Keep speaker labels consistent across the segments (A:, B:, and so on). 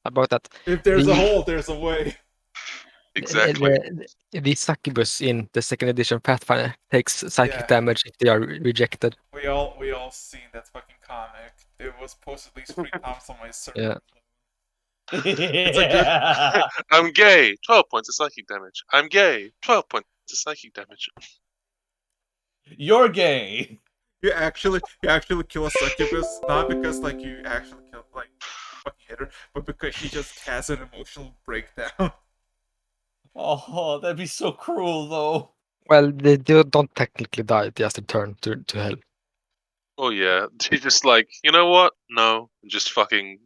A: about that.
B: If there's a
A: The
B: hole, there's a way.
C: Exactly.
A: the succubus in the second edition Pathfinder takes psychic
B: Yeah.
A: damage if they are rejected.
B: We all seen that fucking comic. It was posted at least 3 times on my server.
A: Yeah.
B: It's a good.
C: I'm gay. 12 points of psychic damage. I'm gay. 12 points of psychic damage.
D: You're gay.
B: You actually kill a succubus not because like you actually kill like fucking hit her, but because she just has an emotional breakdown.
D: Oh, that'd be so cruel, though.
A: Well, they don't technically die; they just return to hell.
C: Oh yeah, she's just like, you know what? No, just fucking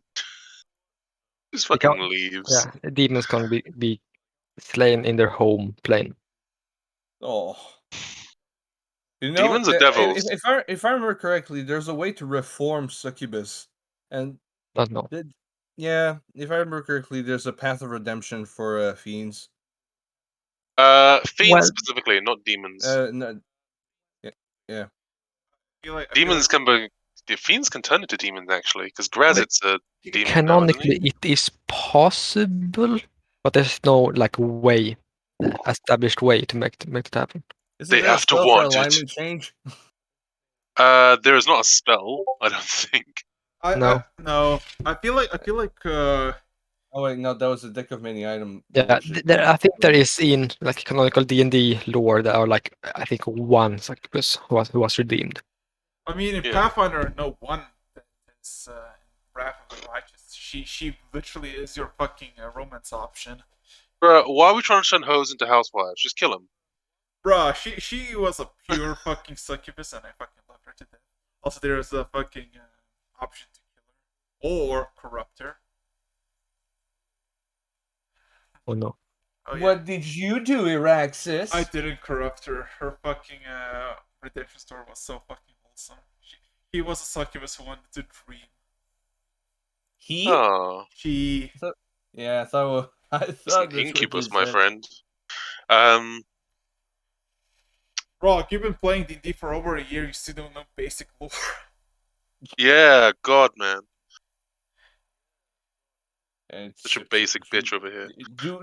C: leaves.
A: Yeah, demons can be slain in their home plane.
D: Oh. You know,
C: Demons are devils.
D: if I remember correctly, there's a way to reform succubus, and
A: Not no.
D: yeah, if I remember correctly, there's a path of redemption for fiends.
C: Fiends
A: Well-
C: specifically, not demons.
D: No, yeah.
C: Demons can be. The fiends can turn into demons actually, because Grazit's a demon.
A: Canonically, it is possible, but there's no like established way to make it happen.
D: Isn't
C: They
D: there a
C: have to
D: spell for
C: want it.
D: alignment change?
C: There is not a spell, I don't think.
A: No.
B: I feel like
D: Oh wait, no, that was a deck of many item.
A: Yeah,
D: bullshit.
A: I think there is in like canonical D&D lore there are like I think one succubus who was redeemed.
B: I mean, in
C: Yeah.
B: Pathfinder, no one that is Wrath of the Righteous. She literally is your fucking romance option.
C: Bruh, why are we trying to turn hoes into housewives? Just kill them.
B: Bruh, she was a pure fucking succubus, and I fucking love her to death. Also, there's a fucking option to kill her or corrupt her.
A: Oh no.
B: Oh, yeah.
D: What did you do, Iraxis?
B: I didn't corrupt her. Her fucking redemption story was so fucking wholesome. He was a succubus who wanted to dream.
D: He?
C: Oh,
B: She.
D: Yeah, I thought. I
C: it's
D: thought
C: an
D: that's what
C: incubus,
D: you
C: my
D: said.
C: friend.
B: Rock, you've been playing D&D for over a year. You still don't know basic lore.
C: Yeah, God, man.
D: It's
C: Such a basic bitch over here.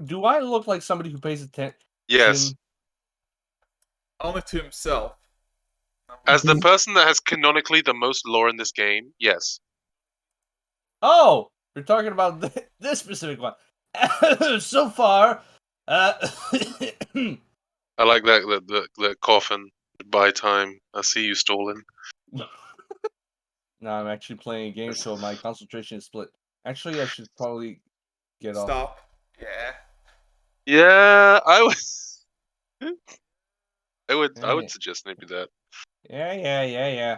D: Do I look like somebody who pays attention?
C: Yes.
B: Only to himself.
C: As the person that has canonically the most lore in this game, yes.
D: Oh, we're talking about this specific one. So far,
C: I like that the coffin. Goodbye time. I see you stolen.
D: No, I'm actually playing a game, so my concentration is split. Actually, I should probably get off.
B: Stop. Yeah.
C: Yeah, I would suggest maybe that.
D: Yeah.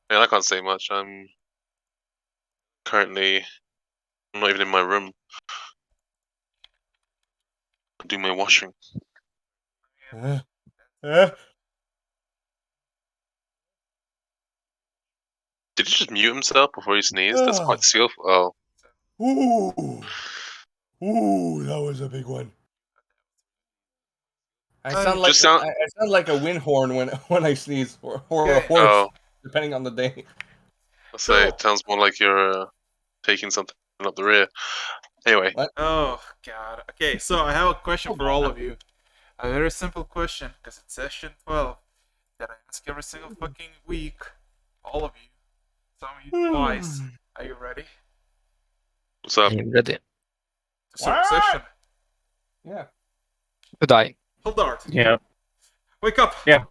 C: Man, I can't say much. I'm not even in my room. I'm doing my washing. Did he just mute himself before he sneezed? That's quite skillful. Oh.
D: Ooh, that was a big one. I sound like a wind horn when I sneeze, or a horse,
C: Oh.
D: depending on the day.
C: I'll say it sounds more like you're taking something up the rear. Anyway.
D: What?
B: Oh, God. Okay, so I have a question for all of you. A very simple question, because it's session 12, that I ask every single fucking week. All of you. Some of you twice. Are you ready?
C: What's up?
A: I'm ready.
B: To start the session.
D: Yeah.
A: To die.
B: Hildart.
E: Yeah.
B: Wake up.
E: Yeah.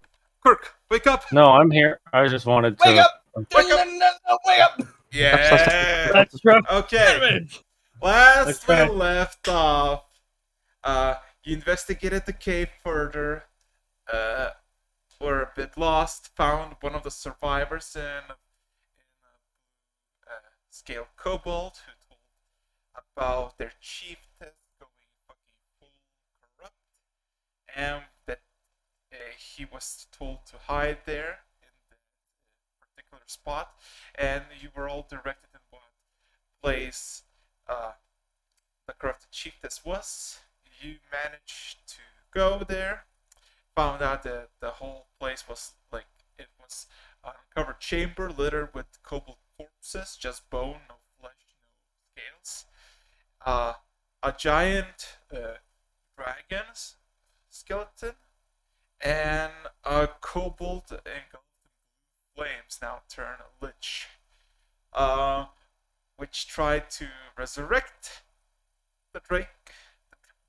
B: Kirk, wake up.
E: No, I'm here. I just wanted to.
D: Wake up!
B: Wake up!
D: No, wake up!
B: Yeah.
E: That's true.
B: Okay. Last
E: Let's
B: we
E: try.
B: left off, you investigated the cave further, were a bit lost, found one of the survivors in a scale kobold who told about their chieftain going fucking full corrupt, and that he was told to hide there in the particular spot, and you were all directed in what place the corrupted chiefess was. You managed to go there, found out that the whole place was like, it was an uncovered chamber littered with kobold corpses, just bone, no flesh, no scales. a giant dragon skeleton and a kobold engulfed in flames now turn lich, which tried to resurrect the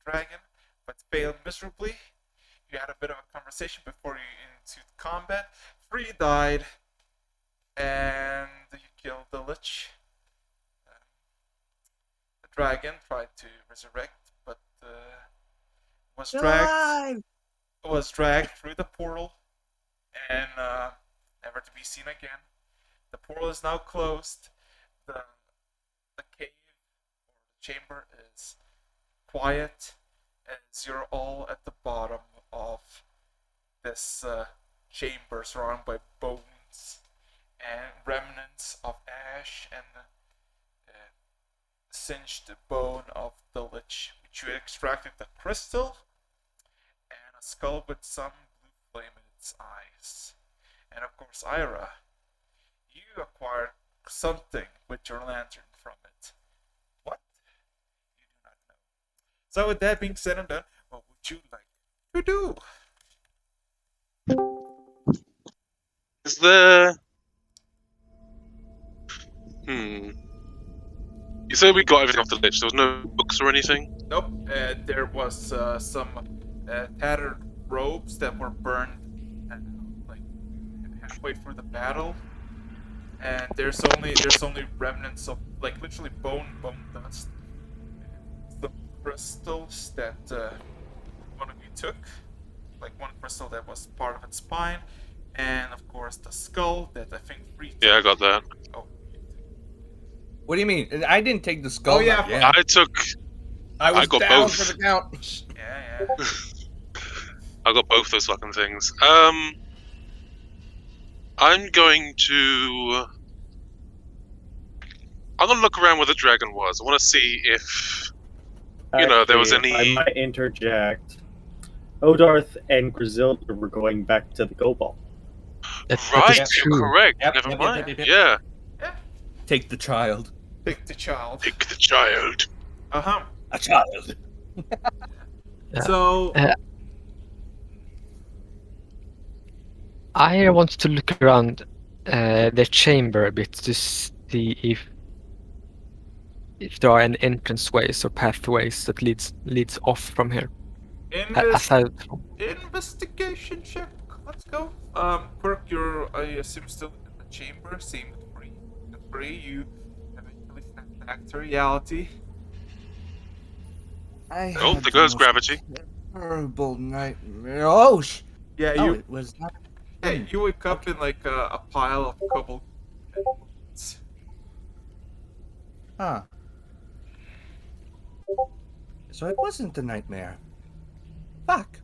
B: dragon, but failed miserably. You had a bit of a conversation before you into combat. 3 died, and you killed the lich. The dragon tried to resurrect, but was dragged through the portal and never to be seen again. The portal is now closed. The cave or the chamber is quiet, as you're all at the bottom of this chamber surrounded by bones and remnants of ash and singed bone of the lich, which you extracted the crystal and a skull with some blue flame in its eyes. And of course, Ira, you acquired something with your lantern from it. What? You do not know. So with that being said and done, what would you like to do?
C: Is there? You said we got everything off the lich. There was no books or anything.
B: Nope. There was some tattered robes that were burned like halfway through the battle, and there's only remnants of like literally bone dust. The crystals that one of you took, like one crystal that was part of its spine, and of course the skull that I think three.
C: Yeah, I got that.
B: Oh.
D: What do you mean? I didn't take the skull.
B: Oh, yeah.
D: Yeah.
C: I got
D: down
C: both.
D: for the count.
B: Yeah.
C: I got both those fucking things. I'm going to look around where the dragon was. I want to see if there was
E: Actually,
C: any.
E: I might interject. Odarth and Griselda were going back to the Kobold.
A: That
C: Right,
A: is
C: you're
A: true.
C: correct.
D: Yep,
C: Never
D: yep,
C: mind.
D: yep.
C: Yeah.
D: Take the child.
B: Pick the child.
C: Pick the child.
B: Uh-huh.
D: A child.
A: Yeah.
B: So
A: I want to look around the chamber a bit to see if there are any entranceways or pathways that leads off from here. Aside from
B: investigation check. Let's go. Quirk, you're I assume still in the chamber. Same with Free. With Free, you eventually snap back to reality.
C: Oh, there goes gravity.
D: Terrible nightmare. Oh,
B: Yeah,
D: oh,
B: you
D: it was not.
B: you wake up in like a pile of cobble.
D: Huh. So it wasn't a nightmare. Fuck.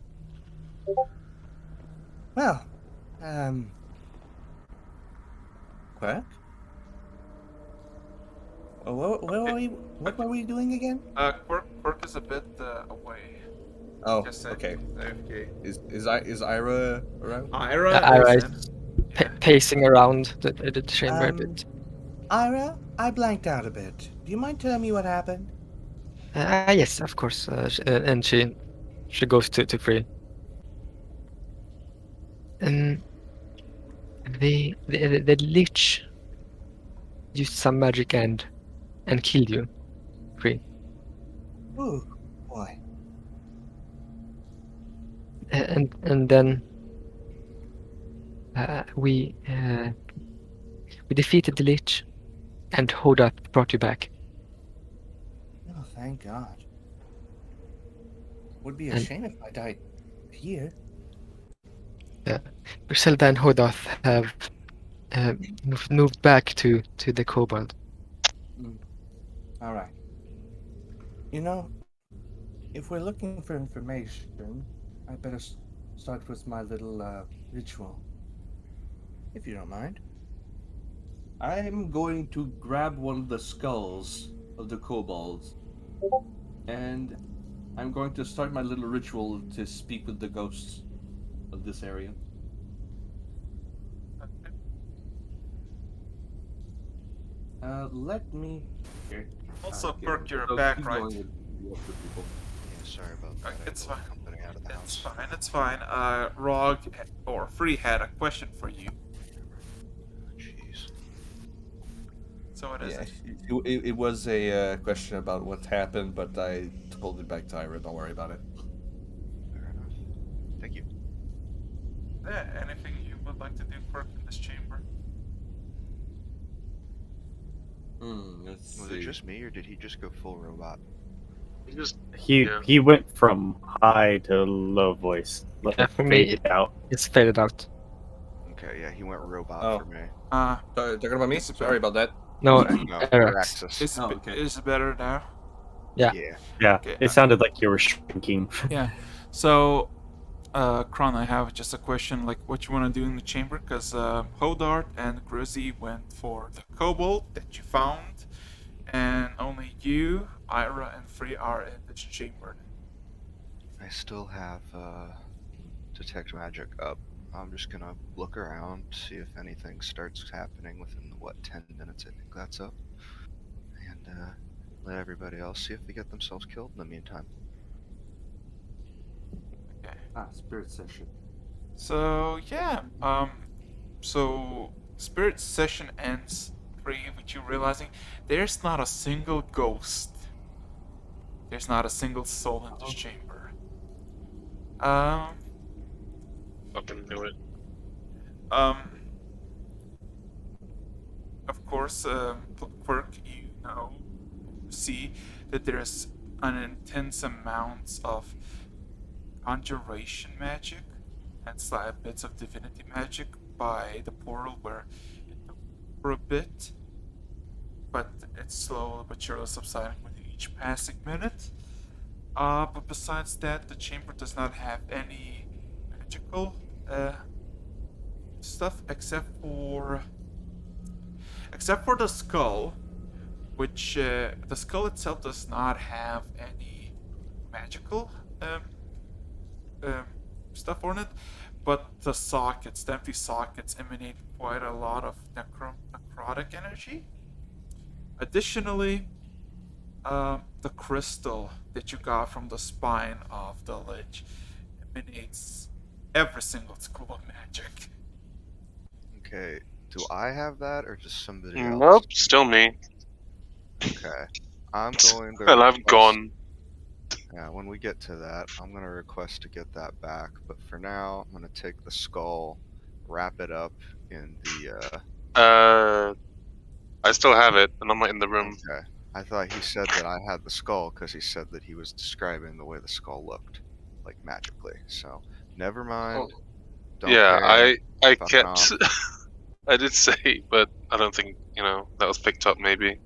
D: Well, Quack? What were we doing again?
B: Quirk is a bit away.
D: Oh,
B: Just said
D: okay.
B: AFK.
D: Is Ira around?
B: Ira
A: Ira
B: is
A: is
B: in.
A: pacing around the chamber a bit.
D: Ira, I blanked out a bit. Do you mind telling me what happened?
A: Yes, of course. And she goes to Free. The lich used some magic and killed you, Free.
D: Ooh, boy.
A: And then we defeated the lich, and Hoda brought you back.
D: Oh, thank God. Would be a
A: And-
D: shame if I died here.
A: Griselda and Hodath have moved back to the Kobold.
D: All right. You know, if we're looking for information, I better start with my little ritual. If you don't mind. I'm going to grab one of the skulls of the kobolds, and I'm going to start my little ritual to speak with the ghosts of this area. Let me... Here.
B: Also,
D: Okay,
B: Quirk, you're
D: so
B: back,
D: keep
B: right?
D: going with the other people.
F: Yeah, sorry about that. I
B: It's
F: had a
B: fine.
F: little company out of the
B: It's
F: house.
B: fine. It's fine. Rog or Free had a question for you.
F: Jeez.
B: So what is
D: Yeah,
B: it?
D: it was a question about what happened, but I told it back to Ira. Don't worry about it.
F: Fair enough. Thank you.
B: Yeah, anything you would like to do, Quirk, in this chamber?
D: Let's
F: Was
D: see.
F: it just me, or did he just go full robot?
C: He just
E: He
C: Yeah.
E: went from high to low voice. Like
A: Yeah, for me,
E: faded out.
A: it's faded out.
F: Okay, yeah, he went robot
D: Oh.
F: for me.
D: Talking about me?
B: Is it
D: Sorry
B: better?
D: about that.
A: No,
F: No,
A: Arax.
F: Araxis.
B: Is,
D: Oh, okay.
B: is it better now?
A: Yeah.
F: Yeah.
E: Yeah,
B: Okay,
E: it sounded like you were shrinking.
B: Yeah. So, Kron, I have just a question, like what you want to do in the chamber, because Hodart and Grizzy went for the kobold that you found, and only you, Ira, and Free are in this chamber.
F: I still have detect magic up. I'm just gonna look around, see if anything starts happening within what 10 minutes. I think that's up, and let everybody else see if they get themselves killed in the meantime.
B: Okay.
D: Spirit session.
B: So yeah, so spirit session ends Free with you realizing there's not a single ghost. There's not a single soul in this chamber.
C: fucking do it.
B: Um, of course, Quirk, you see that there's an intense amount of conjuration magic and slight bits of divinity magic by the portal where it took for a bit, but it's slowly but surely subsiding with each passing minute. But besides that, the chamber does not have any magical stuff except for the skull, which the skull itself does not have any magical stuff on it, but the sockets, the empty sockets, emanate quite a lot of necrotic energy. Additionally, the crystal that you got from the spine of the lich emanates every single school of magic.
F: Okay, do I have that or just somebody else?
C: Nope, still me.
F: Okay, I'm going to.
C: And I've
F: request-
C: gone.
F: Yeah, when we get to that, I'm gonna request to get that back. But for now, I'm gonna take the skull, wrap it up in the.
C: I still have it, and I'm not in the room.
F: Okay. I thought he said that I had the skull because he said that he was describing the way the skull looked, like magically. So never mind. Don't
C: Yeah,
F: care.
C: I
F: Fucking
C: kept. I did say, but I don't think that was picked up. Maybe.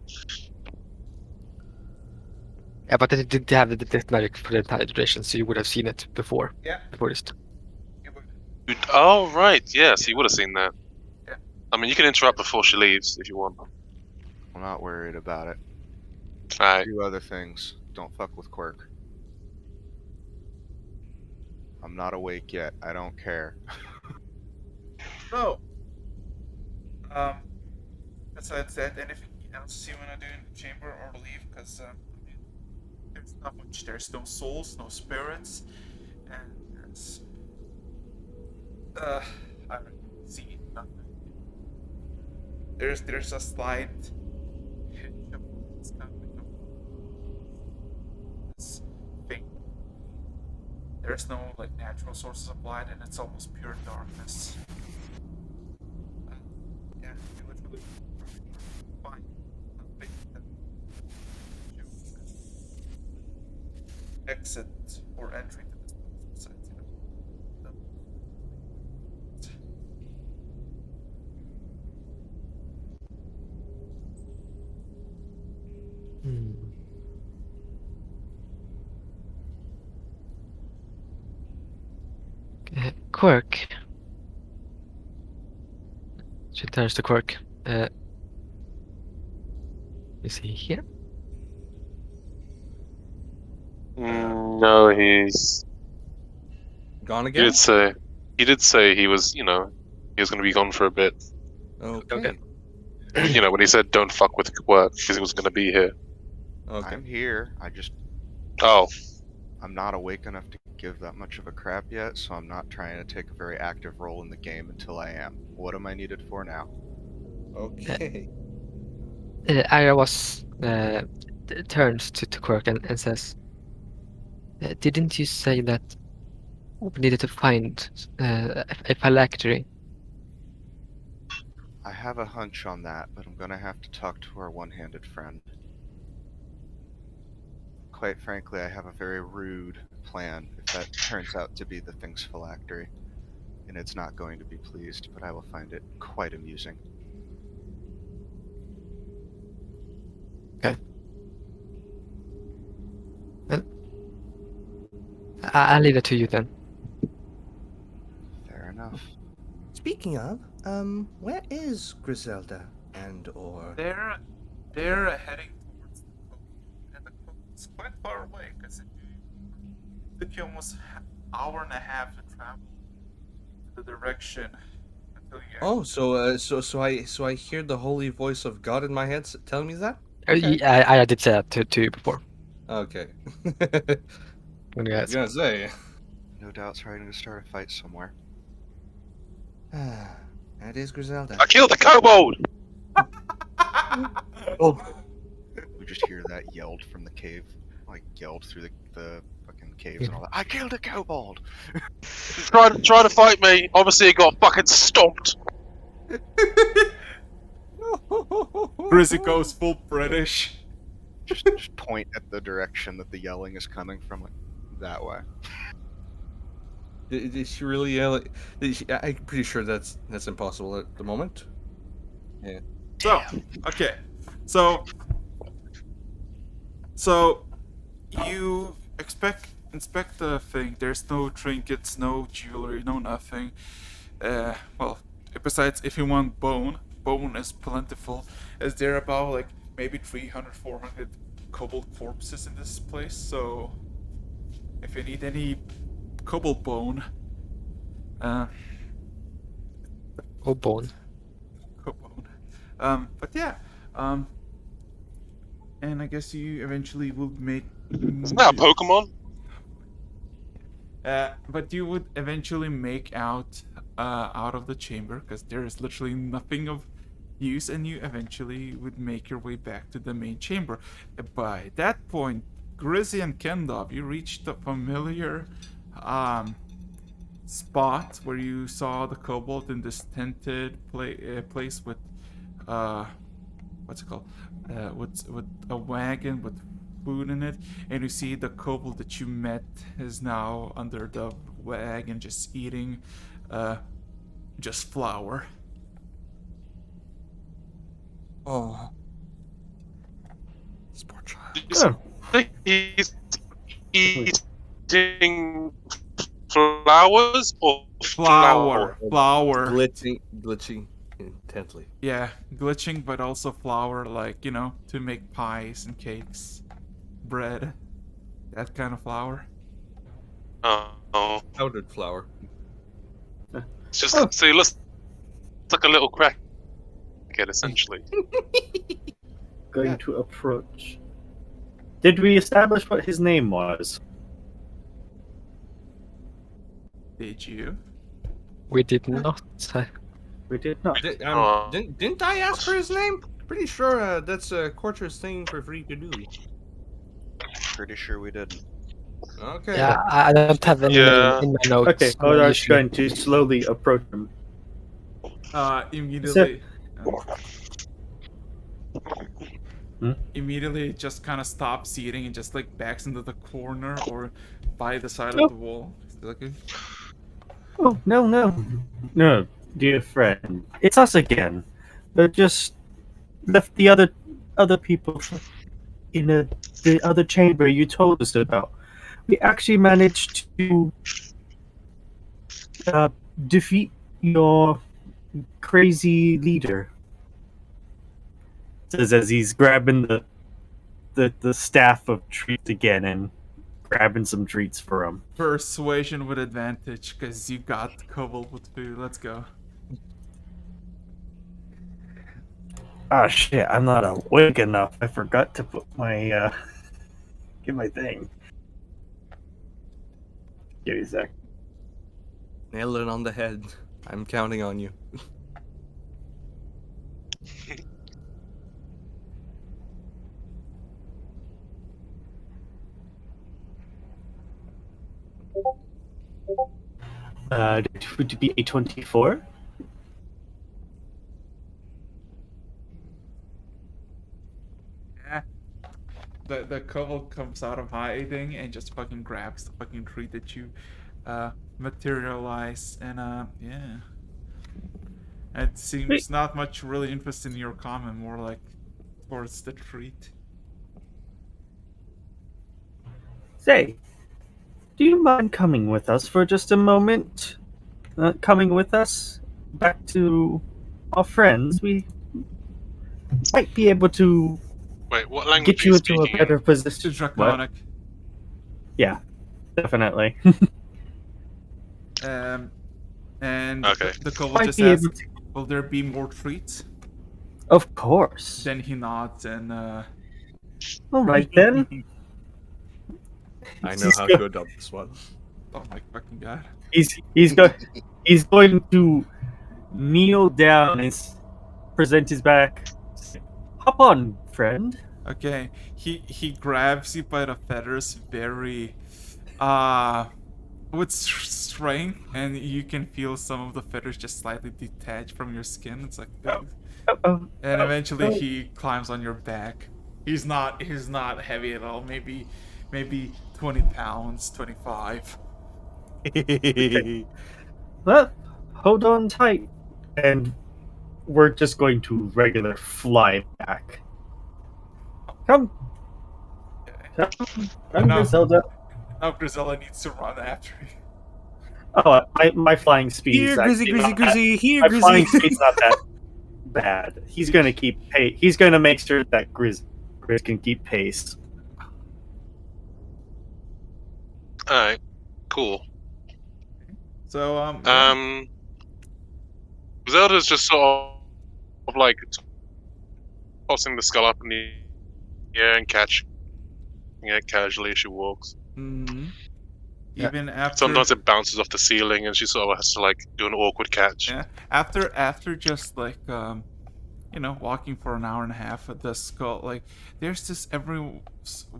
A: Yeah, but it didn't have the detect magic for the entire duration, so you would have seen it before.
B: Yeah.
A: Before this.
C: Oh right, yes, you would have seen that.
B: Yeah.
C: I mean, you can interrupt before she leaves if you want.
F: I'm not worried about it.
C: Alright.
F: Do other things. Don't fuck with Quirk. I'm not awake yet. I don't care.
B: So, besides that, anything else you wanna do in the chamber or leave? Because there's not much. There's no souls, no spirits, and there's I don't see nothing. There's a slight hint of it's coming of this thing. There's no like natural sources of light, and it's almost pure darkness. Yeah, you literally find nothing that you exit or entry to this place besides the
A: Quirk. She turns to Quirk. Is he here?
C: No, he's.
D: Gone
C: He
D: again?
C: did say he was. He was going to be gone for a bit.
D: Okay.
A: Okay.
C: When he said don't fuck with work because he was going to be here.
D: Okay.
F: I'm here.
C: Oh,
F: I'm not awake enough to give that much of a crap yet, so I'm not trying to take a very active role in the game until I am. What am I needed for now?
D: Okay.
A: Ira was turns to Quirk and says, "Didn't you say that we needed to find a phylactery?"
F: I have a hunch on that, but I'm gonna have to talk to our one-handed friend. Quite frankly, I have a very rude plan if that turns out to be the thing's phylactery, and it's not going to be pleased, but I will find it quite amusing.
A: I'll leave it to you then.
F: Fair enough.
D: Speaking of, where is Griselda and/or?
B: They're heading towards the coast, and the coast is quite far away because it took you almost an hour and a half to travel the direction until you.
D: Oh, so I hear the holy voice of God in my head telling me that.
A: I did say that to you before.
D: Okay.
A: When you
D: I
A: guys,
D: was gonna say.
F: No doubt trying to start a fight somewhere.
D: That is Griselda.
C: I killed the kobold!
D: Oh,
F: We just hear that yelled from the cave, like yelled through the fucking caves and all that. I killed a kobold!
C: Try to fight me. Obviously, it got fucking stomped.
B: Grizzy goes full British.
F: Just point at the direction that the yelling is coming from, like, that way.
D: Did she really yell? I'm pretty sure that's impossible at the moment. Yeah.
B: So, okay. So you inspect the thing. There's no trinkets, no jewelry, no nothing. Well, besides if you want bone is plentiful. Is there about like maybe 300, 400 kobold corpses in this place? So if you need any kobold bone,
A: oh bone.
B: kobold. But yeah, and I guess you eventually will make.
C: Isn't that a Pokemon?
B: But you would eventually make out of the chamber because there is literally nothing of use, and you eventually would make your way back to the main chamber. By that point, Grizzy and Kendov, you reached the familiar spot where you saw the kobold in this tented place with what's it called? With a wagon with food in it, and you see the kobold that you met is now under the wagon, just eating, just flour.
D: Oh. This poor child.
C: He's eating flowers or flour?
B: Flour.
D: Glitching intently.
B: Yeah, glitching, but also flour, like, you know, to make pies and cakes, bread, that kind of flour.
C: Oh.
D: Powdered flour.
C: It's just so he looks like a little crackhead, essentially.
E: Going to approach. Did we establish what his name was?
B: Did you?
A: We did not.
E: We did not.
D: Didn't I ask for his name? Pretty sure that's a Quarter's thing for free to do.
F: Pretty sure we didn't.
D: Okay.
A: Yeah, I don't have any
C: Yeah.
A: in my notes.
E: Okay, Odar's going to slowly approach him.
B: Immediately.
E: Hmm?
B: Immediately just kind of stops eating and just like backs into the corner or by the side
E: Oh.
B: of the wall. Okay.
E: Oh, no, dear friend. It's us again. But just left the other people in the other chamber you told us about. We actually managed to defeat your crazy leader. Says as he's grabbing the staff of treats again and grabbing some treats for him.
B: Persuasion with advantage because you got kobold with food. Let's go.
E: Ah, shit! I'm not awake enough. I forgot to put my get my thing. Give me a sec.
D: Nail it on the head. I'm counting on you.
E: Would it be a 24?
B: Yeah. The kobold comes out of hiding and just fucking grabs the fucking tree that you materialize, and yeah. It seems
E: Wait.
B: not much really interest in your comment, more like towards the treat.
E: Say, do you mind coming with us for just a moment? Coming with us back to our friends? We might be able to
C: Wait, what language
E: get
C: are you
E: you into a
C: speaking in?
E: better
B: It's
E: position. What?
B: draconic.
E: Yeah, definitely.
B: Um, and
C: Okay.
B: the kobold
E: Might
B: just
E: be able
B: asks,
E: to.
B: "Will there be more treats?"
E: Of course.
B: Then he nods and
E: All right then.
D: I know
E: He's
D: how
E: go-
D: to adopt this one.
B: oh my fucking god.
E: he's going to kneel down and present his back. Hop on, friend.
B: Okay, he grabs you by the feathers very with strength, and you can feel some of the feathers just slightly detach from your skin. It's like
E: Oh, oh, oh,
B: and
E: oh,
B: eventually
E: oh.
B: he climbs on your back. He's not heavy at all. Maybe 20 pounds, 25.
E: Well, hold on tight, and we're just going to regular fly back. Come,
B: Okay.
E: come,
B: And
E: come, Griselda.
B: now Grisella needs to run after you.
E: Oh, my flying speed is
D: Here, Grizzy,
E: actually
D: Grizzy,
E: not that.
D: Grizzy. Here,
E: My
D: Grizzy.
E: flying speed's not that bad. He's gonna keep pace. He's gonna make sure that Grizz can keep pace.
C: Alright. Cool.
B: So
C: Zelda's just sort of like tossing the skull up in the air and catching it casually as she walks.
B: mhm.
E: Yeah.
B: Even after
C: Sometimes it bounces off the ceiling and she sort of has to like do an awkward catch.
B: yeah, after just like walking for an hour and a half at the skull, like there's this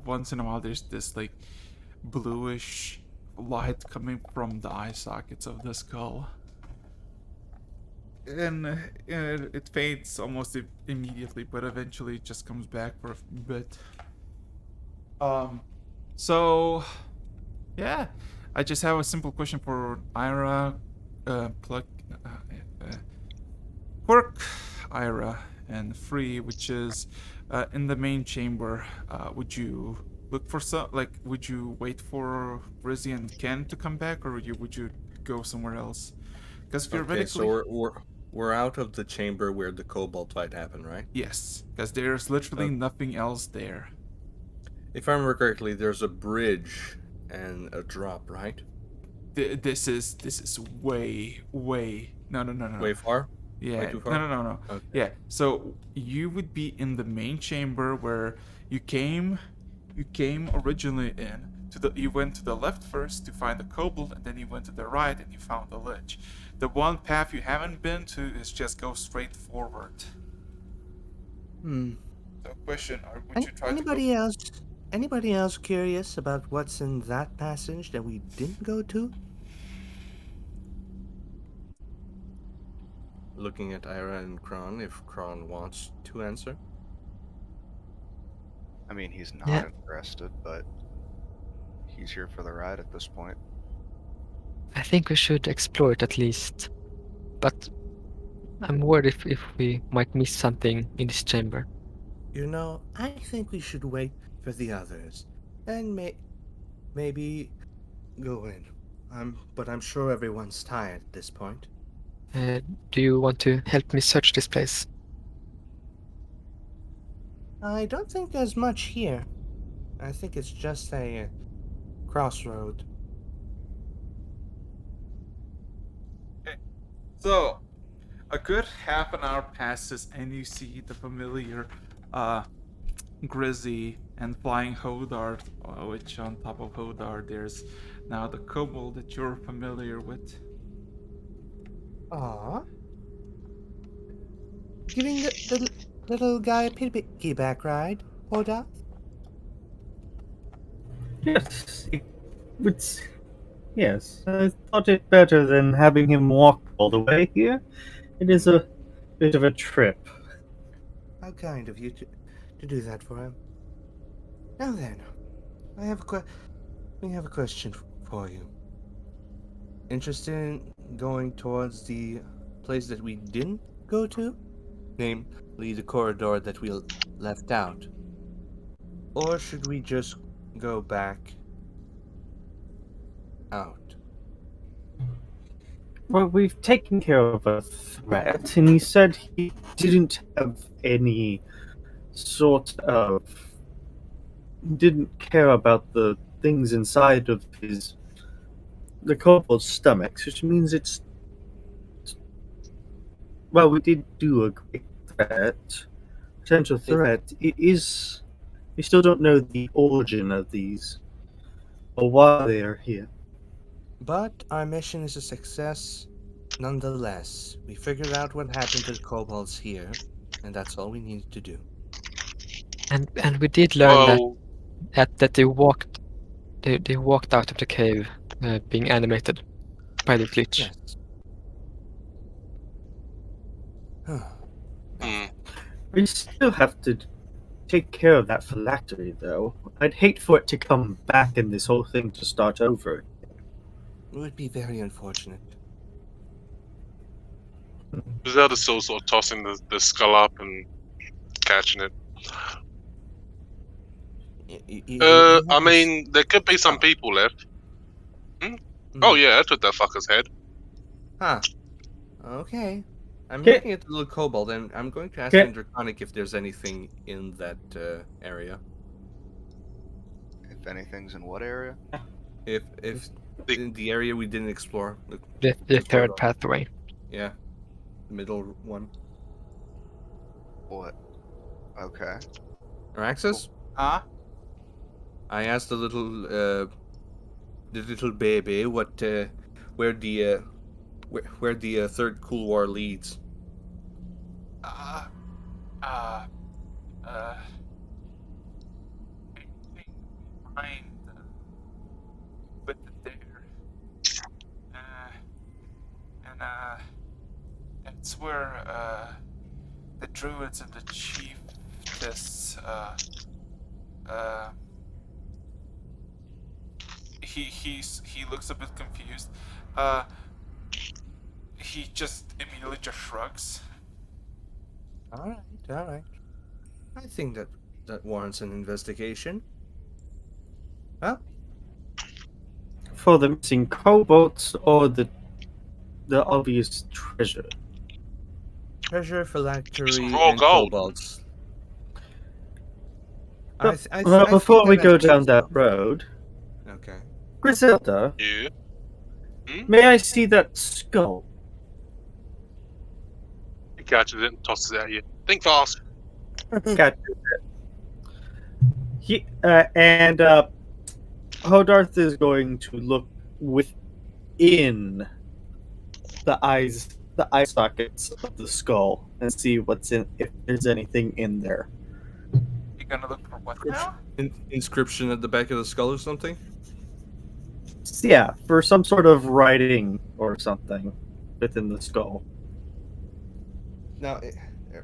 B: once in a while there's this like bluish light coming from the eye sockets of the skull, and it fades almost immediately, but eventually it just comes back for a bit. So yeah, I just have a simple question for Ira, plug, Quirk, Ira, and Free, which is in the main chamber. Would you look for would you wait for Rizzy and Ken to come back, or would you go somewhere else? Because theoretically,
D: Okay, so we're out of the chamber where the cobalt fight happened, right?
B: yes, because there's literally nothing else there.
D: If I remember correctly, there's a bridge and a drop, right?
B: This is way no.
D: Way far?
B: Yeah,
D: Way too far?
B: no.
D: Okay.
B: Yeah, so you would be in the main chamber where you came originally in. You went to the left first to find the kobold, and then you went to the right and you found the lich. The one path you haven't been to is just go straight forward.
D: Hmm.
B: So, question: would you try to
D: Anybody else? Anybody else curious about what's in that passage that we didn't go to? Looking at Ira and Kron, if Kron wants to answer.
F: I mean, he's not
A: Yeah.
F: interested, but he's here for the ride at this point.
A: I think we should explore it at least. But I'm worried if we might miss something in this chamber.
D: You know, I think we should wait for the others, and maybe go in. But I'm sure everyone's tired at this point.
A: Do you want to help me search this place?
D: I don't think there's much here. I think it's just a crossroad.
B: So, A good half an hour passes, and you see the familiar Grizzy and flying Hodar, which on top of Hodar, there's now the kobold that you're familiar with.
D: Aw. Giving the little guy a piggyback ride, Hoda?
E: Yes, it's yes. I thought it better than having him walk all the way here. It is a bit of a trip.
D: How kind of you to do that for him. Now then, I have we have a question for you. Interested in going towards the place that we didn't go to? Namely, the corridor that we left out. Or should we just go back out?
E: Well, we've taken care of a threat, and he said he didn't have any didn't care about the things inside of the kobold's stomachs, which means it's well, we did do a great potential threat. It is we still don't know the origin of these or why they are here.
D: But our mission is a success nonetheless. We figured out what happened to the kobolds here, and that's all we needed to do.
A: And we did learn
C: Well,
A: that they walked out of the cave being animated by the glitch.
D: Yes. Now
C: hmm.
D: then,
E: We still have to take care of that phylactery, though. I'd hate for it to come back and this whole thing to start over.
D: it would be very unfortunate.
C: Zelda's still sort of tossing the skull up and catching it. I
D: have this-
C: mean, there could be some
D: Oh.
C: people left.
D: Mhm.
C: Oh yeah, I took that fucker's head.
D: Huh. Okay. I'm
E: Okay.
D: looking at the little kobold, and I'm going to ask
E: Okay.
D: in Draconic if there's anything in that area.
F: If anything's in what area?
D: If
C: The-
D: in the area we didn't explore,
A: The
D: the
A: third
D: corridor.
A: pathway.
D: Yeah, the middle one.
F: What? Okay.
D: Araxis?
B: Huh?
D: I asked the little baby what where the where the third Cool War leads.
B: Uh, uh, uh, anything behind with the dare. And that's where the druids and the chiefess uh he looks a bit confused. Uh he just immediately just shrugs.
D: All right, all right. I think that warrants an investigation. Well,
E: For the missing kobolds or the obvious treasure.
D: treasure, phylactery,
C: raw
D: and
C: gold.
D: kobolds.
E: Well,
D: I
E: before
D: think
E: we
D: that
E: go
D: matches
E: down that
D: itself.
E: road,
D: Okay.
E: Griselda,
C: Yeah.
E: may I see that skull?
C: He catches it and tosses it at you. Think fast.
E: Got and Hodarth is going to look within the eye sockets of the skull and see what's in if there's anything in there.
B: You gonna look for what now?
D: Inscription at the back of the skull or something.
E: Yeah, for some sort of writing or something within the skull.
D: Now,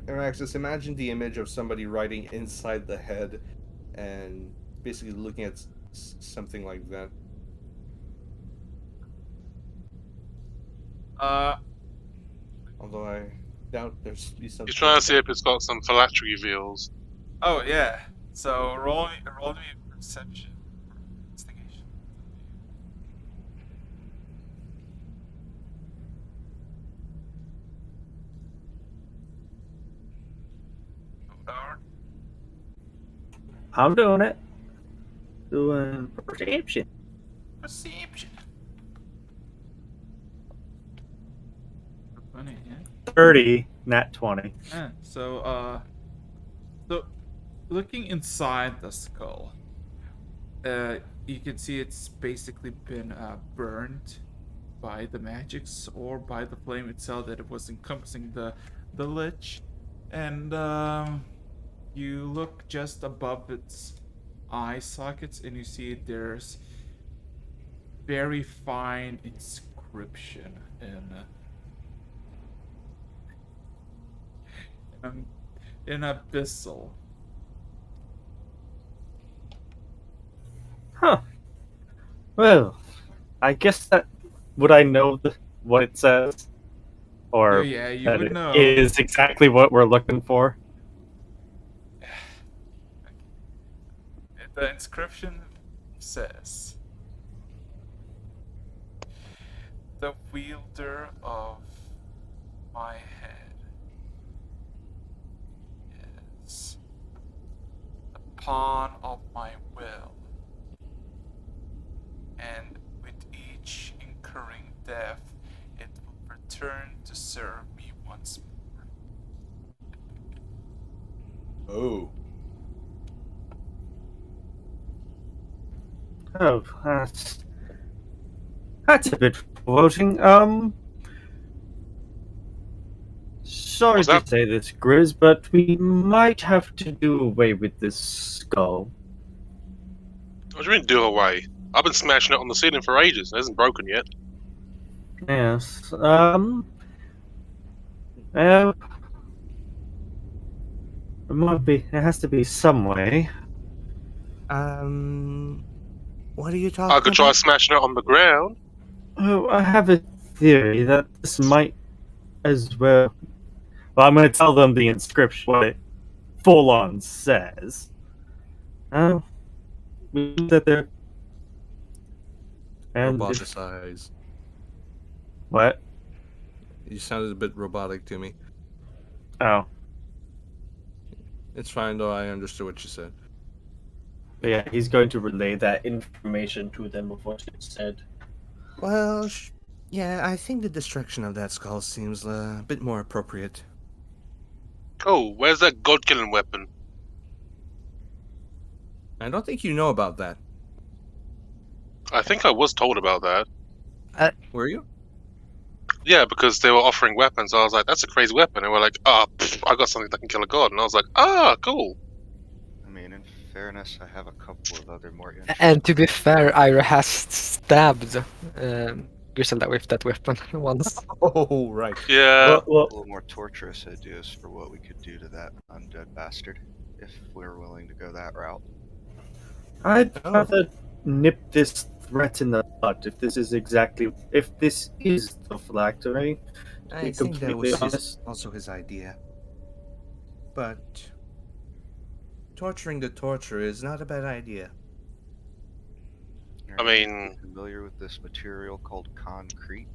D: Araxis, imagine the image of somebody writing inside the head, and basically looking at something like that. Although I doubt there's be something.
C: He's trying to see if it's got some phylactery reveals.
B: Oh yeah. So roll me a perception or investigation. Hodar.
E: I'm doing it. Doing perception.
B: Perception. 20, yeah.
E: 30, nat 20.
B: So looking inside the skull, you can see it's basically been burned by the magics or by the flame itself that it was encompassing the lich, and you look just above its eye sockets, and you see there's very fine inscription um, in abyssal.
E: Huh. Well, I guess that would I know what it says,
B: Oh
E: or
B: yeah, you
E: that
B: would
E: it
B: know.
E: is exactly what we're looking for.
B: The inscription says, "The wielder of my head is the pawn of my will, and with each incurring death, it will return to serve me once more."
D: Oh.
E: Oh, that's a bit floating. Sorry
C: What's
E: to
C: that?
E: say this, Grizz, but we might have to do away with this skull.
C: What do you mean do away? I've been smashing it on the ceiling for ages. It hasn't broken yet.
E: Yes. It might be. There has to be some way.
D: What are you
C: I
D: talking
C: could try
D: about?
C: smashing it on the ground.
E: Oh, I have a theory that this might as well. Well, I'm going to tell them the inscription, what it full on says. Oh, that they're. And if,
D: Roboticized.
E: what?
D: You sounded a bit robotic to me.
E: Oh,
D: It's fine though. I understood what you said.
E: but yeah, he's going to relay that information to them of what you said.
D: Well, yeah, I think the destruction of that skull seems a bit more appropriate.
C: Oh, where's that god-killing weapon?
D: I don't think you know about that.
C: I think I was told about that.
D: Were you?
C: Yeah, because they were offering weapons. I was like, that's a crazy weapon. And we're like, I got something that can kill a god. And I was like, cool.
F: I mean, in fairness, I have a couple of other more interesting.
A: And to be fair, Ira has stabbed Griselda with that weapon once.
D: Oh, right.
C: Yeah.
F: A little more torturous ideas for what we could do to that undead bastard, if we're willing to go that route.
E: I'd
D: Oh.
E: rather nip this threat in the bud if this is the phylactery. To
D: I
E: be
D: think that
E: completely
D: was
E: honest.
D: also his idea. But torturing the torturer is not a bad idea.
C: I
F: Are you
C: mean,
F: familiar with this material called concrete?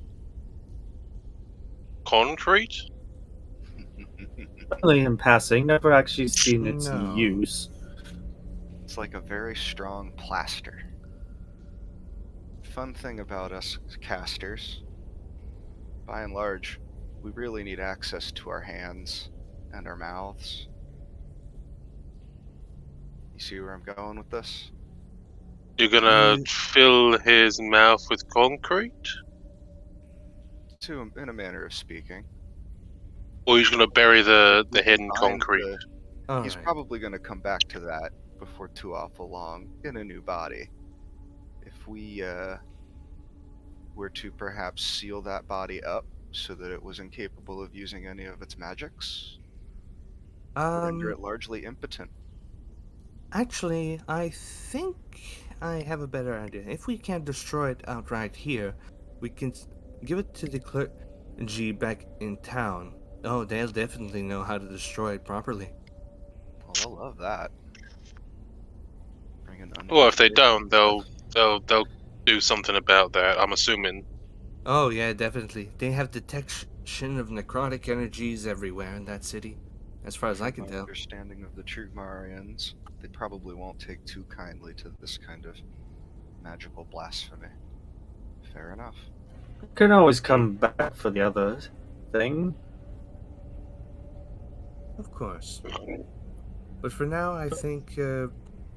C: concrete?
E: Only in passing, never actually seen its
D: No.
E: use.
F: It's like a very strong plaster. Fun thing about us casters, by and large, we really need access to our hands and our mouths. You see where I'm going with this?
C: You're gonna
D: You-
C: fill his mouth with concrete?
F: In a manner of speaking.
C: Or you're gonna bury the
F: We
C: head in
F: combined
C: concrete?
F: He's
D: Alright.
F: probably going to come back to that before too awful long in a new body. If we were to perhaps seal that body up so that it was incapable of using any of its magics, render it largely impotent.
D: Actually, I think I have a better idea. If we can't destroy it outright here, we can give it to the clergy back in town. Oh, they'll definitely know how to destroy it properly.
F: Well, they'll love that. Bring an
C: Well, if they
F: undead
C: don't, they'll do something about that. I'm assuming.
D: Oh, yeah, definitely. They have detection of necrotic energies everywhere in that city, as far as I can
F: my
D: tell.
F: understanding of the true Marians, they probably won't take too kindly to this kind of magical blasphemy. Fair enough.
E: Can always come back for the others. thing.
D: Of course. But for now, I think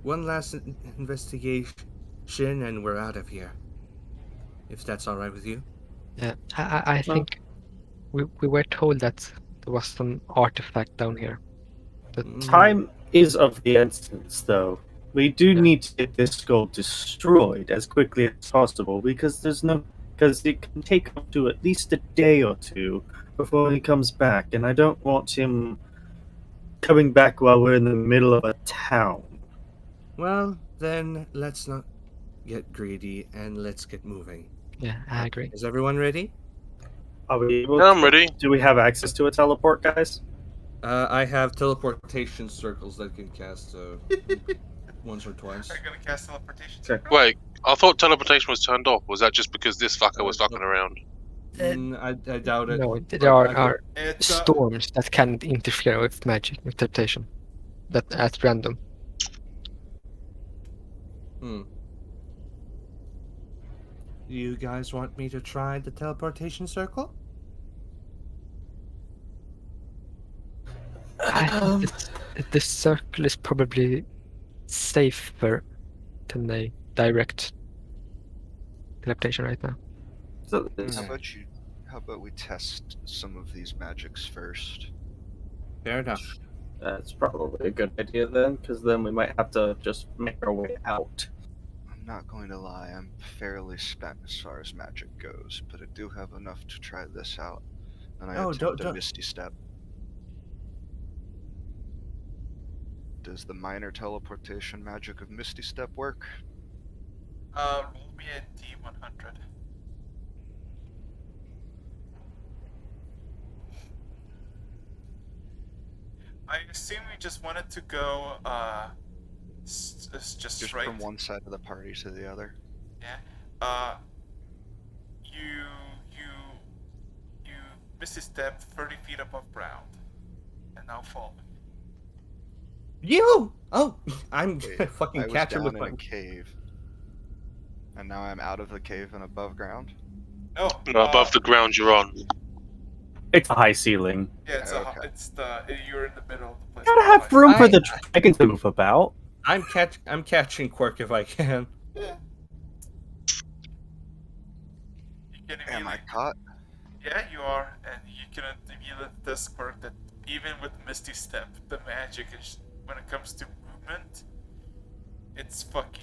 D: one last investigation and we're out of here. If that's all right with you.
A: Yeah, I
E: Well-
A: think we were told that there was some artifact down here. But
E: Time is of the essence, though. We do
A: Yeah.
E: need to get this skull destroyed as quickly as possible because it can take up to at least a day or two before he comes back, and I don't want him coming back while we're in the middle of a town.
D: Well, then let's not get greedy and let's get moving.
A: yeah, I agree.
D: Is everyone ready?
E: Are we able
C: Yeah, I'm
E: to-
C: ready.
E: Do we have access to a teleport, guys?
D: I have teleportation circles that can cast once or twice.
B: Are you gonna cast teleportation?
E: Okay.
B: circle?
C: Wait, I thought teleportation was turned off. Was that just because this fucker was
D: no.
C: fucking around?
D: I doubt it.
A: No,
D: but
A: there
D: I could-
A: are
B: It's
A: storms that can interfere with magic, with teleportation. That at random.
D: You guys want me to try the teleportation circle?
A: I think the circle is probably safer than a direct teleportation right now.
E: So,
F: How about we test some of these magics first?
D: Fair enough.
E: that's probably a good idea then, because then we might have to just make our way out.
F: I'm not going to lie, I'm fairly spent as far as magic goes, but I do have enough to try this out. And I
D: Oh,
F: attempt a
D: don't-
F: Misty Step. Does the minor teleportation magic of Misty Step work?
B: roll me a D100. I assume we just wanted to go just
F: Just
B: straight.
F: from one side of the party to the other?
B: Yeah. You missed a step 30 feet above ground, and now fall.
D: You! Oh, I'm
F: Wait,
D: fucking
F: I was
D: catcher
F: down
D: with
F: in
D: my.
F: a cave. And now I'm out of the cave and above ground?
B: No,
C: No, above the ground you're on.
E: It's a high ceiling.
B: Yeah, it's
F: Okay.
B: it's the you're in the middle of the place.
E: Gotta have room for
D: I-
E: the dragon to move about.
D: I'm catching Quirk if I can.
B: Yeah. You can
F: Am I
B: immediately.
F: caught?
B: Yeah, you are, and you can immediately this quirk that even with Misty Step, the magic is when it comes to movement, it's fucky.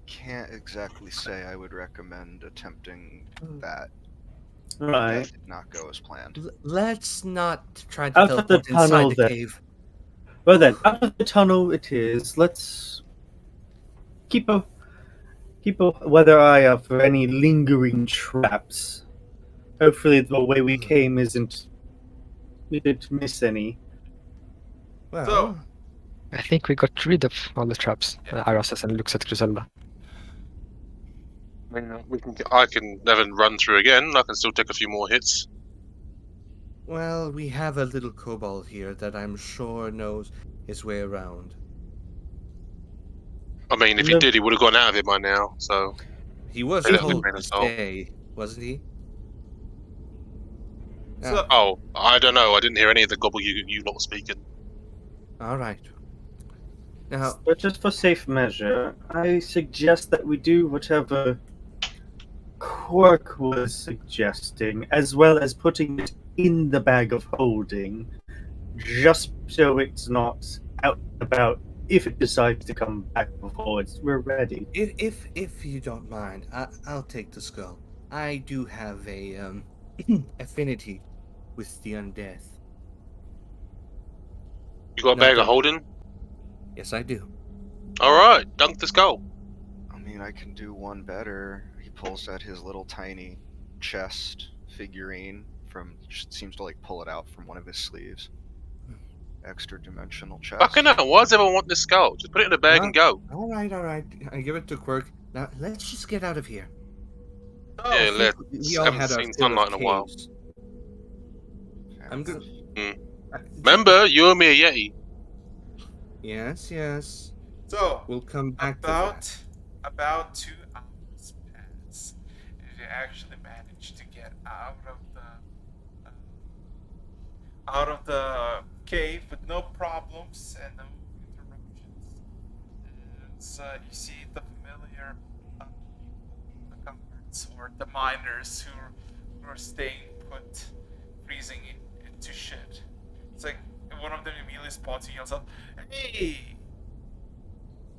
F: Can't exactly say I would recommend attempting that.
E: Right.
F: That did not go as planned.
D: Let's not try to
E: Out of the
D: teleport inside
E: tunnel
D: the
E: then.
D: cave.
E: Well then, out of the tunnel it is. Let's keep a weather eye out for any lingering traps. Hopefully the way we came isn't. We didn't miss any.
D: Well,
B: So-
A: I think we got rid of all the traps.
B: Yeah.
A: Ira says and looks at Griselda.
C: I can never run through again. I can still take a few more hits.
D: well, we have a little kobold here that I'm sure knows his way around.
C: I mean, if he
E: Look-
C: did, he would have gone out of it by now. So
D: He was
C: Hey, that's
D: told
C: been
D: to
C: as well.
D: stay, wasn't he?
B: So-
C: oh, I don't know. I didn't hear any of the gobble you lot speaking.
D: All right. Now,
E: But just for safe measure, I suggest that we do whatever Quark was suggesting, as well as putting it in the bag of holding, just so it's not out and about if it decides to come back before we're ready.
D: if you don't mind, I'll take the skull. I do have a affinity with the undead.
C: You got a
D: No,
C: bag of
D: thank you.
C: holding?
D: Yes, I do.
C: All right, dunk the skull.
F: I mean, I can do one better. He pulls out his little tiny chest figurine from. Just seems to like pull it out from one of his sleeves. Extra dimensional chest.
C: Fucking hell, why does everyone want this skull? Just put it in a bag and go.
D: All right. I give it to Quirk. Now let's just get out of here.
B: Oh,
C: Yeah,
D: I think
C: let's.
D: we all
C: Haven't
D: had our
C: seen
D: fill of
C: sunlight in a while.
D: caves.
F: Fair
D: I'm
F: enough.
D: good.
C: Remember, you owe me a Yeti.
D: Yes.
B: So
D: We'll come back to that.
B: about 2 hours pass. actually manage to get out of the cave with no problems and no interruptions. As you see the familiar the guards or the miners who are staying put, freezing into shit. It's like one of them immediately spots you, yells out, "Hey!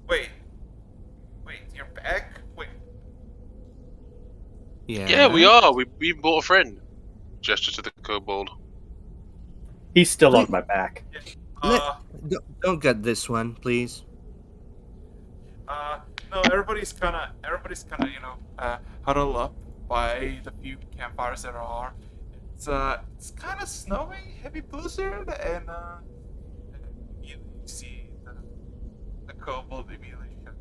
B: Wait, you're back? Wait,
C: Yeah, we are. We brought a friend. Gesture to the kobold.
E: He's still on my back.
B: uh,
D: Don't get this one, please.
B: no, everybody's kind of, huddle up by the few campfires there are. It's kind of snowing, heavy blizzard, and you see the kobold immediately shuts.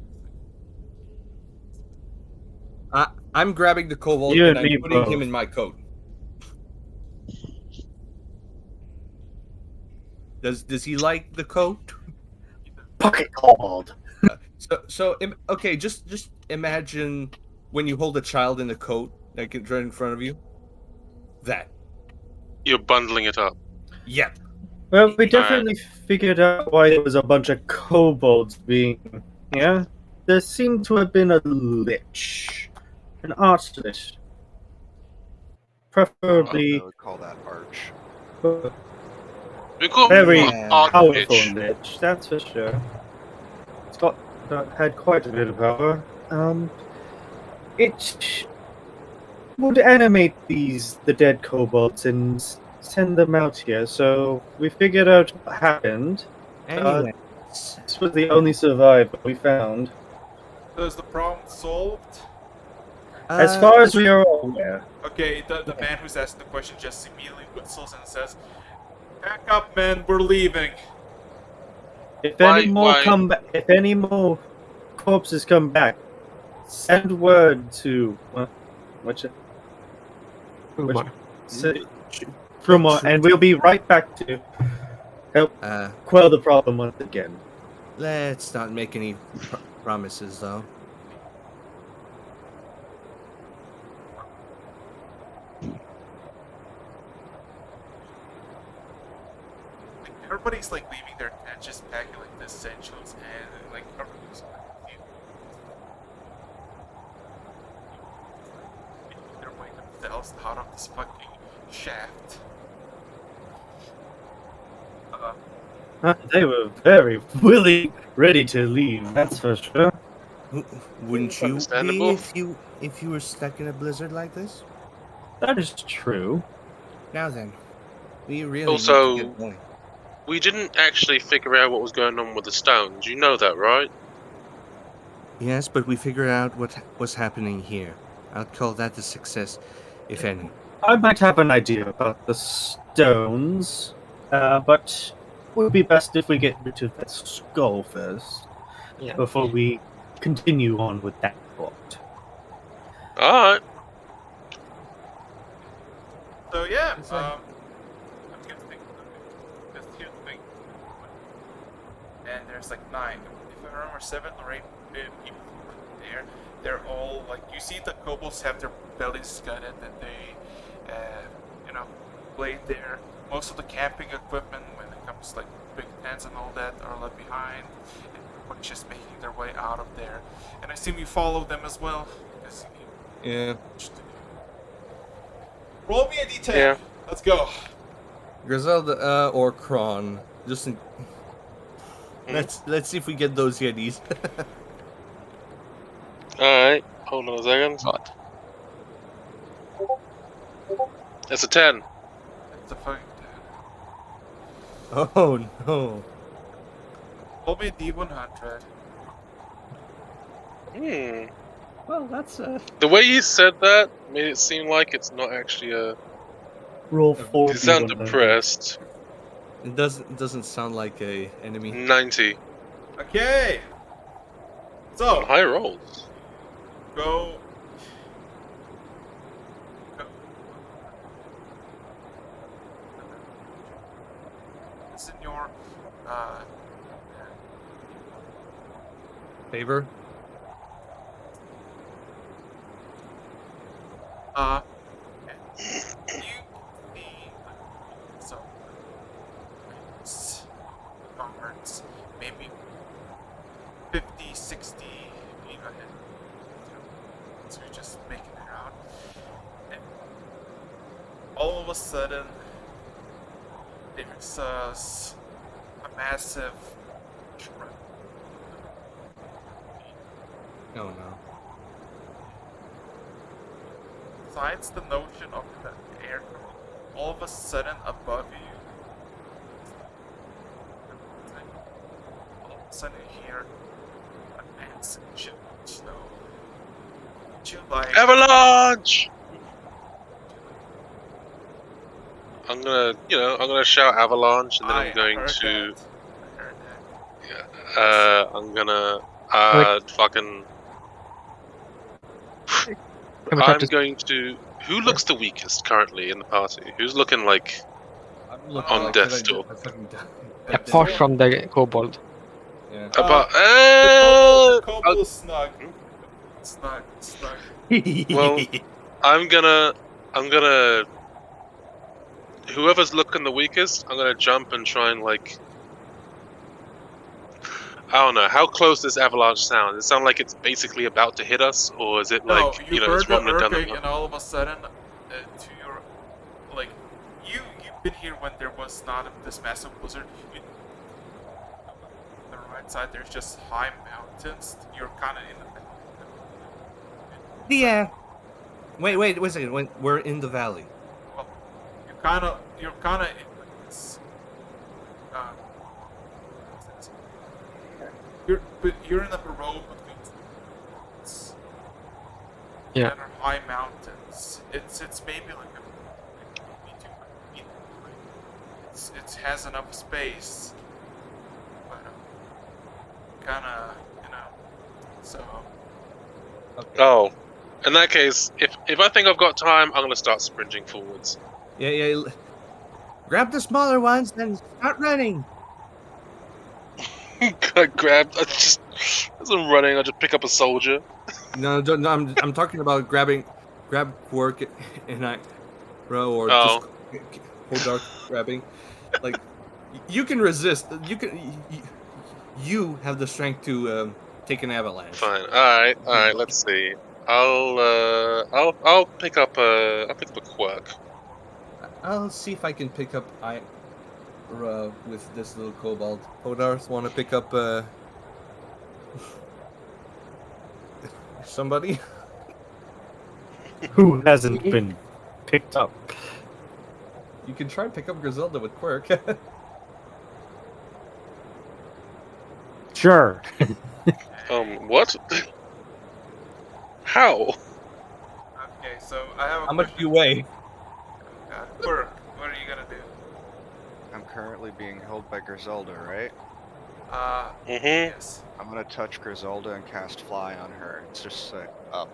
D: I'm grabbing the kobold
E: You
D: and
E: and
D: I'm
E: me
D: putting him
E: both.
D: in my coat. Does he like the coat?
E: Pocket cold.
D: Okay, just imagine when you hold a child in a coat, like it's right in front of you. That.
C: You're bundling it up.
D: Yep.
E: Well, we definitely figured out why there was a bunch of kobolds being. Yeah? There seemed to have been a lich. An artist. Preferably
F: I would call that arch.
C: We call
E: very
C: him Art
E: powerful
C: Bitch.
E: lich, that's for sure. It's got had quite a bit of power. It would animate the dead kobolds and send them out here. So we figured out what happened.
D: Anyway,
E: This was the only survivor we found,
B: So is the problem solved?
E: as far as we are aware.
B: Okay, the man who's asking the question just immediately whistles and says, "Pack up, men, we're leaving."
E: If
C: Why-
E: any more
C: why-
E: come back, if any more corpses come back, send word to
A: Rumor.
E: Rumor, and we'll be right back to help quell the problem once again.
D: let's not make any promises, though.
B: Everybody's like leaving their tent, just packing like the essentials, and like everybody's their way themselves out of this fucking shaft.
E: They were very willing, ready to leave. That's for sure.
D: Wouldn't you be
C: Understandable.
D: if you were stuck in a blizzard like this?
E: That is true.
D: Now then, we really
C: Also-
D: need to get going.
C: We didn't actually figure out what was going on with the stones. You know that, right?
D: Yes, but we figured out what was happening here. I'd call that a success, if any.
E: I might have an idea about the stones, but it would be best if we get rid of that skull first
A: Yeah.
E: before we continue on with that plot.
C: Alright.
B: So yeah,
D: It's like-
B: I'm gonna think. Because here's the thing. And there's like 9. If I remember, 7 or 8 people there. They're all like, you see the kobolds have their bellies gutted and they, laid there. Most of the camping equipment, when it comes like big tents and all that, are left behind. And everybody's just making their way out of there. And I assume you follow them as well. Because
D: Yeah.
B: roll me a d10.
C: Yeah.
B: Let's go.
D: Griselda or Kron. Just in... Let's see if we get those Yetis.
C: Alright. Hold on a second.
A: What?
C: It's a 10.
B: It's a fucking 10.
D: Oh no.
B: Roll me a d100.
A: Well, that's
C: The way you said that made it seem like it's not actually a.
E: Roll 4.
C: You sound depressed.
D: It doesn't sound like a enemy.
C: 90.
B: Okay.
C: On
B: So
C: high rolls.
B: go. It's in your
D: Favor?
B: And you can see some guards, maybe 50, 60 feet ahead. So you're just making it out. And all of a sudden, there's a massive truck.
D: Oh no.
B: Besides the notion of the air, all of a sudden above you, all of a sudden you hear a massive chip of snow. Would you like?
C: Avalanche! I'm gonna shout avalanche, and then I'm going
B: heard
C: to,
B: that. I heard that.
C: I'm gonna,
A: Wait.
C: fucking,
A: Can we try
C: I'm
A: to
C: going to. Who looks the weakest currently in the party? Who's looking like
D: I'm looking
C: on
D: like
C: death's
D: shit,
C: door?
D: I fucking died.
A: apart from the kobold?
D: Yeah.
C: About
B: The kobold is snug. Snug.
C: well, I'm gonna. Whoever's looking the weakest, I'm gonna jump and try and like. I don't know. How close does avalanche sound? Does it sound like it's basically about to hit us, or is it like
B: No, you
C: it's
B: heard the
C: rumbling down the
B: earthquake, and all of a sudden, to your, like, you've been here when there was not this massive blizzard. On the right side, there's just high mountains. You're kind of in the
D: Yeah. Wait a second. We're in the valley.
B: well, you're kind of in like this. You're in a road between mountains.
A: Yeah.
B: That are high mountains. It's maybe like maybe 200 feet high. It has enough space, but kind of so.
C: Oh, in that case, if I think I've got time, I'm gonna start sprinting forwards.
D: Yeah. Grab the smaller ones and start running.
C: I just as I'm running, I just pick up a soldier.
D: No, I'm talking about grab Quirk and I row or
C: Oh.
D: just hold dark grabbing. Like you can resist. You have the strength to take an avalanche.
C: Fine. All right. Let's see. I'll pick up a quirk.
D: I'll see if I can pick up with this little kobold. Hodarth, want to pick up somebody?
E: Who hasn't been picked up?
D: You can try and pick up Griselda with Quirk.
E: Sure.
C: What? How?
B: Okay, so I have a
D: How much do
B: question.
D: you weigh?
B: Quirk, what are you gonna do?
F: I'm currently being held by Griselda, right?
B: Yes.
F: I'm gonna touch Griselda and cast Fly on her. It's just like up.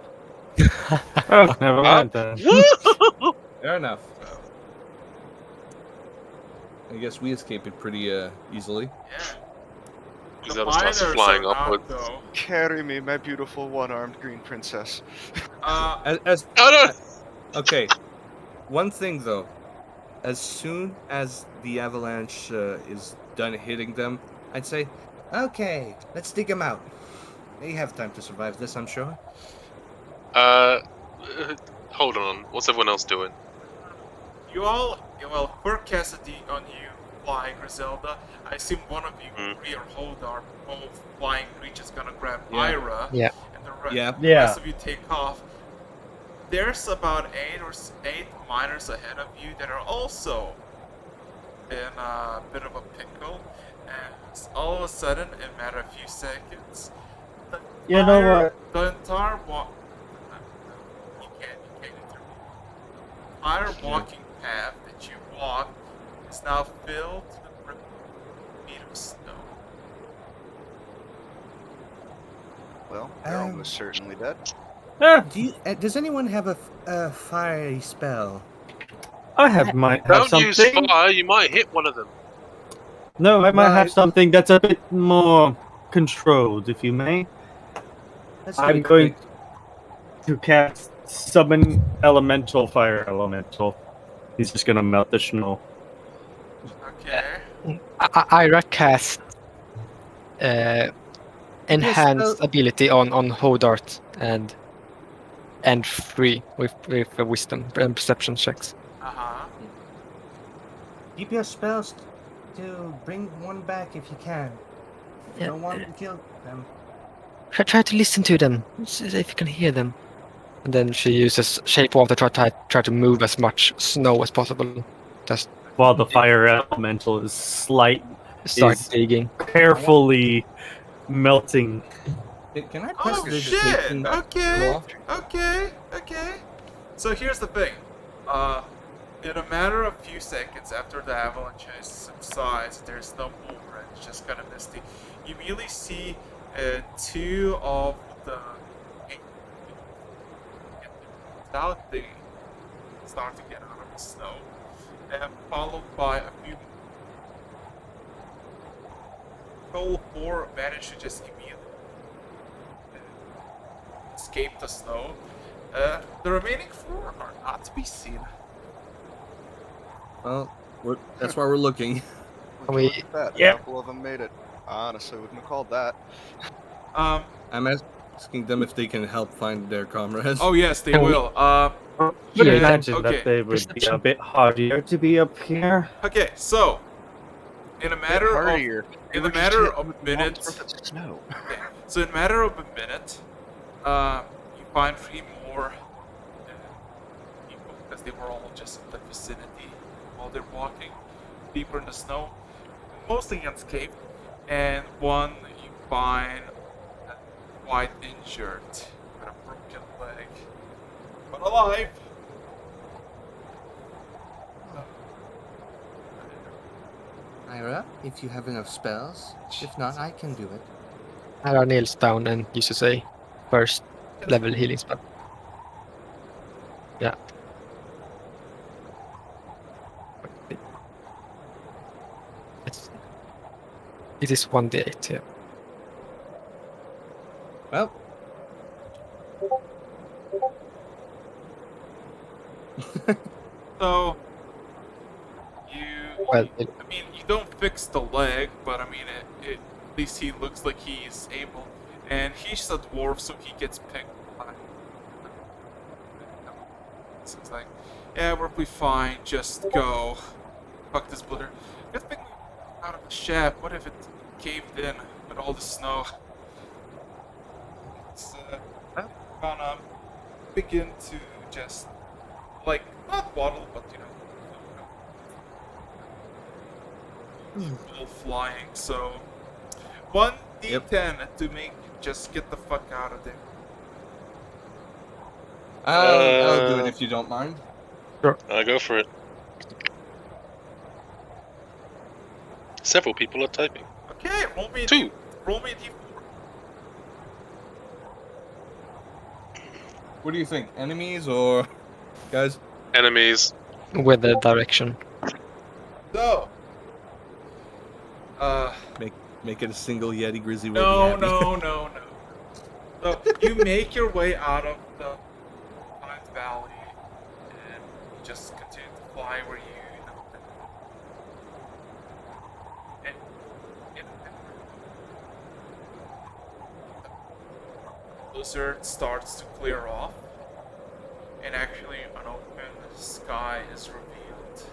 E: Oh, never mind then.
D: Fair enough. I guess we escape it pretty easily.
B: Yeah.
C: Griselda starts
B: miners
C: flying
B: are not,
C: upwards.
B: though.
F: Carry me, my beautiful one-armed green princess.
D: As
C: Oh
D: okay, one thing though, as soon as the avalanche is done hitting them, I'd say, okay, let's dig them out. They have time to survive this, I'm sure.
C: no! Hold on. What's everyone else doing?
B: Quirk Cassidy on you, flying Griselda. I assume one of you, Bree or Holdar, both flying creatures, gonna grab
D: Yeah.
B: Ira.
A: Yeah.
B: And
D: Yeah.
B: the rest of you take off. There's about 8 miners ahead of you that are also in a bit of a pickle. And all of a sudden, in a matter of a few seconds,
E: You know what?
B: the entire you can't intervene. The entire walking path that you walk is now filled to the brim with feet of snow.
F: Well, they're almost certainly dead.
D: Does anyone have a fiery spell?
E: might have
C: Don't use
E: something.
C: fire. You might hit one of them.
E: No, I might have
D: Right.
E: something that's a bit more controlled, if you may.
D: That's
E: I'm
D: pretty
E: going
D: quick.
E: to cast summon elemental, fire elemental. He's just gonna melt the snow.
B: Okay.
A: Ira cast enhanced
D: spell-
A: ability on Hodart and free with wisdom and perception checks.
B: Uh-huh.
D: Keep your spells to bring one back if you can.
A: Yeah.
D: Don't want to kill them.
A: Try to listen to them, see if you can hear them. And then she uses shape water to try to move as much snow as possible. Just
E: While the fire elemental is
A: start
E: is
A: digging.
E: carefully melting.
D: Can I press
B: Oh
D: the
B: shit!
D: taking
B: Okay,
D: off?
B: okay. So here's the thing. In a matter of few seconds after the avalanche subsides, there's no more, and it's just kind of misty. You immediately see two of the out they start to get out of the snow, followed by a few. All four manage to just immediately escape the snow. The remaining four are not to be seen.
G: Well, that's why we're looking.
F: Would you look at that?
E: Yeah.
F: A couple of them made it. I honestly wouldn't have called that.
G: I'm asking them if they can help find their comrades.
B: Oh yes, they
A: Can we-
B: will.
E: Should
A: Yeah,
E: imagine
B: okay.
E: that they would be
A: Perception.
E: a bit hardier to be up here.
B: Okay, so in a matter of
F: hardier. They
B: in
F: were
B: a
F: just
B: matter
F: hit
B: of
F: with one
B: minutes.
F: foot of snow.
B: Okay, so in a matter of a minute, you find three more people because they were all just in the vicinity while they're walking deeper in the snow, mostly unscathed, and one you find quite injured with a broken leg, but alive.
D: Ira, if you have enough spells. If not, I can do it.
A: Ira kneels down and uses a first level healing spell. Yeah. It is 1d8, yeah.
G: Well,
B: So
A: Well,
B: I mean, you don't fix the leg, but I mean, at least he looks like he's able. And he's a dwarf, so he gets picked by. So it's like, yeah, we'll be fine. Just go. Fuck this blitter. Good thing we out of the shaft. What if it caved in with all the snow? It's gonna begin to just like not waddle, but all flying. So 1d10 to make just get the fuck out of there.
G: I'll do it if you don't mind.
C: Go for it. Several people are typing.
B: Okay, roll me a
C: Two.
B: roll me a d4.
G: What do you think? Enemies or guys?
C: Enemies.
A: with the direction.
B: So,
G: Make it a single Yeti Grizzly.
B: no. So you make your way out of the Pine Valley and you just continue to fly where you know. And the blizzard starts to clear off, and actually an open sky is revealed,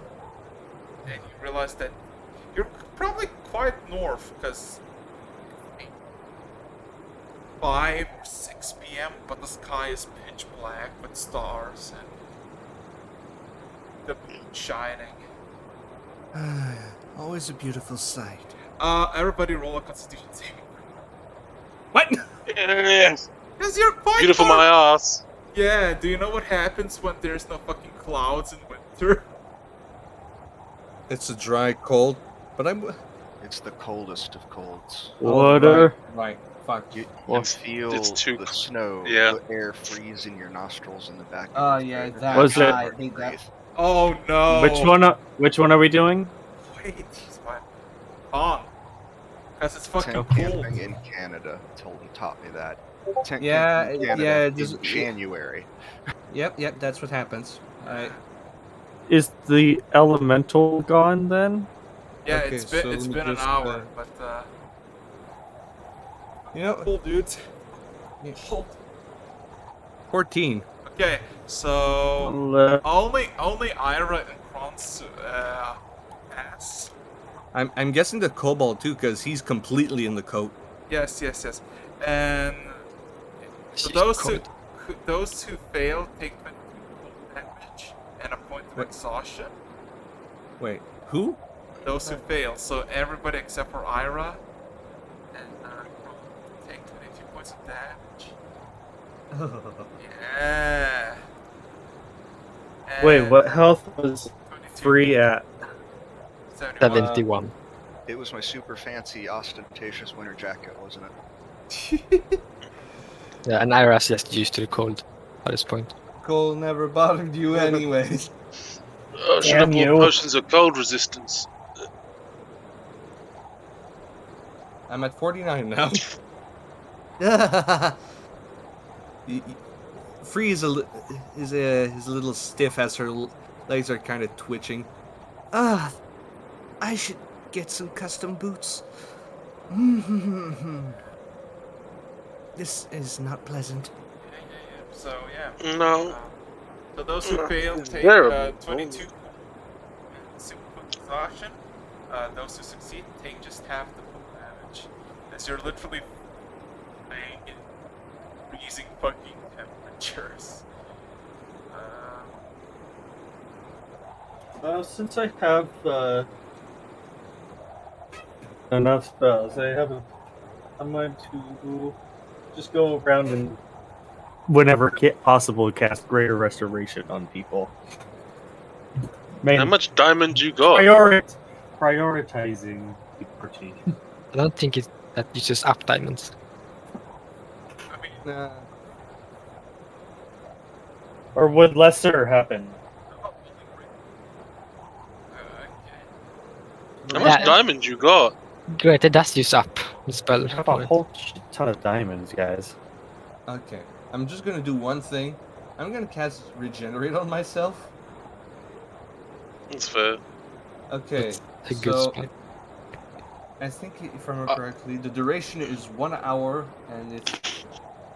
B: and you realize that you're probably quite north because 5 or 6 p.m., but the sky is pitch black with stars and the moon shining.
D: Always a beautiful sight.
B: Everybody roll a Constitution saving.
G: What?
C: Yes.
B: Because you're quite
C: Beautiful
B: far-
C: my ass.
B: Yeah, do you know what happens when there's no fucking clouds in winter?
G: It's a dry cold, but I'm.
F: It's the coldest of colds.
E: Water.
G: Right. Fuck.
F: You
C: Well,
F: feel
C: it's too
F: the snow,
C: yeah.
F: the air freeze in your nostrils in the back.
D: Oh,
F: of your
D: yeah,
F: throat.
D: that-
E: Was it-
D: I hate that.
B: Oh no!
E: Which one are we doing?
B: Wait, he's fine. On. Because it's fucking
F: Tent
B: cold.
F: camping in Canada taught me that. Tent
D: Yeah,
F: camping in Canada
D: yeah,
F: in
D: just-
F: January.
G: Yep, that's what happens.
E: Is the elemental gone then?
B: Yeah,
G: Okay,
B: it's been
G: so
B: it's
G: let me
B: been an
G: just,
B: hour, but
G: you know,
B: cool, dudes.
G: Yeah.
B: Hold.
G: 14.
B: Okay, so
E: Le-
B: only Ira and Kronz pass.
G: I'm guessing the kobold too, because he's completely in the coat.
B: Yes, and so
A: She's cold.
B: those who fail take 22 cold damage and a point of
G: Wait.
B: exhaustion.
G: Wait, who?
B: Those who fail, so everybody except for Ira and take 22 points of damage. Yeah.
E: Wait,
B: And
E: what health was
B: 22,
E: free at?
B: 71.
A: 71.
F: It was my super fancy, ostentatious winter jacket, wasn't it?
A: Yeah, and Ira's just used to the cold at this point.
G: Cole never bothered you anyways.
C: Should have
E: Damn
C: bought
E: you.
C: potions of cold resistance.
G: I'm at 49 now. Free is is a little stiff as her legs are kind of twitching. I should get some custom boots. This is not pleasant.
B: Yeah. So yeah.
C: No.
B: So those who fail take
C: Terrible.
B: 22 super exhaustion. Those who succeed take just half the full damage. As you're literally playing in freezing fucking temperatures.
E: Since I have enough spells, I'm going to just go around and, whenever possible, cast Greater Restoration on people.
C: How much diamond you got?
E: Prioritizing the party.
A: I don't think that uses up diamonds.
B: I mean,
E: Or would lesser happen?
C: How much diamond you got?
A: Great, it does use up the spell.
E: I have a whole shit ton of diamonds, guys.
G: Okay, I'm just gonna do one thing. I'm gonna cast Regenerate on myself.
C: That's fair.
G: Okay,
A: A good
G: so
A: spell.
G: I think if I remember correctly, the duration is 1 hour and it's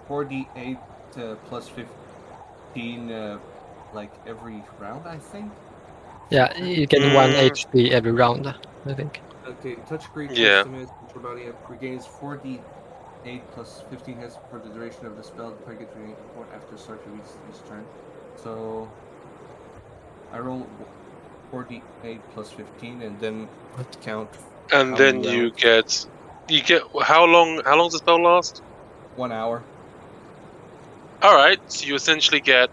G: 4d8 plus 15, like every round, I think.
A: Yeah, you get 1 HP every round, I think.
G: Okay, touch creature
C: Yeah.
G: stimulates your body regains 4d8 plus 15 hits for the duration of the spell. The target regains support after start of each turn. So I roll 4d8 plus 15 and then count.
C: And
G: how
C: then
G: many
C: you
G: rounds.
C: get how long does the spell last?
G: 1 hour.
C: Alright, so you essentially get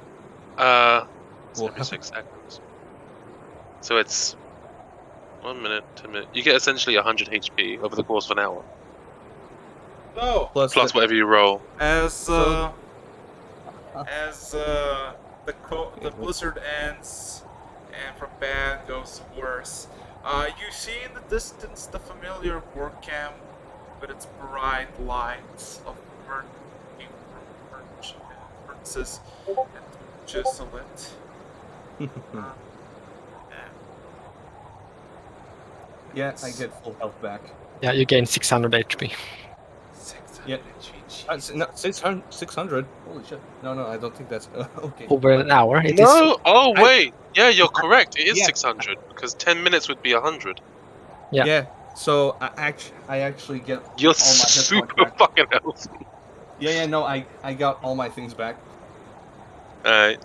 G: Well,
C: 76 seconds. So it's 1 minute, 10 minutes. You get essentially 100 HP over the course of an hour.
B: so
G: plus
C: Plus whatever you roll.
B: as
G: So-
B: the blizzard ends and from bad goes to worse, you see in the distance the familiar work camp with its bright lights of burning furnaces and torches lit.
G: Yeah, I get full health back.
A: Yeah, you gain 600 HP.
B: 600
G: Yeah.
B: GG.
G: No, 600. Holy shit. No, I don't think that's okay.
A: Over an hour, it is.
C: No! Oh,
G: I-
C: wait! Yeah, you're correct. It is
G: Yeah.
C: 600, because 10 minutes would be 100.
A: Yeah.
G: Yeah. So I actually get
C: You're
G: all my hit points
C: super
G: back.
C: fucking healthy.
G: Yeah, no, I got all my things back.
C: Alright.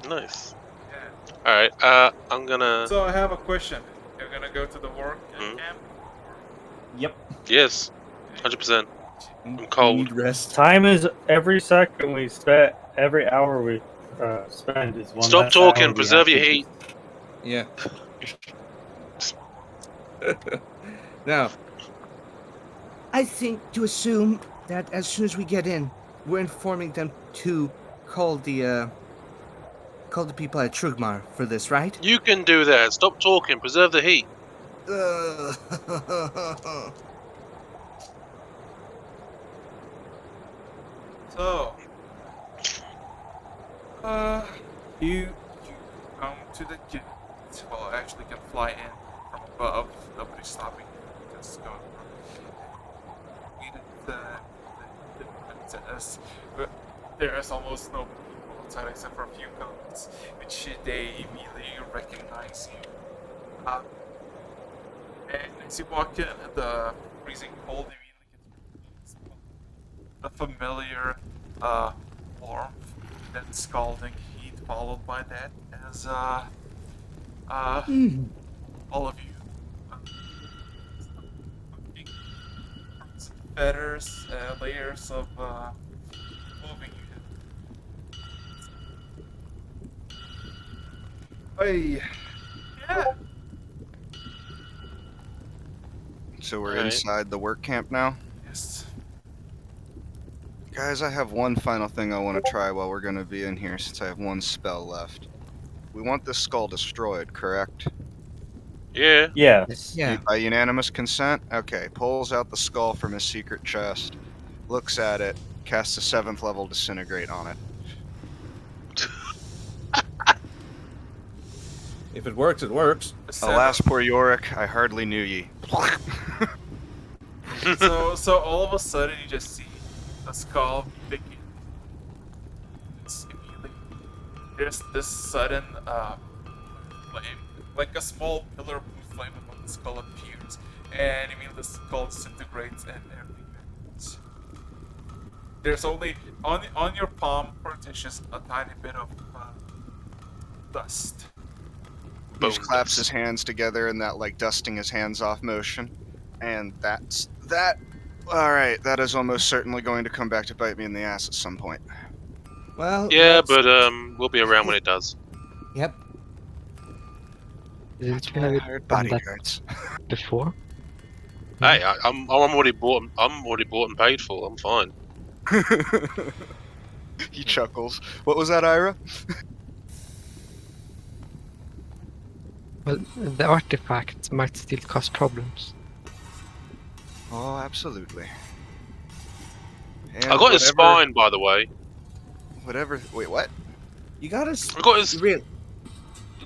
C: Nice.
B: Yeah.
C: Alright, I'm gonna...
B: So I have a question. You're gonna go to the work
C: Mhm.
B: camp?
G: Yep.
C: Yes. 100%. I'm
G: We
C: cold.
G: need rest.
E: Time is every second we spend, every hour we spend is one.
C: Stop
E: less
C: talking,
E: hour we
C: preserve
E: have
C: your
E: to
C: heat.
G: Yeah. Now, I think to assume that as soon as we get in, we're informing them to call the people at Trugmar for this, right?
C: You can do that. Stop talking, preserve the heat.
B: So, you come to the gate. Well, actually, can fly in from above. Nobody's stopping you. Just go. The princess. But there is almost no people outside except for a few guards, which they immediately recognize you. And as you walk in, the freezing cold immediately gets replaced by the familiar warmth, then scalding heat, followed by that as all of you cooking fruits and feathers, layers of clothing you have. Hey, yeah.
F: So we're
C: Alright.
F: inside the work camp now?
B: Yes.
F: Guys, I have one final thing I want to try while we're going to be in here since I have one spell left. We want this skull destroyed, correct?
C: Yeah.
E: Yes.
A: Yeah.
F: By unanimous consent? Okay, pulls out the skull from his secret chest, looks at it, casts a 7th level disintegrate on it.
G: If it works, it works.
F: Alas, poor Yorick, I hardly knew ye.
B: So all of a sudden you just see a skull begin. It's immediately there's this sudden flame, like a small pillar of blue flame above the skull appears, and immediately the skull disintegrates and everything happens. There's only on your palm, there's just a tiny bit of dust.
F: He just claps his hands together in that, like, dusting his hands off motion. And that's that. Alright, that is almost certainly going to come back to bite me in the ass at some point.
G: Well,
C: Yeah,
G: let's-
C: but we'll be around when it does.
G: Yep.
A: Didn't you
F: I
A: have it
F: hired
A: done that
F: bodyguards.
A: before?
C: Hey, I'm already bought. I'm already bought and paid for. I'm fine.
F: He chuckles. What was that, Ira?
A: Well, the artifacts might still cause problems.
F: Oh, absolutely. And
C: I got his spine, by the way.
F: Whatever. Wait, what?
G: You gotta.
C: I got his.
G: Real.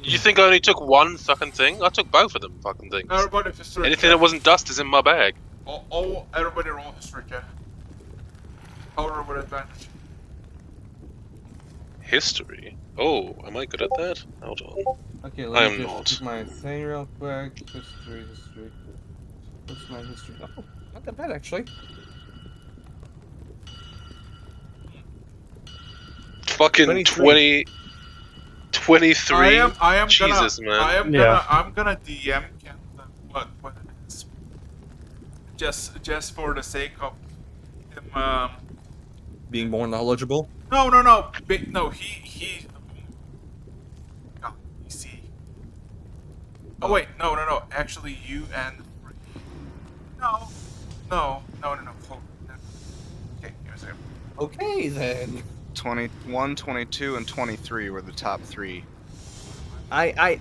C: You think I only took one fucking thing? I took both of them fucking things.
B: Everybody history.
C: Anything that wasn't dust is in my bag.
B: Everybody roll history check. Power with advantage.
C: History. Oh, am I good at that? Hold on.
G: Okay,
C: I
G: let
C: am
G: me just
C: not.
G: check my thing real quick. History. What's my history? Oh, not that bad actually.
C: Fucking
G: 23.
C: 23.
B: I am
C: Jesus,
B: gonna,
C: man.
B: I'm gonna DM Captain what it is. Just for the sake of him.
G: Being more knowledgeable.
B: No. He. Oh, you see. Oh wait, no. Actually, you and. No. Hold on. Okay, here's it.
G: Okay then.
F: 21, 22, and 23 were the top 3.
G: I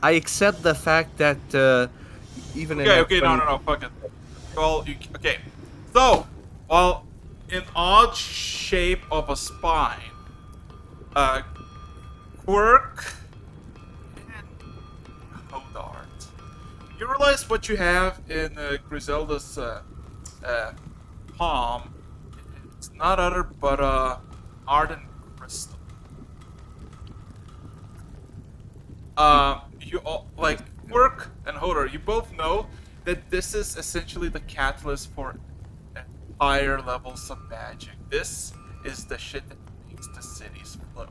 G: accept the fact that even in
B: Okay, no, fuck it. Well, okay. So, while in odd shape of a spine, Quirk and Hodart, you realize what you have in Griselda's palm. It's not other but ardent crystal. You all, like Quirk and Hodor, you both know that this is essentially the catalyst for higher levels of magic. This is the shit that makes the cities float.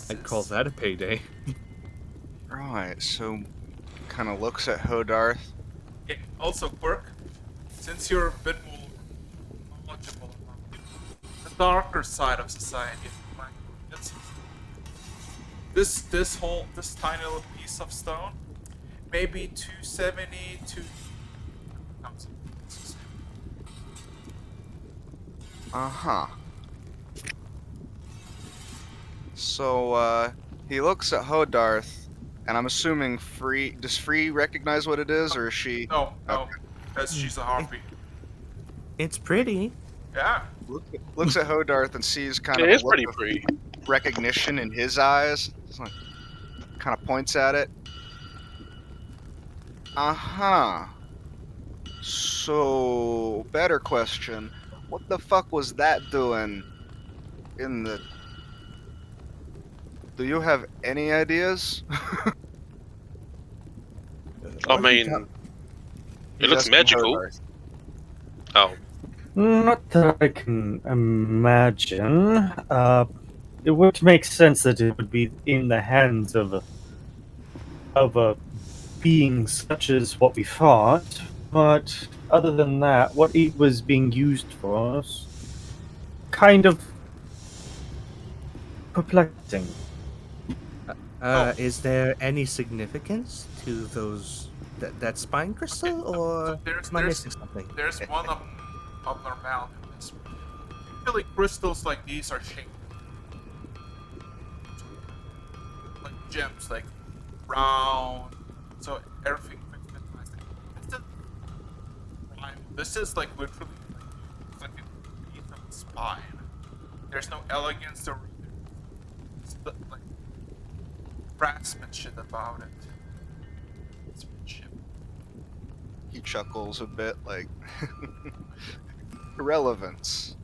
G: I'd call that a payday.
F: Right, so kind of looks at Hodarth.
B: Yeah, also, Quirk, since you're a bit more knowledgeable about the darker side of society, it's this tiny little piece of stone, maybe 270 to.
F: Uh-huh. So, he looks at Hodarth, and I'm assuming Free... Does Free recognize what it is, or is she...
B: No.
F: Okay.
B: because she's a harpy.
D: It's pretty.
B: Yeah.
F: Looks at Hodarth and sees kind
C: It
F: of a
C: is
F: look
C: pretty
F: of
C: pretty.
F: recognition in his eyes. It's like, kind of points at it. Uh-huh. So, better question. What the fuck was that doing in the... Do you have any ideas?
C: I
D: What are you
C: mean, it
F: He's
C: looks
F: asking
C: magical.
F: Hodarth.
C: Oh,
E: Not that I can imagine. It would make sense that it would be in the hands of a being such as what we thought. But other than that, what it was being used for is kind of perplexing.
D: Is there any significance to that spine crystal, or
B: there's
D: am I missing something?
B: there's one abnormality. Usually crystals like these are shaped like gems, like round, so everything fits nicely. This is like literally like a piece of the spine. There's no elegance or like craftsmanship about it. Craftsmanship.
F: He chuckles a bit, like... Relevance.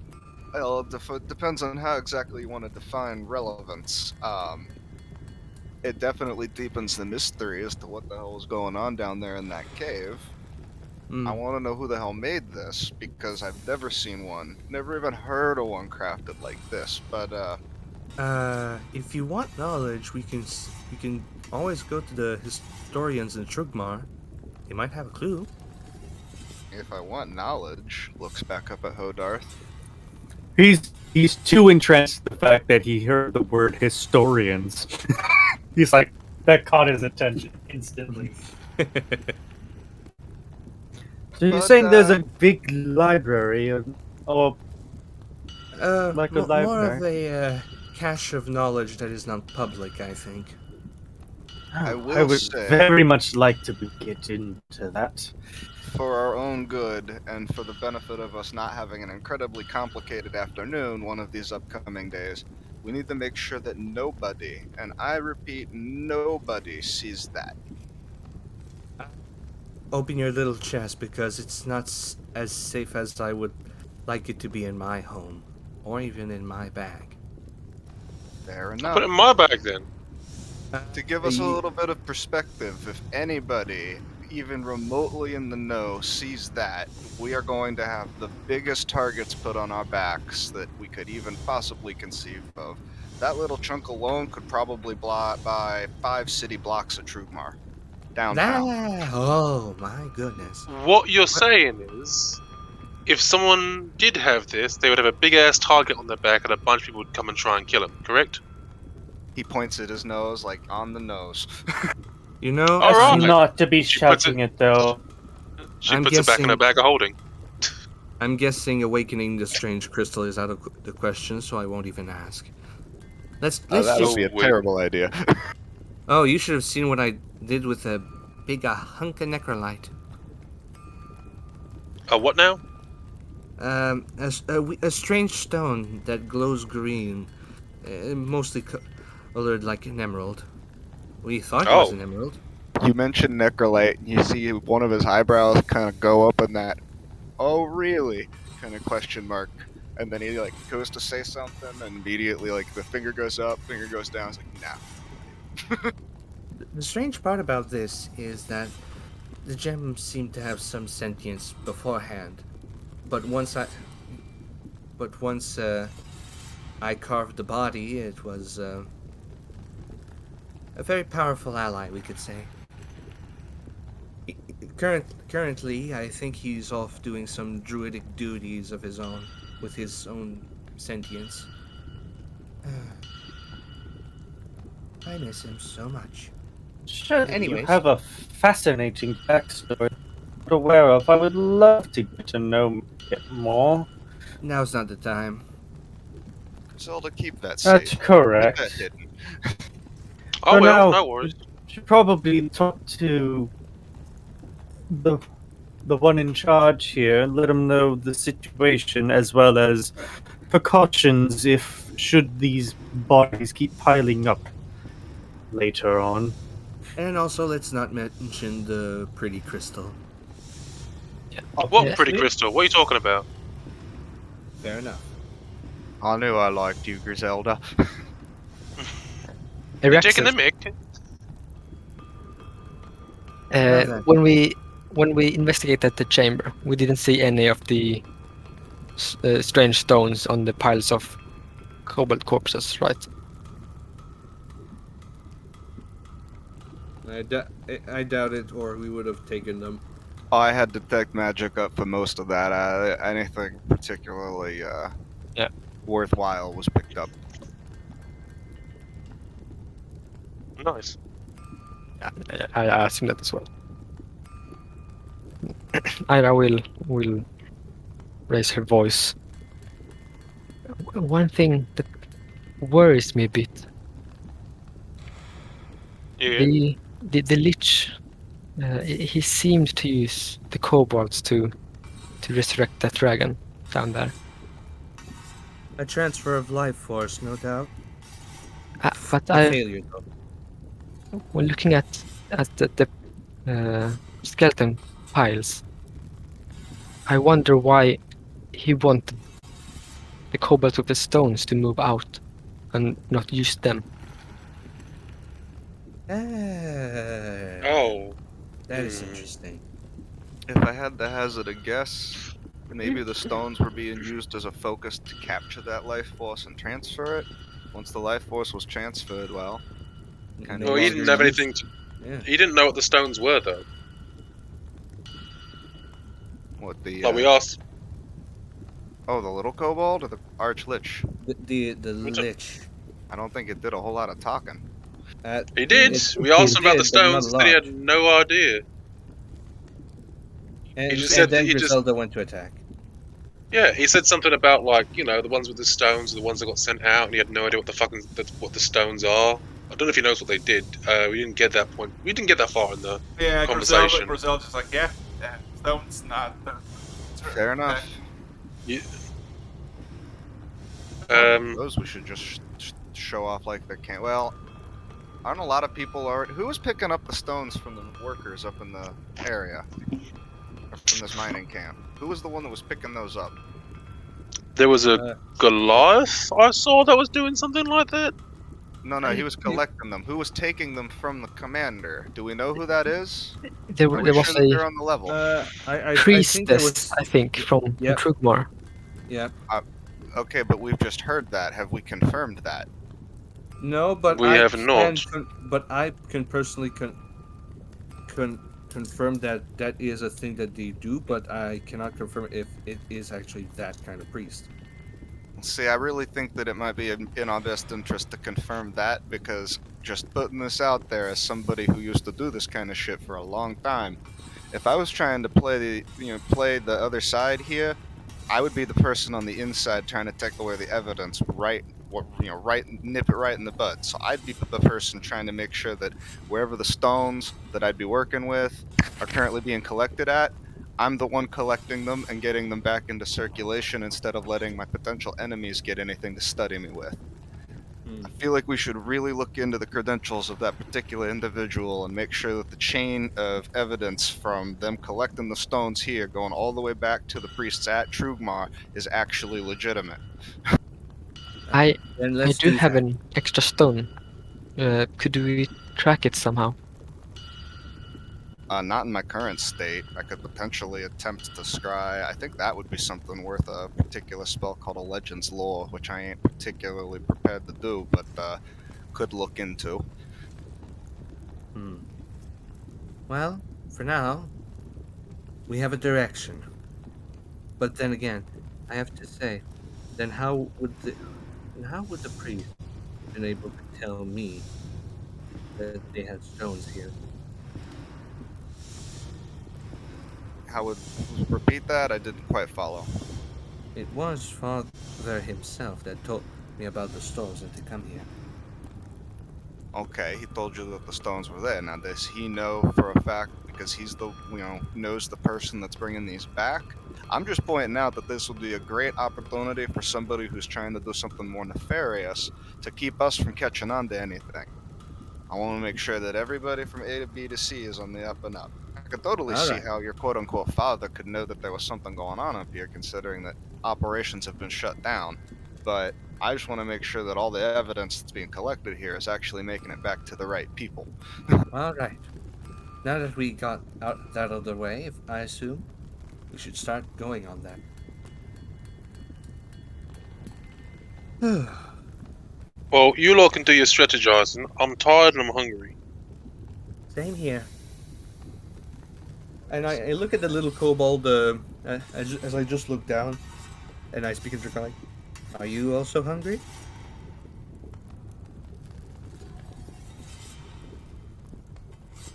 F: Well, it depends on how exactly you want to define relevance. It definitely deepens the mystery as to what the hell was going on down there in that cave. I want to know who the hell made this, because I've never seen one, never even heard of one crafted like this, but,
D: If you want knowledge, we can always go to the historians in Trugmar. They might have a clue.
F: if I want knowledge, looks back up at Hodarth.
E: He's too entranced in the fact that he heard the word historians. He's like, that caught his attention instantly. So you're
F: But,
E: saying there's a big library, or like a
D: More of
E: library?
D: a cache of knowledge that is not public, I think.
F: I
E: I
F: will
E: would
F: say-
E: very much like to get into that.
F: For our own good, and for the benefit of us not having an incredibly complicated afternoon one of these upcoming days, we need to make sure that nobody, and I repeat, nobody sees that.
D: Open your little chest, because it's not as safe as I would like it to be in my home, or even in my bag.
F: Fair
C: put
F: enough.
C: it in my bag then.
F: To give us a
D: The-
F: little bit of perspective, if anybody, even remotely in the know, sees that, we are going to have the biggest targets put on our backs that we could even possibly conceive of. That little chunk alone could probably buy 5 city blocks of Trugmar. Downtown.
D: Oh my goodness.
C: What you're saying is, if someone did have this, they would have a big ass target on their back, and a bunch of people would come and try and kill him. Correct?
F: He points at his nose, like on the nose.
D: You know,
C: All right.
E: Not to be
C: She puts
E: shouting it though.
C: She
D: I'm
C: puts it back in her
D: guessing-
C: bag of holding.
D: I'm guessing awakening the strange crystal is out of the question, so I won't even ask. Let's
F: that
D: just.
F: would be a terrible idea.
D: Oh, you should have seen what I did with a big hunk of necrolite.
C: What now?
D: A strange stone that glows green, mostly colored like an emerald. We thought it was
C: Oh.
D: an emerald.
F: You mentioned Necrolite, and you see one of his eyebrows kind of go up in that, oh really, kind of question mark. And then he like goes to say something, and immediately like the finger goes up, finger goes down. It's like, nah.
D: The strange part about this is that the gem seemed to have some sentience beforehand, but once I carved the body, it was a very powerful ally, we could say. Currently, I think he's off doing some druidic duties of his own, with his own sentience. I miss him so much.
E: Sure, you
D: Anyways.
E: have a fascinating backstory. Not aware of. I would love to get to know it more.
D: Now's not the time.
F: Zelda, keep that
E: That's
F: safe.
E: correct.
F: Keep that hidden.
C: Oh
E: For
C: well,
E: now,
C: no worries.
E: Should probably talk to the the one in charge here, let him know the situation as well as precautions if should these bodies keep piling up later on.
D: And also, let's not mention the pretty crystal.
C: What
A: Yeah.
C: pretty crystal? What are you talking about?
D: Fair enough.
F: I knew I liked you, Griselda.
C: You taking the
A: Eraxis,
C: mic?
D: Well then.
A: when we investigated the chamber, we didn't see any of the strange stones on the piles of cobalt corpses, right?
G: I doubt it, or we would have taken them.
F: I had detect magic up for most of that. Anything particularly
A: Yeah.
F: worthwhile was picked up.
C: Nice.
A: Yeah, I assume that as well. Ira will raise her voice. One thing that worries me a bit,
C: Yeah.
A: the lich, he seemed to use the kobolds to resurrect that dragon down there.
D: A transfer of life force, no doubt.
A: But
D: A failure, though.
A: when looking at the skeleton piles, I wonder why he wanted the kobolds with the stones to move out and not use them.
C: Oh.
D: That is interesting.
F: If I had to hazard a guess, maybe the stones were being used as a focus to capture that life force and transfer it. Once the life force was transferred, well, kind
G: No
C: Well, he
G: longer
C: didn't have
G: used.
C: anything to.
G: Yeah.
C: He didn't know what the stones were, though.
F: what the
C: Like we asked.
F: oh, the little kobold or the archlich?
G: The
C: What's up?
G: lich.
F: I don't think it did a whole lot of talking.
C: He did. We asked him about the stones. He said he had no idea.
G: And,
C: He just
G: and
C: said
G: then
C: that he just.
G: Griselda went to attack.
C: Yeah, he said something about like the ones with the stones, are the ones that got sent out, and he had no idea what the stones are. I don't know if he knows what they did. We didn't get that point. We didn't get that far in the
B: Yeah,
C: conversation.
B: Griselda's just like, yeah, stone's not.
F: Fair enough.
C: Yeah.
F: Those we should just show off like they can't. Well, aren't a lot of people already? Who was picking up the stones from the workers up in the area, or from this mining camp? Who was the one that was picking those up?
C: There was a Goliath I saw that was doing something like that.
F: No, he was collecting them. Who was taking them from the commander? Do we know who that is?
A: There
F: Are we
A: was
F: sure that they're
A: a
F: on the level.
A: priestess, I think, from
G: Yep.
A: Trugmar.
G: Yeah.
F: Okay, but we've just heard that. Have we confirmed that?
G: No, but
C: We have not.
G: But I can personally confirm that that is a thing that they do, but I cannot confirm if it is actually that kind of priest.
F: See, I really think that it might be in our best interest to confirm that, because just putting this out there as somebody who used to do this kind of shit for a long time, if I was trying to play the other side here, I would be the person on the inside trying to take away the evidence, nip it right in the bud. So I'd be the person trying to make sure that wherever the stones that I'd be working with are currently being collected at, I'm the one collecting them and getting them back into circulation instead of letting my potential enemies get anything to study me with. I feel like we should really look into the credentials of that particular individual and make sure that the chain of evidence from them collecting the stones here going all the way back to the priests at Trugmar is actually legitimate.
A: I
G: Let's
A: do have
G: that.
A: an extra stone. Could we track it somehow?
F: Not in my current state. I could potentially attempt to scry. I think that would be something worth a particular spell called a Legends Lore, which I ain't particularly prepared to do, but could look into.
G: Well, for now, we have a direction. But then again, I have to say, then how would the priest been able to tell me that they had stones here?
F: How would repeat that? I didn't quite follow.
G: It was Father himself that told me about the stones and to come here.
F: Okay, he told you that the stones were there. Now, does he know for a fact because he's the knows the person that's bringing these back. I'm just pointing out that this will be a great opportunity for somebody who's trying to do something more nefarious to keep us from catching on to anything. I want to make sure that everybody from A to B to C is on the up and up. I could totally see
D: Alright.
F: how your quote unquote father could know that there was something going on up here, considering that operations have been shut down. But I just want to make sure that all the evidence that's being collected here is actually making it back to the right people.
D: Alright. Now that we got that out of the way, I assume we should start going on that.
C: Well, you lot can do your strategizing. I'm tired and I'm hungry.
D: Same here. And I look at the little kobold as I just look down, and I speak in Draconic. Are you also hungry?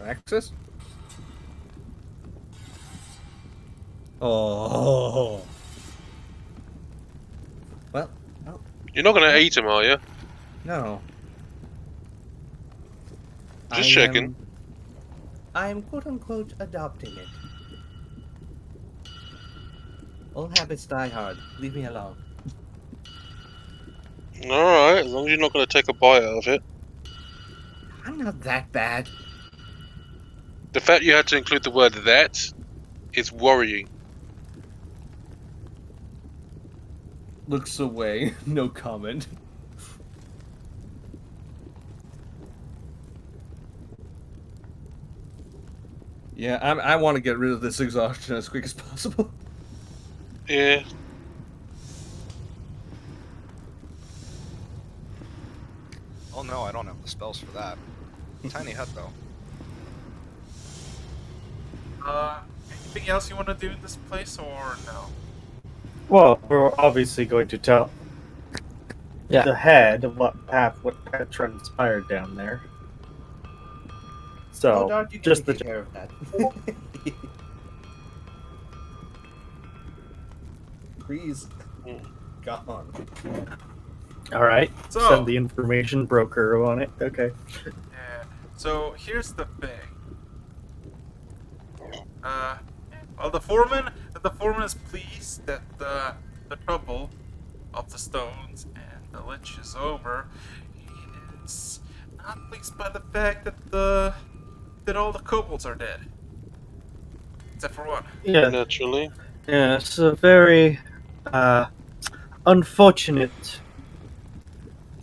D: Access? Oh. Well, oh,
C: You're not gonna eat him, are you?
D: no.
C: Just checking.
D: I'm quote unquote adopting it. Old habits die hard. Leave me alone.
C: Alright, as long as you're not gonna take a bite out of it.
D: I'm not that bad.
C: The fact you had to include the word that is worrying.
D: Looks away. No comment. Yeah, I want to get rid of this exhaustion as quick as possible.
C: Yeah.
F: Oh no, I don't have the spells for that. Tiny hut though.
B: Anything else you want to do in this place, or no?
E: Well, we're obviously going to tell
A: Yeah.
E: the head of what transpired down there. So,
D: Dart, you can
E: just
D: take
E: the
D: care of that. Freeze. Gone.
E: all right.
B: So-
E: Send the information broker on it. Okay.
B: Yeah. So here's the thing. Well, the foreman is pleased that the trouble of the stones and the lich is over. He is not pleased by the fact that all the kobolds are dead, except for one.
E: Yeah.
C: Naturally.
E: Yeah. It's a very unfortunate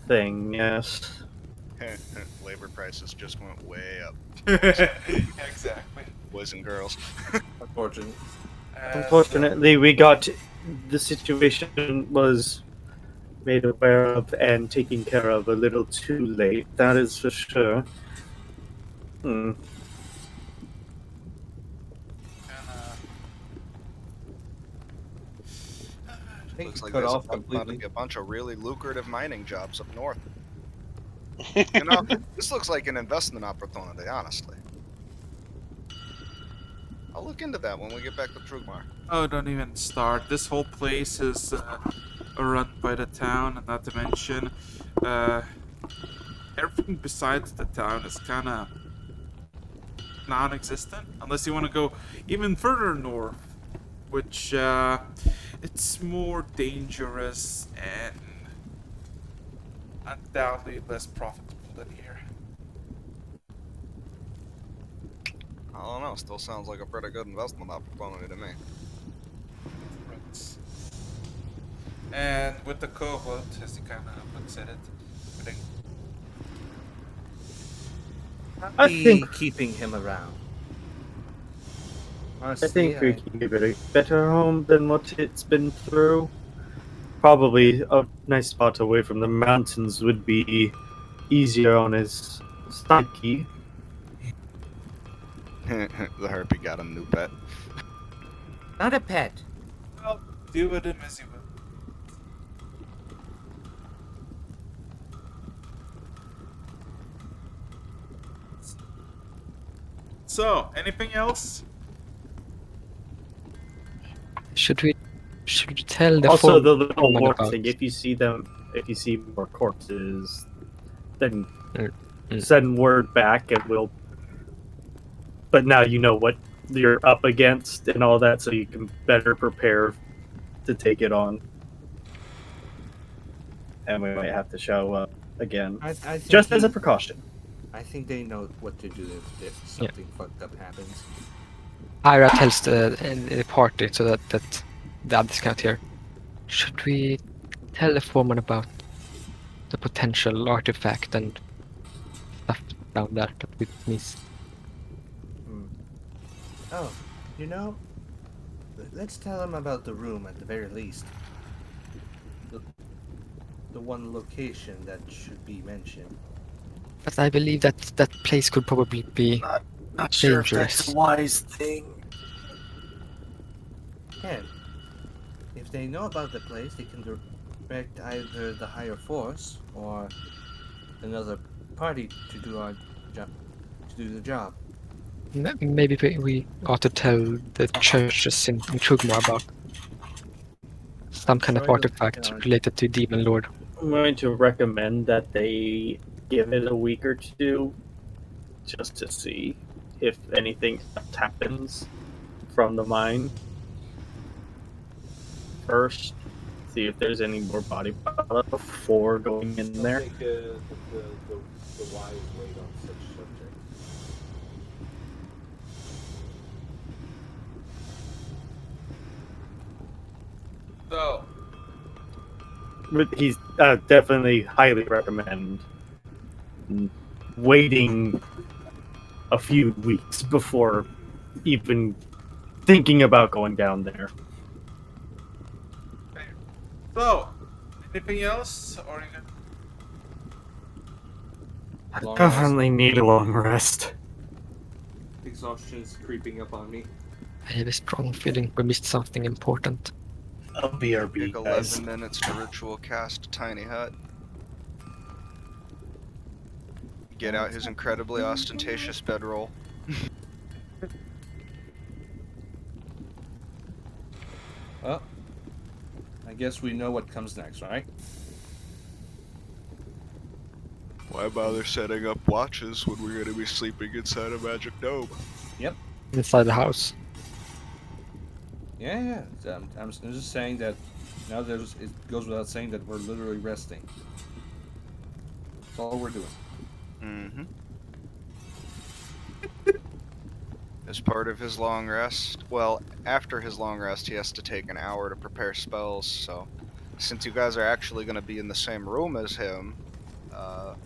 E: thing. Yes.
F: Labor prices just went way up,
B: Exactly.
F: boys and girls.
D: Unfortunate.
E: Unfortunately, we got the situation was made aware of and taken care of a little too late. That is for sure. Hmm.
D: I think
F: Looks
D: you
F: like
D: cut
F: there's
D: off
F: about to
D: completely.
F: be a bunch of really lucrative mining jobs up north. You know, this looks like an investment opportunity, honestly. I'll look into that when we get back to Trugmar.
B: Oh, don't even start. This whole place is run by the town, and not to mention, everything besides the town is kind of non-existent, unless you want to go even further north, which it's more dangerous and undoubtedly less profitable than here.
F: I don't know, still sounds like a pretty good investment opportunity to me.
B: And with the kobold, as he kind of looks at it, putting
E: I
D: Be
E: think-
D: keeping him around.
E: I
D: Honestly,
E: think we can give it a better home than what it's been through. Probably a nice spot away from the mountains would be easier on his psyche.
F: The Harpy got a new pet.
D: not a pet.
B: well, do with him as you will. So, anything else?
A: Should we tell the
E: Also,
A: foreman
E: the little warp
A: about-
E: thing. If you see more corpses, then
A: Mm.
E: send word back, and we'll but now you know what you're up against and all that, so you can better prepare to take it on. And we might have to show up again,
D: I think
E: just as a precaution.
D: I think they know what to do if something fucked up happens.
A: Ira tells the party so that the others can't hear. Should we tell the foreman about the potential artifact and stuff down there that we miss?
D: Oh, you know, let's tell them about the room at the very least. The one location that should be mentioned.
A: But I believe that place could probably be
E: Not sure if that's
A: dangerous.
E: a wise thing.
D: And if they know about the place, they can direct either the higher force or another party to do our job. To do the job.
A: Maybe we ought to tell the churches in Trugmar about some kind of
D: Sure,
A: artifact related to Demon Lord.
E: I'm going to recommend that they give it a week or two just to see if anything else happens from the mine. First, see if there's any more body pileup before going in there.
G: I think the wise wait on such subject.
B: So,
E: But he's definitely highly recommend waiting a few weeks before even thinking about going down there.
B: so anything else, or you
E: I
G: Long
E: definitely need a long rest.
G: Exhaustion's creeping up on me.
A: I have a strong feeling we missed something important.
E: I'll BRB,
F: Take
E: guys.
F: 11 minutes to ritual cast Tiny Hut. Get out his incredibly ostentatious bedroll.
G: Well, I guess we know what comes next, right?
F: Why bother setting up watches when we're gonna be sleeping inside a magic dome?
A: Inside the house.
G: Yeah. I'm just saying that now it goes without saying that we're literally resting. That's all we're doing.
F: Mm-hmm. As part of his long rest, well, after his long rest, he has to take an hour to prepare spells, so since you guys are actually going to be in the same room as him,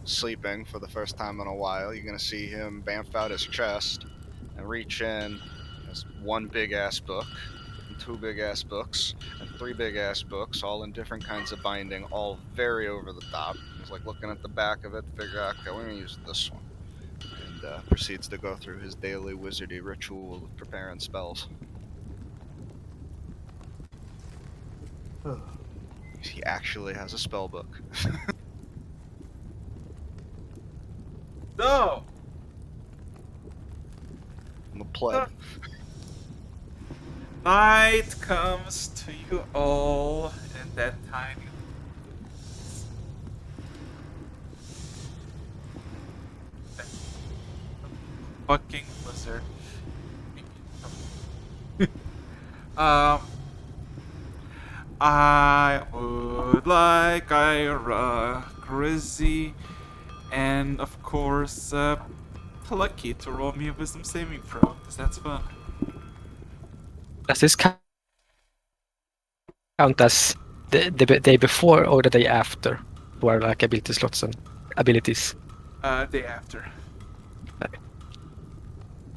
F: sleeping for the first time in a while, you're going to see him bamf out his chest and reach in as one big-ass book, and two big-ass books, and three big-ass books, all in different kinds of binding, all very over the top. He's like looking at the back of it, figure out, okay, we're going to use this one. And proceeds to go through his daily wizardy ritual of preparing spells. He actually has a spell book.
B: so
F: I'm a pleb.
B: night comes to you all in that tiny fucking blizzard. I would like Ira, Grizzy, and of course, Lucky to roll me a wisdom saving throw, because that's fun.
A: Does this count as the day before or the day after? Where like ability slots and abilities?
B: Day after.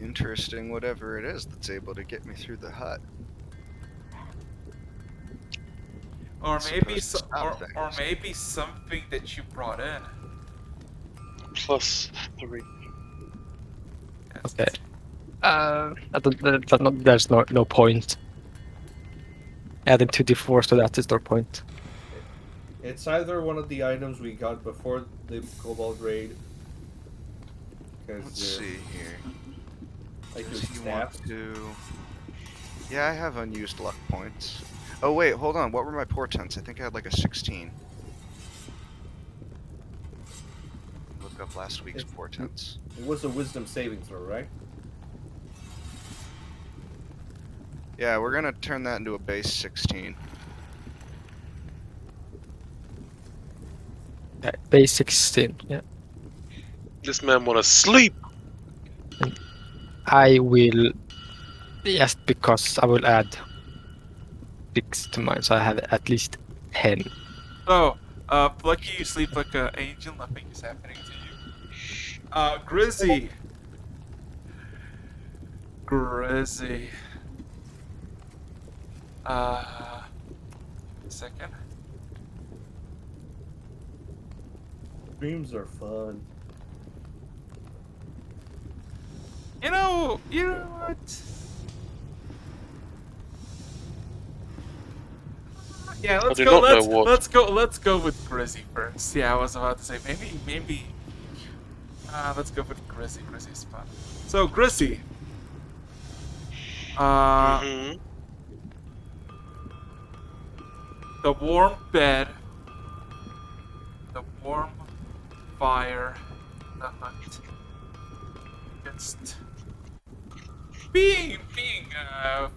F: Interesting, whatever it is that's able to get me through the hut.
B: Or maybe
F: Supposed to stop things.
B: or maybe something that you brought in.
C: +3.
A: Okay. There's no point. Adding 2d4 so that is no point.
G: It's either one of the items we got before the Cobalt raid.
F: Let's see here.
G: Like
F: Does
G: your
F: he want
G: staffs.
F: to... Yeah, I have unused luck points. Oh wait, hold on. What were my portents? I think I had like a 16. Look up last week's portents.
G: It was a wisdom saving throw, right?
F: Yeah, we're gonna turn that into a base 16.
A: Base 16. Yeah.
C: This man wanna sleep.
A: I will, just because I will add 6 to mine, so I have at least 10.
B: So, Flucky, you sleep like an angel. Nothing is happening to you. Grizzy. Grizzy. A second.
G: Dreams are fun.
B: You know what? Yeah, let's
C: do
B: go.
C: not know what.
B: Let's go with Grizzy first. Yeah, I was about to say maybe. Let's go with Grizzy. Grizzy's fun. So Grizzy.
C: Mm-hmm.
B: The warm bed, the warm fire, the hunt. Just being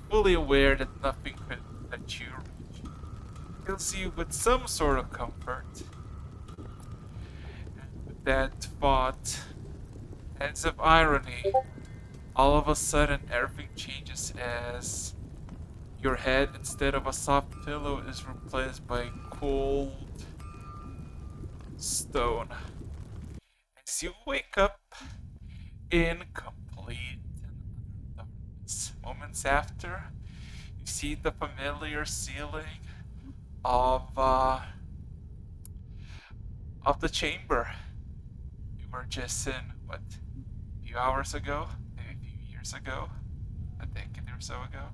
B: fully aware that nothing could touch you, fills you with some sort of comfort. And with that thought, sense of irony, all of a sudden everything changes as your head, instead of a soft pillow, is replaced by cold stone. As you wake up in complete darkness, moments after, you see the familiar ceiling of the chamber you were just in. What, a few hours ago, maybe a few years ago, a decade or so ago.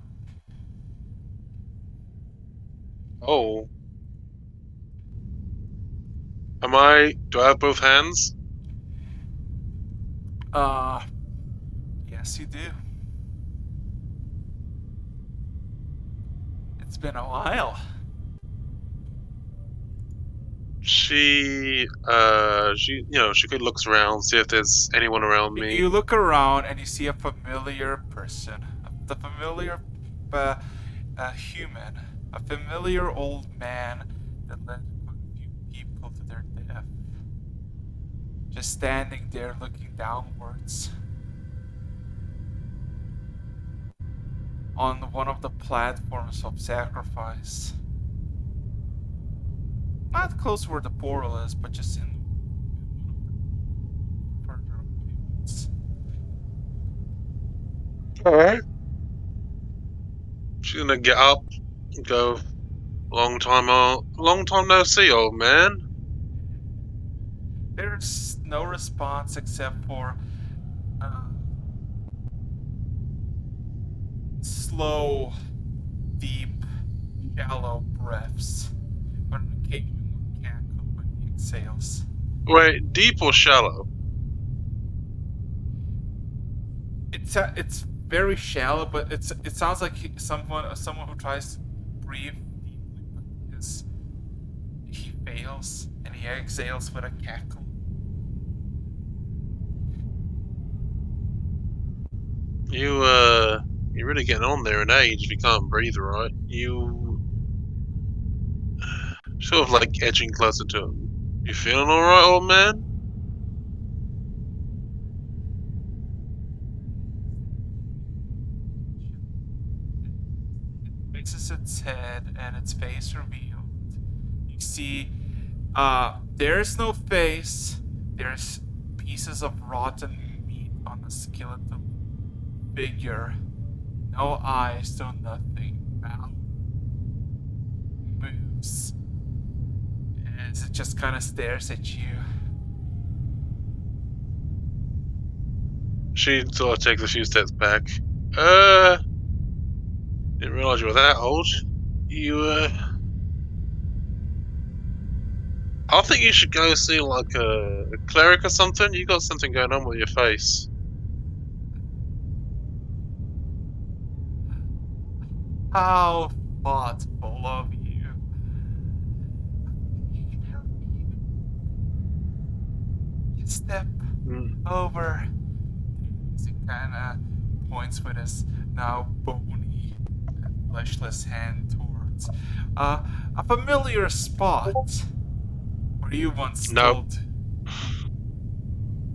C: Oh. Am I? Do I have both hands?
B: Uh, yes, you do. It's been a while.
C: She she looks around, see if there's anyone around me.
B: You look around and you see a familiar person, the familiar human, a familiar old man that led quite a few people to their death. Just standing there looking downwards on one of the platforms of sacrifice. Not close where the portal is, but just in further away.
C: Alright. She's gonna get up and go, long time no see, old man.
B: There's no response except for slow, deep, shallow breaths, but an occasional cackle when he exhales.
C: Wait, deep or shallow?
B: It's very shallow, but it sounds like someone who tries to breathe deeply, but he fails and he exhales with a cackle.
C: You're really getting on there in age if you can't breathe right. You sort of like edging closer to him. You feeling alright, old man?
B: It raises its head and its face revealed. You see, there's no face. There's pieces of rotten meat on the skeletal figure. No eyes, no nothing. Mouth moves as it just kind of stares at you.
C: She sort of takes a few steps back. Didn't realize you were that old. I think you should go see like a cleric or something. You got something going on with your face.
B: How thoughtful of you. You step over. He kind of points with his now bony fleshless hand towards a familiar spot where you once
C: No.
B: told.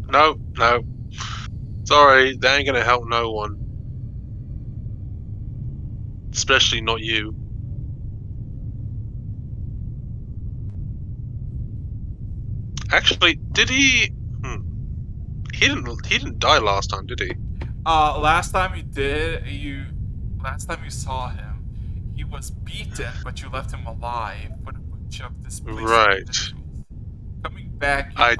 C: No, no. Sorry, that ain't gonna help no one. Especially not you. Actually, did he? He didn't die last time, did he?
B: Last time you saw him, he was beaten, but you left him alive with a bunch of displaced
C: Right.
B: individuals. Coming back, you
C: I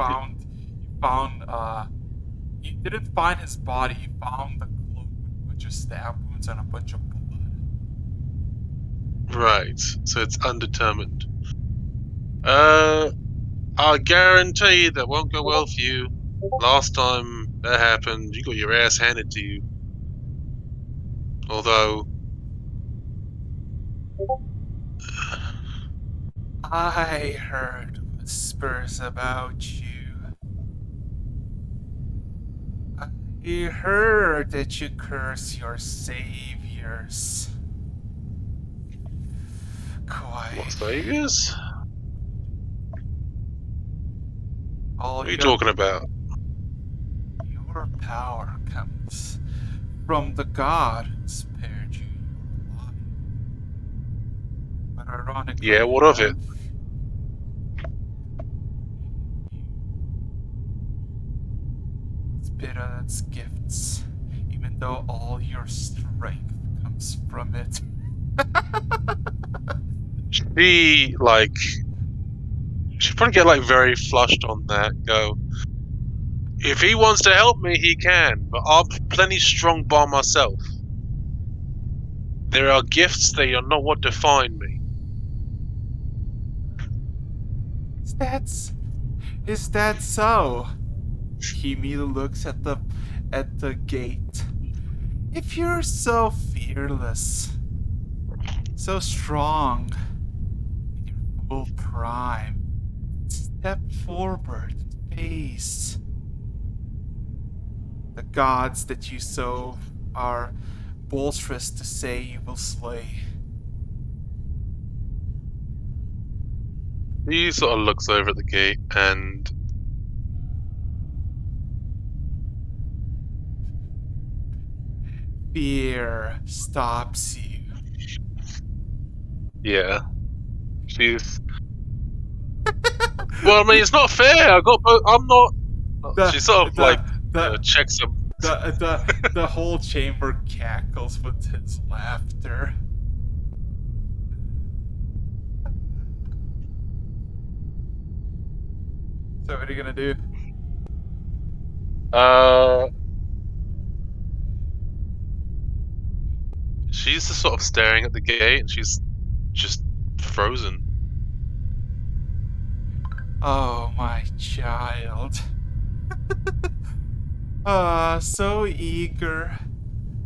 B: you didn't find his body. You found the cloak with a bunch of stab wounds and a bunch of blood.
C: Right. So it's undetermined. I guarantee that won't go well for you. Last time that happened, you got your ass handed to you. Although,
B: I heard whispers about you. I heard that you curse your saviors.
C: what
B: Quite.
C: saviors?
B: All
C: What are you
B: your
C: talking about?
B: Your power comes from the god who spared you your life. But ironically
C: Yeah, what of it?
B: enough, Spirit's gifts, even though all your strength comes from it.
C: She probably get very flushed on that. Go. If he wants to help me, he can, but I'm plenty strong by myself. There are gifts that are not what define me.
B: Is that so? He immediately looks at the gate. If you're so fearless, so strong, in your full prime, step forward and face the gods that you so are boisterous to say you will slay.
C: He sort of looks over at the gate and
B: Fear stops you.
C: yeah, she's. Well, I mean, it's not fair. I'm not. She sort of checks him.
B: The whole chamber cackles with his laughter. So what are you gonna do?
C: She's just sort of staring at the gate, and she's just frozen.
B: Oh, my child. So eager,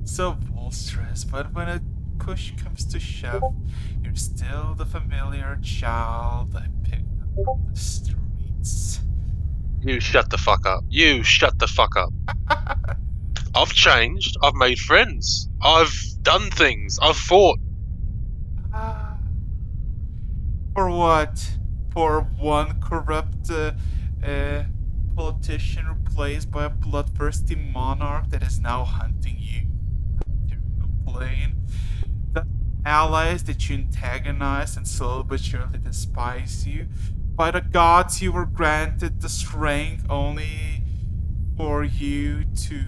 B: so boisterous, but when a push comes to shove, you're still the familiar child I picked up from the streets.
C: You shut the fuck up. You shut the fuck up. I've changed. I've made friends. I've done things. I've fought.
B: For what? For one corrupt politician replaced by a bloodthirsty monarch that is now hunting you? Plane. The allies that you antagonize and slowly but surely despise you. By the gods, you were granted the strength only for you to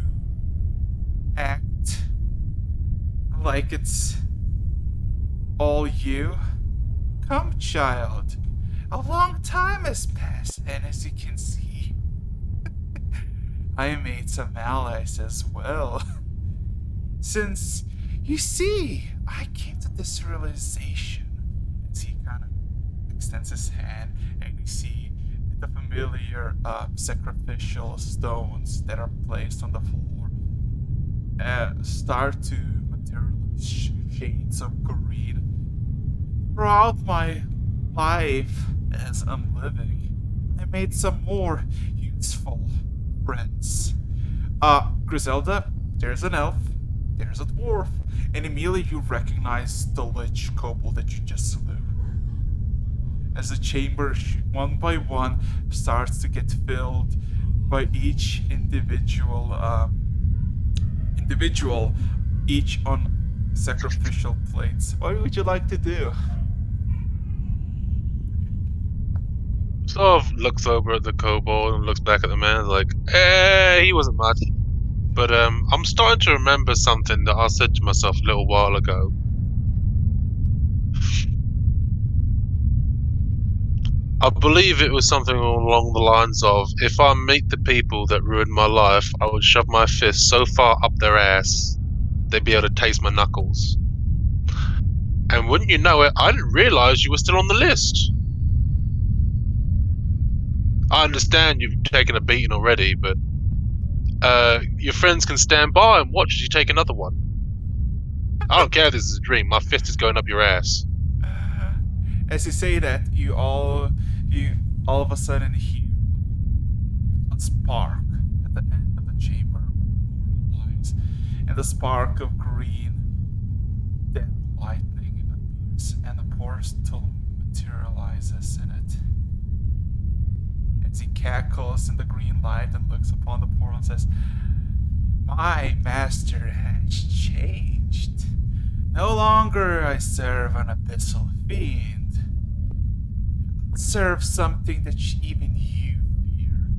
B: act like it's all you. Come, child. A long time has passed, and as you can see, I made some allies as well. Since, you see, I came to this realization. As he kind of extends his hand, and you see the familiar sacrificial stones that are placed on the floor start to materialize shades of green. Throughout my life as I'm living, I made some more useful friends. Griselda, there's an elf, there's a dwarf, and immediately you recognize the lich kobold that you just slew. As the chamber, one by one, starts to get filled by each individual, each on sacrificial plates. What would you like to do?
C: Sort of looks over at the kobold and looks back at the man like, he wasn't much. But I'm starting to remember something that I said to myself a little while ago. I believe it was something along the lines of, if I meet the people that ruined my life, I would shove my fist so far up their ass, they'd be able to taste my knuckles. And wouldn't you know it, I didn't realize you were still on the list. I understand you've taken a beating already, but your friends can stand by and watch as you take another one. I don't care if this is a dream, my fist is going up your ass.
B: As you say that, you all of a sudden hear a spark at the end of the chamber lies, and the spark of green dead lightning appears, and a portal materializes in it. As he cackles in the green light and looks upon the portal and says, "My master has changed. No longer I serve an abyssal fiend. I serve something that even you fear.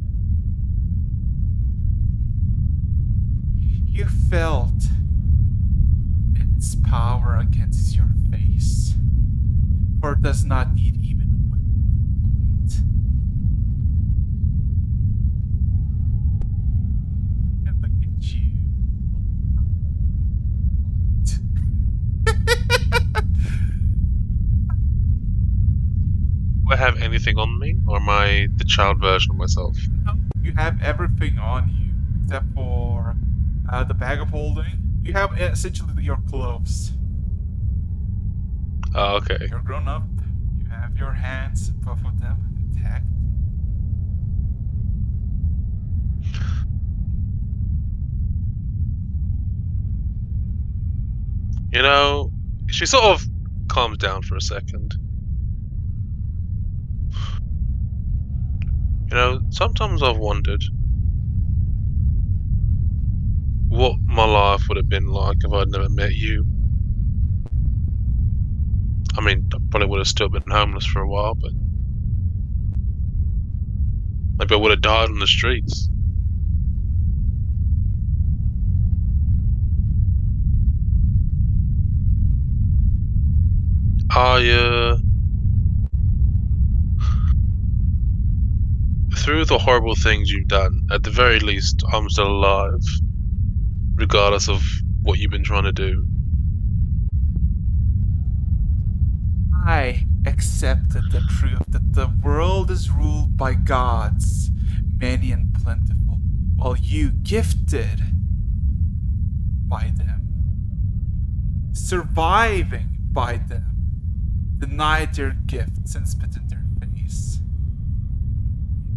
B: You felt its power against your face, for it does not need even a weapon to fight. And look at you.
C: Do I have anything on me, or am I the child version of myself?
B: No, you have everything on you except for the bag of holding. You have essentially your clothes.
C: Oh, okay.
B: You're grown up. You have your hands, both of them, intact.
C: You know, she sort of calms down for a second. You know, sometimes I've wondered what my life would have been like if I'd never met you. I mean, I probably would have still been homeless for a while, but maybe I would have died on the streets. Through the horrible things you've done, at the very least, I'm still alive, regardless of what you've been trying to do.
B: I accepted the truth that the world is ruled by gods, many and plentiful, while you, gifted by them, surviving by them, denied their gifts and spit in their face.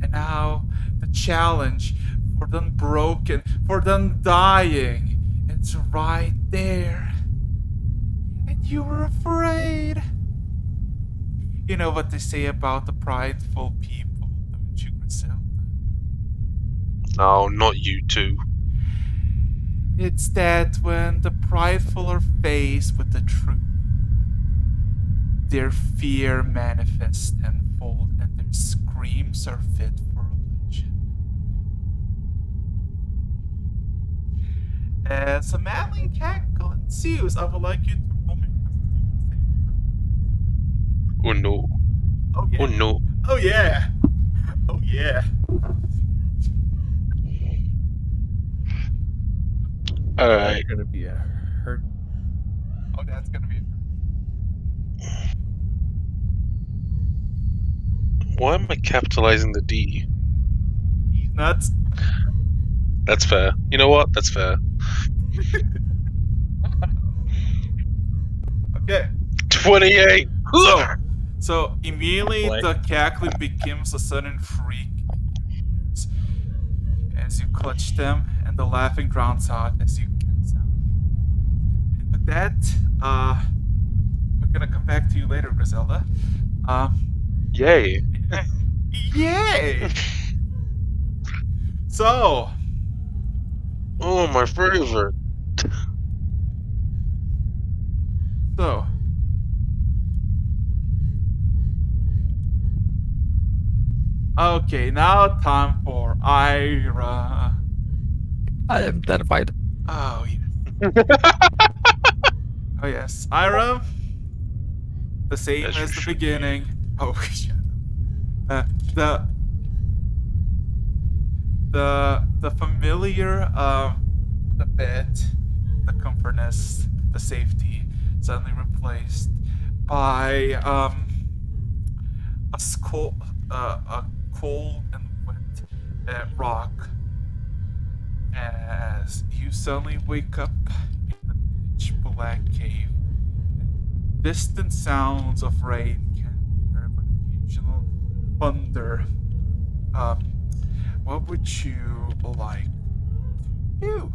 B: And now the challenge for the unbroken, for the undying, it's right there. And you were afraid. You know what they say about the prideful people, don't you, Griselda?
C: No, not you two.
B: It's that when the prideful are faced with the truth, their fear manifests tenfold and their screams are fit for religion. As a maddening cackle ensues, I would like you to roll me a
C: Oh no.
B: Oh yeah.
C: Oh no.
B: Oh yeah. Oh yeah.
C: Alright.
G: That's gonna be a hurt.
B: Oh, that's gonna be.
C: Why am I capitalizing the D?
B: He's nuts.
C: That's fair. You know what? That's fair.
B: Okay.
C: 28!
B: So immediately the cackling becomes a sudden shriek as you clutch them, and the laughing drowns out as you get out. And the with that, we're gonna come back to you later, Griselda.
C: Yay!
B: Yay! So,
C: Oh, my favorite.
B: so. Okay, now time for Ira.
A: I am terrified.
B: Oh yes. Oh yes, Ira. The same
C: As you
B: as the
C: should
B: beginning. Oh, shut up. The familiar, the bed, the comfortness, the safety, suddenly replaced by a cold and wet rock. As you suddenly wake up in the pitch black cave, distant sounds of rain can be heard, but occasional thunder. Um, what would you like to do?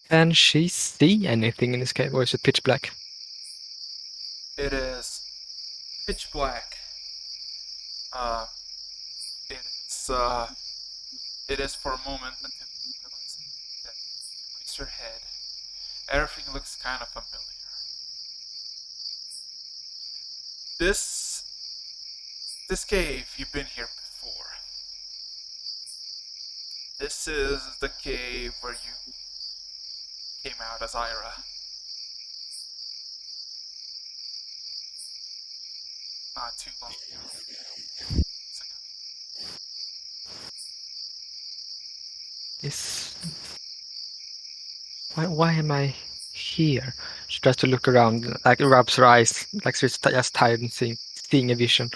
A: Can she see anything in this cave, or is it pitch black?
B: It is pitch black. Uh, it is it is for a moment until you realize that you raise your head. Everything looks kind of familiar. This cave, you've been here before. This is the cave where you came out as Ira. Not too long ago.
A: This. Why am I here? She tries to look around, like rubs her eyes, like she's just tired and seeing a vision.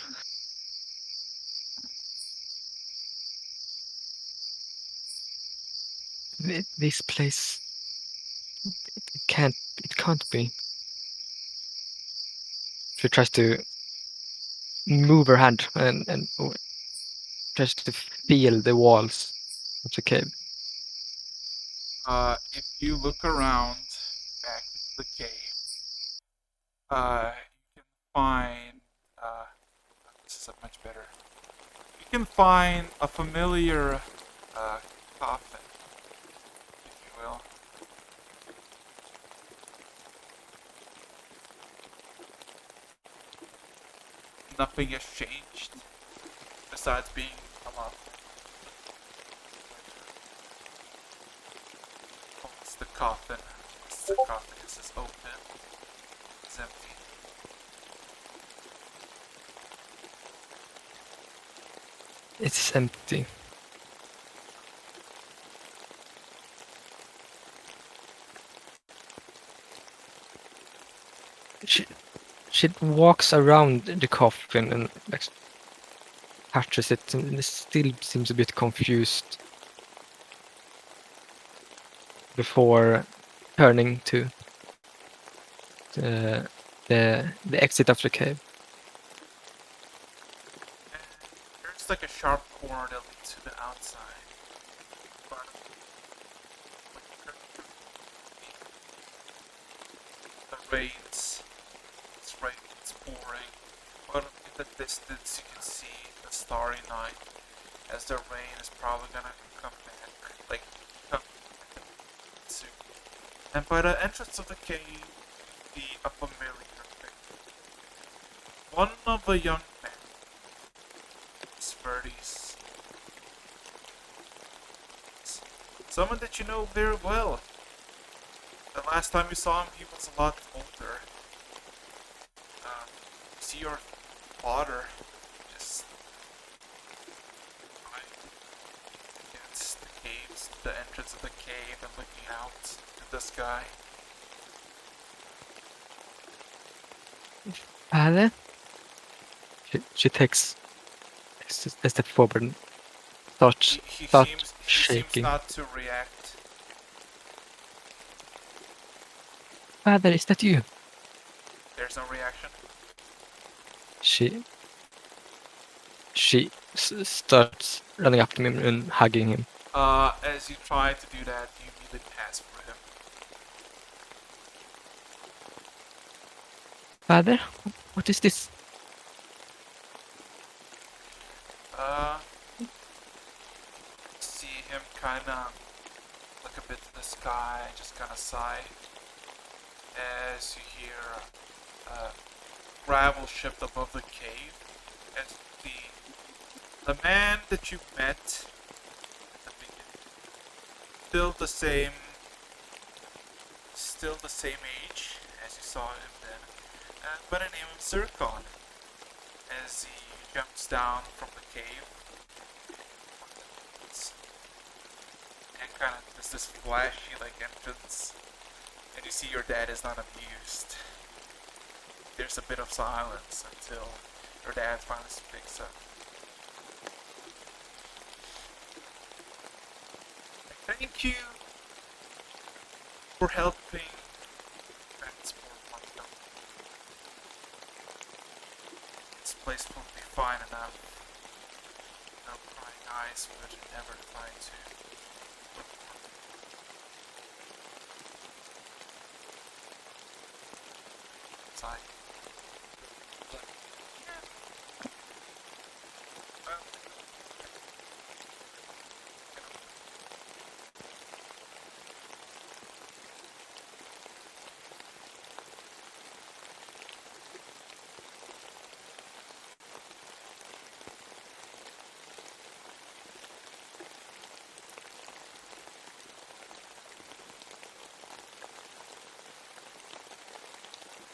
A: This place. It can't be. She tries to move her hand and tries to feel the walls of the cave.
B: If you look around back into the cave, you can find this is much better. You can find a familiar coffin, if you will. Nothing has changed besides being a lot. It's the coffin. The coffin is open. It's empty.
A: It's empty. She walks around the coffin and like touches it, and it still seems a bit confused before turning to the exit of the cave.
B: And there's like a sharp corner that leads to the outside. But when you turn the rains, it's pouring. But in the distance you can see the starry night, as the rain is probably gonna come back, like come soon. And by the entrance of the cave, you see a familiar figure. One of the young men, his 30s. Someone that you know very well. The last time you saw him, he was a lot older. You see your father just against the caves, the entrance of the cave, and looking out to the sky.
A: Father? She takes a step forward and starts
B: He seems
A: shaking.
B: not to react.
A: Father, is that you?
B: There's no reaction.
A: She starts running up to him and hugging him.
B: As you try to do that, you immediately pass for him.
A: Father, what is this?
B: See him kind of look a bit to the sky, just kind of sigh as you hear a gravel shift above the cave. As the man that you met at the beginning, still the same age as you saw him then, by the name of Zircon. As he jumps down from the cave, and kind of does this flashy like entrance, and you see your dad is not amused. There's a bit of silence until your dad finally speaks up. Thank you for helping transport my company. This place will be fine enough. No prying eyes would never try to look for me. It's like, well,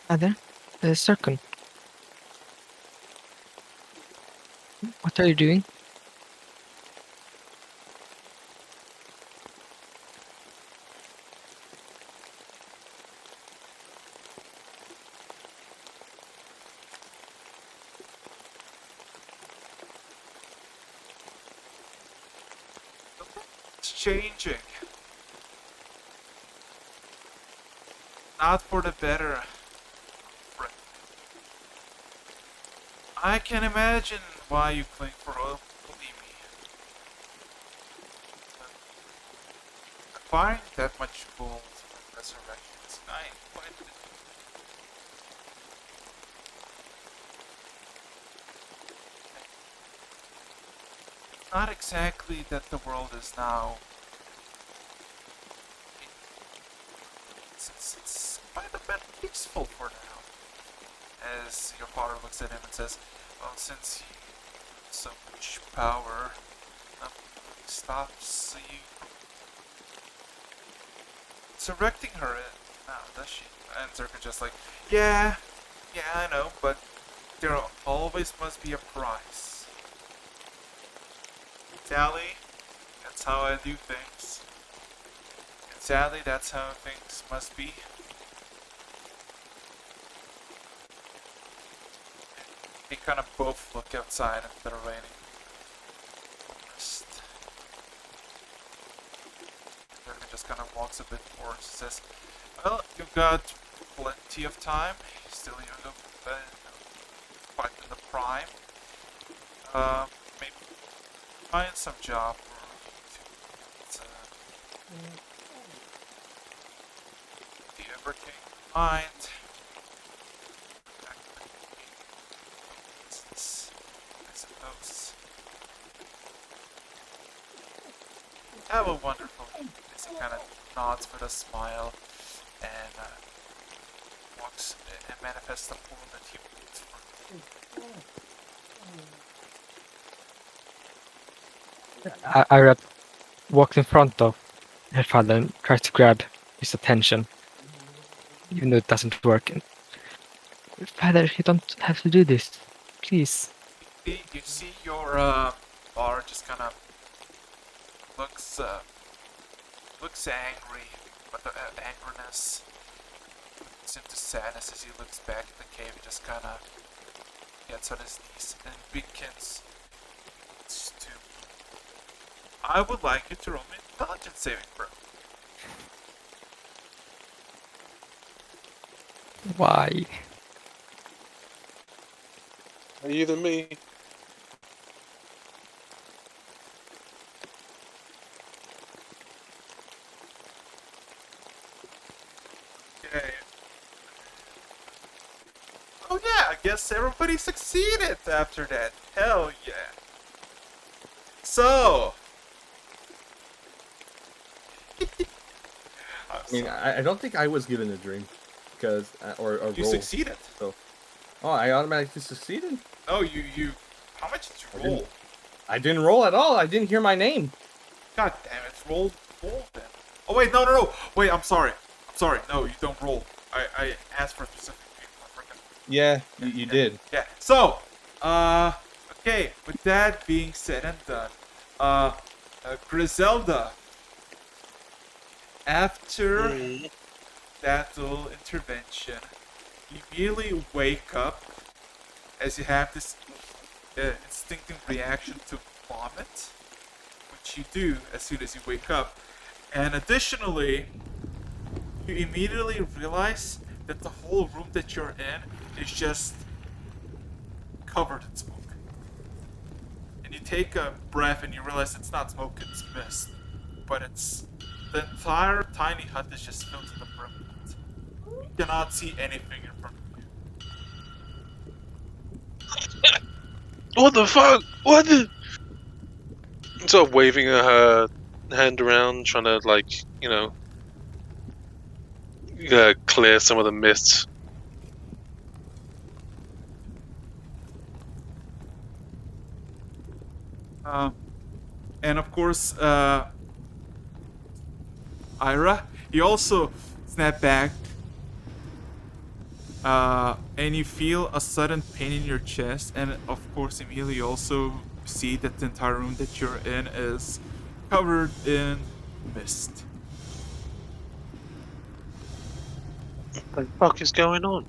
A: Father, Zircon, what are you doing?
B: it's changing. Not for the better. Friend. I can imagine why you cling for oil, believe me. But acquiring that much gold from resurrection is quite not exactly that the world is now. It's quite a bit peaceful for now. As your father looks at him and says, well, since you have so much power, nothing stops you from resurrecting her now, does she? And Zerka just like, yeah, I know, but there always must be a price. Sally, that's how I do things. And sadly, that's how things must be. They kind of both look outside into the raining forest. Zerka just kind of walks a bit forward and says, well, you've got plenty of time. You're still young, quite in the prime. Maybe find some job for do you ever change your mind? Back to the business, I suppose. Have a wonderful evening. As he kind of nods with a smile and walks and manifests the pool that he wants for
A: Ira walks in front of her father and tries to grab his attention, even though it doesn't work. And, Father, you don't have to do this. Please.
B: you see your bar just kind of looks angry, but the angriness turns into sadness as he looks back at the cave. He just kind of gets on his knees and begins to. I would like you to roll me an intelligence saving throw.
A: Why?
C: Are you than me?
B: Okay. I guess everybody succeeded after that. Hell yeah. So.
G: I mean, I don't think I was given a dream, because or a
B: you
G: roll.
B: succeeded.
G: So, oh, I automatically succeeded.
B: No, you. How much did you roll?
G: I didn't roll at all. I didn't hear my name.
B: God damn it! Roll then. Oh wait, no. Wait, I'm sorry. No, you don't roll. I asked for a specific people.
G: Yeah, you did.
B: Yeah. So, okay. With that being said and done, Griselda. After that little intervention, you immediately wake up as you have this instinctive reaction to vomit, which you do as soon as you wake up. And additionally, you immediately realize that the whole room that you're in is just covered in smoke. And you take a breath and you realize it's not smoke, it's mist. But it's the entire tiny hut is just filled to the brim. You cannot see anything in front of you.
C: What the fuck? What the? Sort of waving her hand around, trying to clear some of the mist.
B: And of course, Ira, you also snap back, and you feel a sudden pain in your chest, and of course, immediately you also see that the entire room that you're in is covered in mist.
C: What the fuck is going on?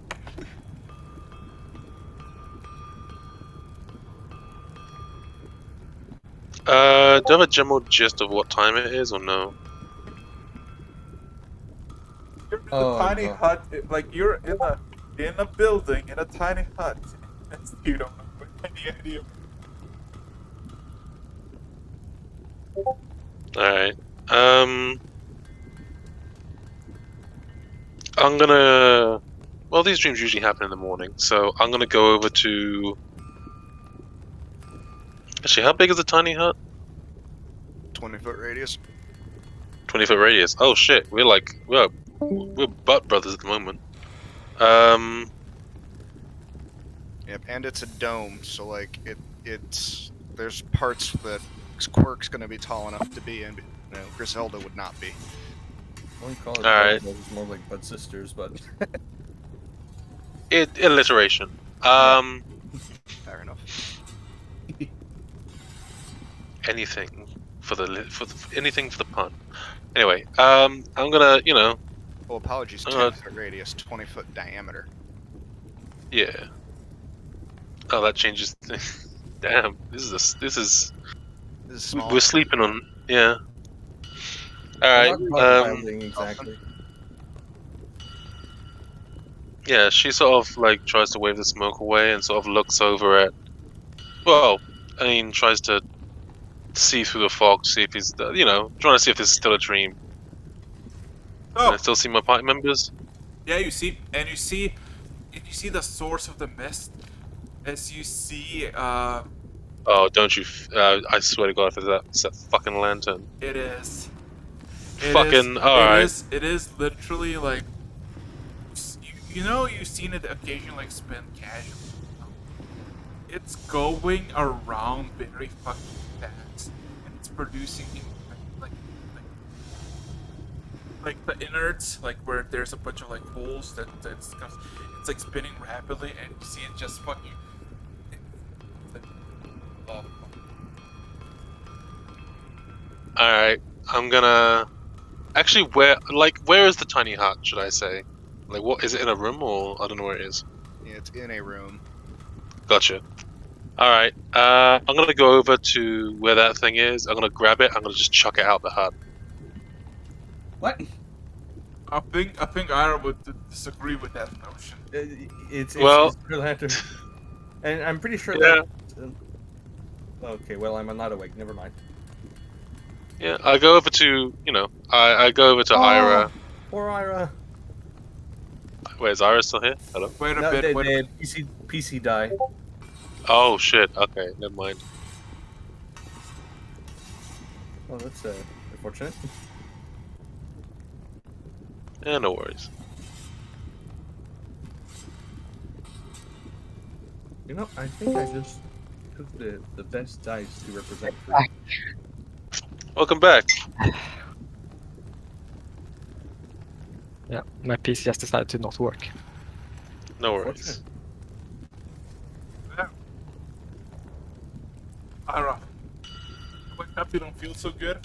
C: Do you have a general gist of what time it is, or no?
B: You're in a tiny hut, like you're in a building in a tiny hut. You don't know any idea.
C: Alright. I'm gonna... Well, these dreams usually happen in the morning, so I'm gonna go over to... Actually, how big is the tiny hut?
F: 20-foot radius.
C: 20-foot radius. Oh shit, we're butt brothers at the moment.
F: Yep, and it's a dome, so like it's there's parts that Quirk's gonna be tall enough to be in, Griselda would not be.
G: I wouldn't call it
C: Alright.
G: It's more like butt sisters, but
C: Alliteration.
F: Fair enough.
C: Anything for the pun. Anyway, I'm gonna,
F: Well, apologies, 10-foot radius, 20-foot diameter.
C: yeah. Oh, that changes things. Damn, this is
F: Small.
C: we're sleeping on, yeah. All right.
G: wilding exactly.
C: Yeah, she sort of tries to wave the smoke away and sort of looks over at. Well, I mean, tries to see through the fog, see if he's, trying to see if this is still a dream. Can I still see my party members?
B: Yeah, you see the source of the mist. As you see,
C: Oh, don't you? I swear to God, if it's that fucking lantern.
B: it is.
C: Alright.
B: It is literally like, you've seen it occasionally spin casually. It's going around very fucking fast, and it's producing like the innards, like where there's a bunch of holes it's like spinning rapidly, and you see it just fucking.
C: Alright, I'm gonna... Actually, where is the tiny hut, should I say? What, is it in a room, or I don't know where it is?
F: Yeah, it's in a room.
C: Gotcha. Alright, I'm gonna go over to where that thing is, I'm gonna grab it, I'm gonna just chuck it out the hut.
G: What?
B: I think Ira would disagree with that notion.
G: It's
C: Well-
G: her lantern. And I'm pretty sure
C: Yeah.
G: that... okay, well, I'm not awake, never mind.
C: Yeah, I go over to, I go over to Ira.
G: Poor Ira.
C: Wait, is Iris still here? Hello?
B: Wait a
G: No,
B: bit.
G: they,
B: Wait a
G: they
B: bit.
G: PC die.
C: Oh shit. Okay, never mind.
G: Well, that's unfortunate.
C: Yeah, no worries.
G: You know, I think I just took the best dice to represent free.
C: Welcome back.
A: Yeah, my PC just decided to not work.
C: No
G: Unfortunate.
C: worries.
B: Yeah. Ira, wake up. You don't feel so good.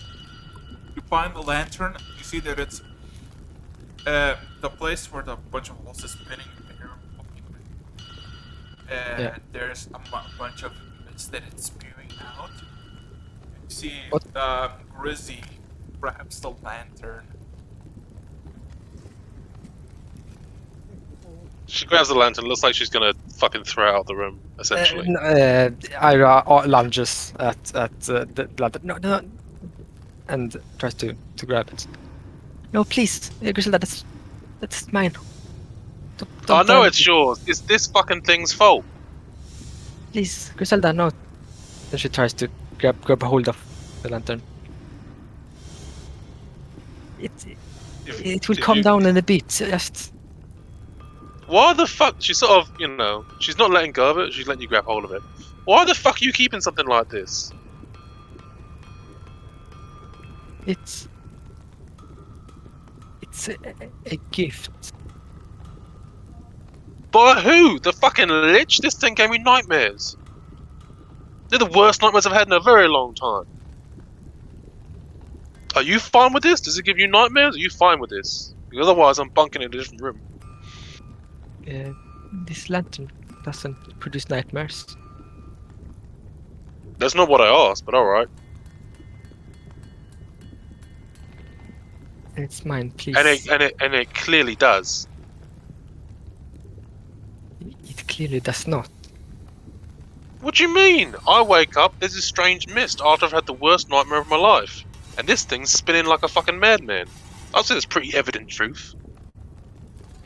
B: You find the lantern. You see that it's the place where the bunch of holes is spinning there. And
A: Yeah.
B: there's a bunch of mist that it's spewing out. You see
A: What?
B: Grizzy grabs the lantern.
C: She grabs the lantern. Looks like she's gonna fucking throw it out the room. Essentially.
A: Ira lunges at the lantern. No, and tries to grab it. No, please, Griselda, that's mine.
C: I
A: Don't
C: know
A: burn
C: it's
A: it.
C: yours. It's this fucking thing's fault.
A: Please, Griselda, no. Then she tries to grab a hold of the lantern. It will
C: If
A: calm
C: you-
A: down in a bit. Just
C: Why the fuck? She's sort of, she's not letting go of it. She's letting you grab hold of it. Why the fuck are you keeping something like this?
A: it's a gift.
C: By who? The fucking lich? This thing gave me nightmares. They're the worst nightmares I've had in a very long time. Are you fine with this? Does it give you nightmares? Are you fine with this? Because otherwise, I'm bunking in a different room.
A: This lantern doesn't produce nightmares.
C: That's not what I asked, but alright.
A: It's mine, please.
C: And it clearly does.
A: It clearly does not.
C: What do you mean? I wake up, there's this strange mist after I've had the worst nightmare of my life. And this thing's spinning like a fucking madman. I'd say it's pretty evident truth.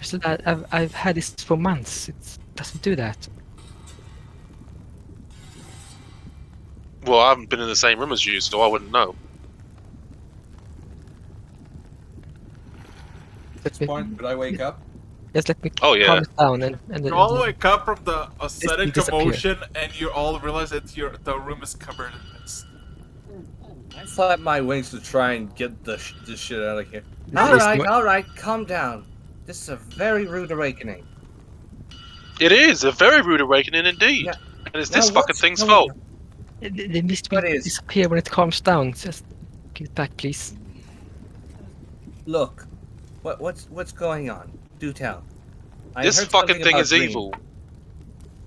A: So I've had this for months. It doesn't do that.
C: Well, I haven't been in the same room as you, so I wouldn't know.
A: Let me,
G: Point, did I wake up?
A: just let me
C: Oh, yeah.
A: calm it down and then
B: You all wake up from the sudden
A: disappear.
B: commotion, and you all realize that the room is covered in mist.
G: I flap my wings to try and get this shit out of here.
A: All
D: Alright, calm down. This is a very rude awakening.
C: It is a very rude awakening indeed.
D: Yeah.
C: And it's
D: Now
C: this fucking
D: what's
C: thing's
D: going
C: fault.
D: on?
A: The mist will
D: What is?
A: disappear when it calms down. Just give it back, please.
D: Look, what's going on? Do tell. I
C: This
D: heard
C: fucking
D: something
C: thing
D: about
C: is
D: dreams.
C: evil.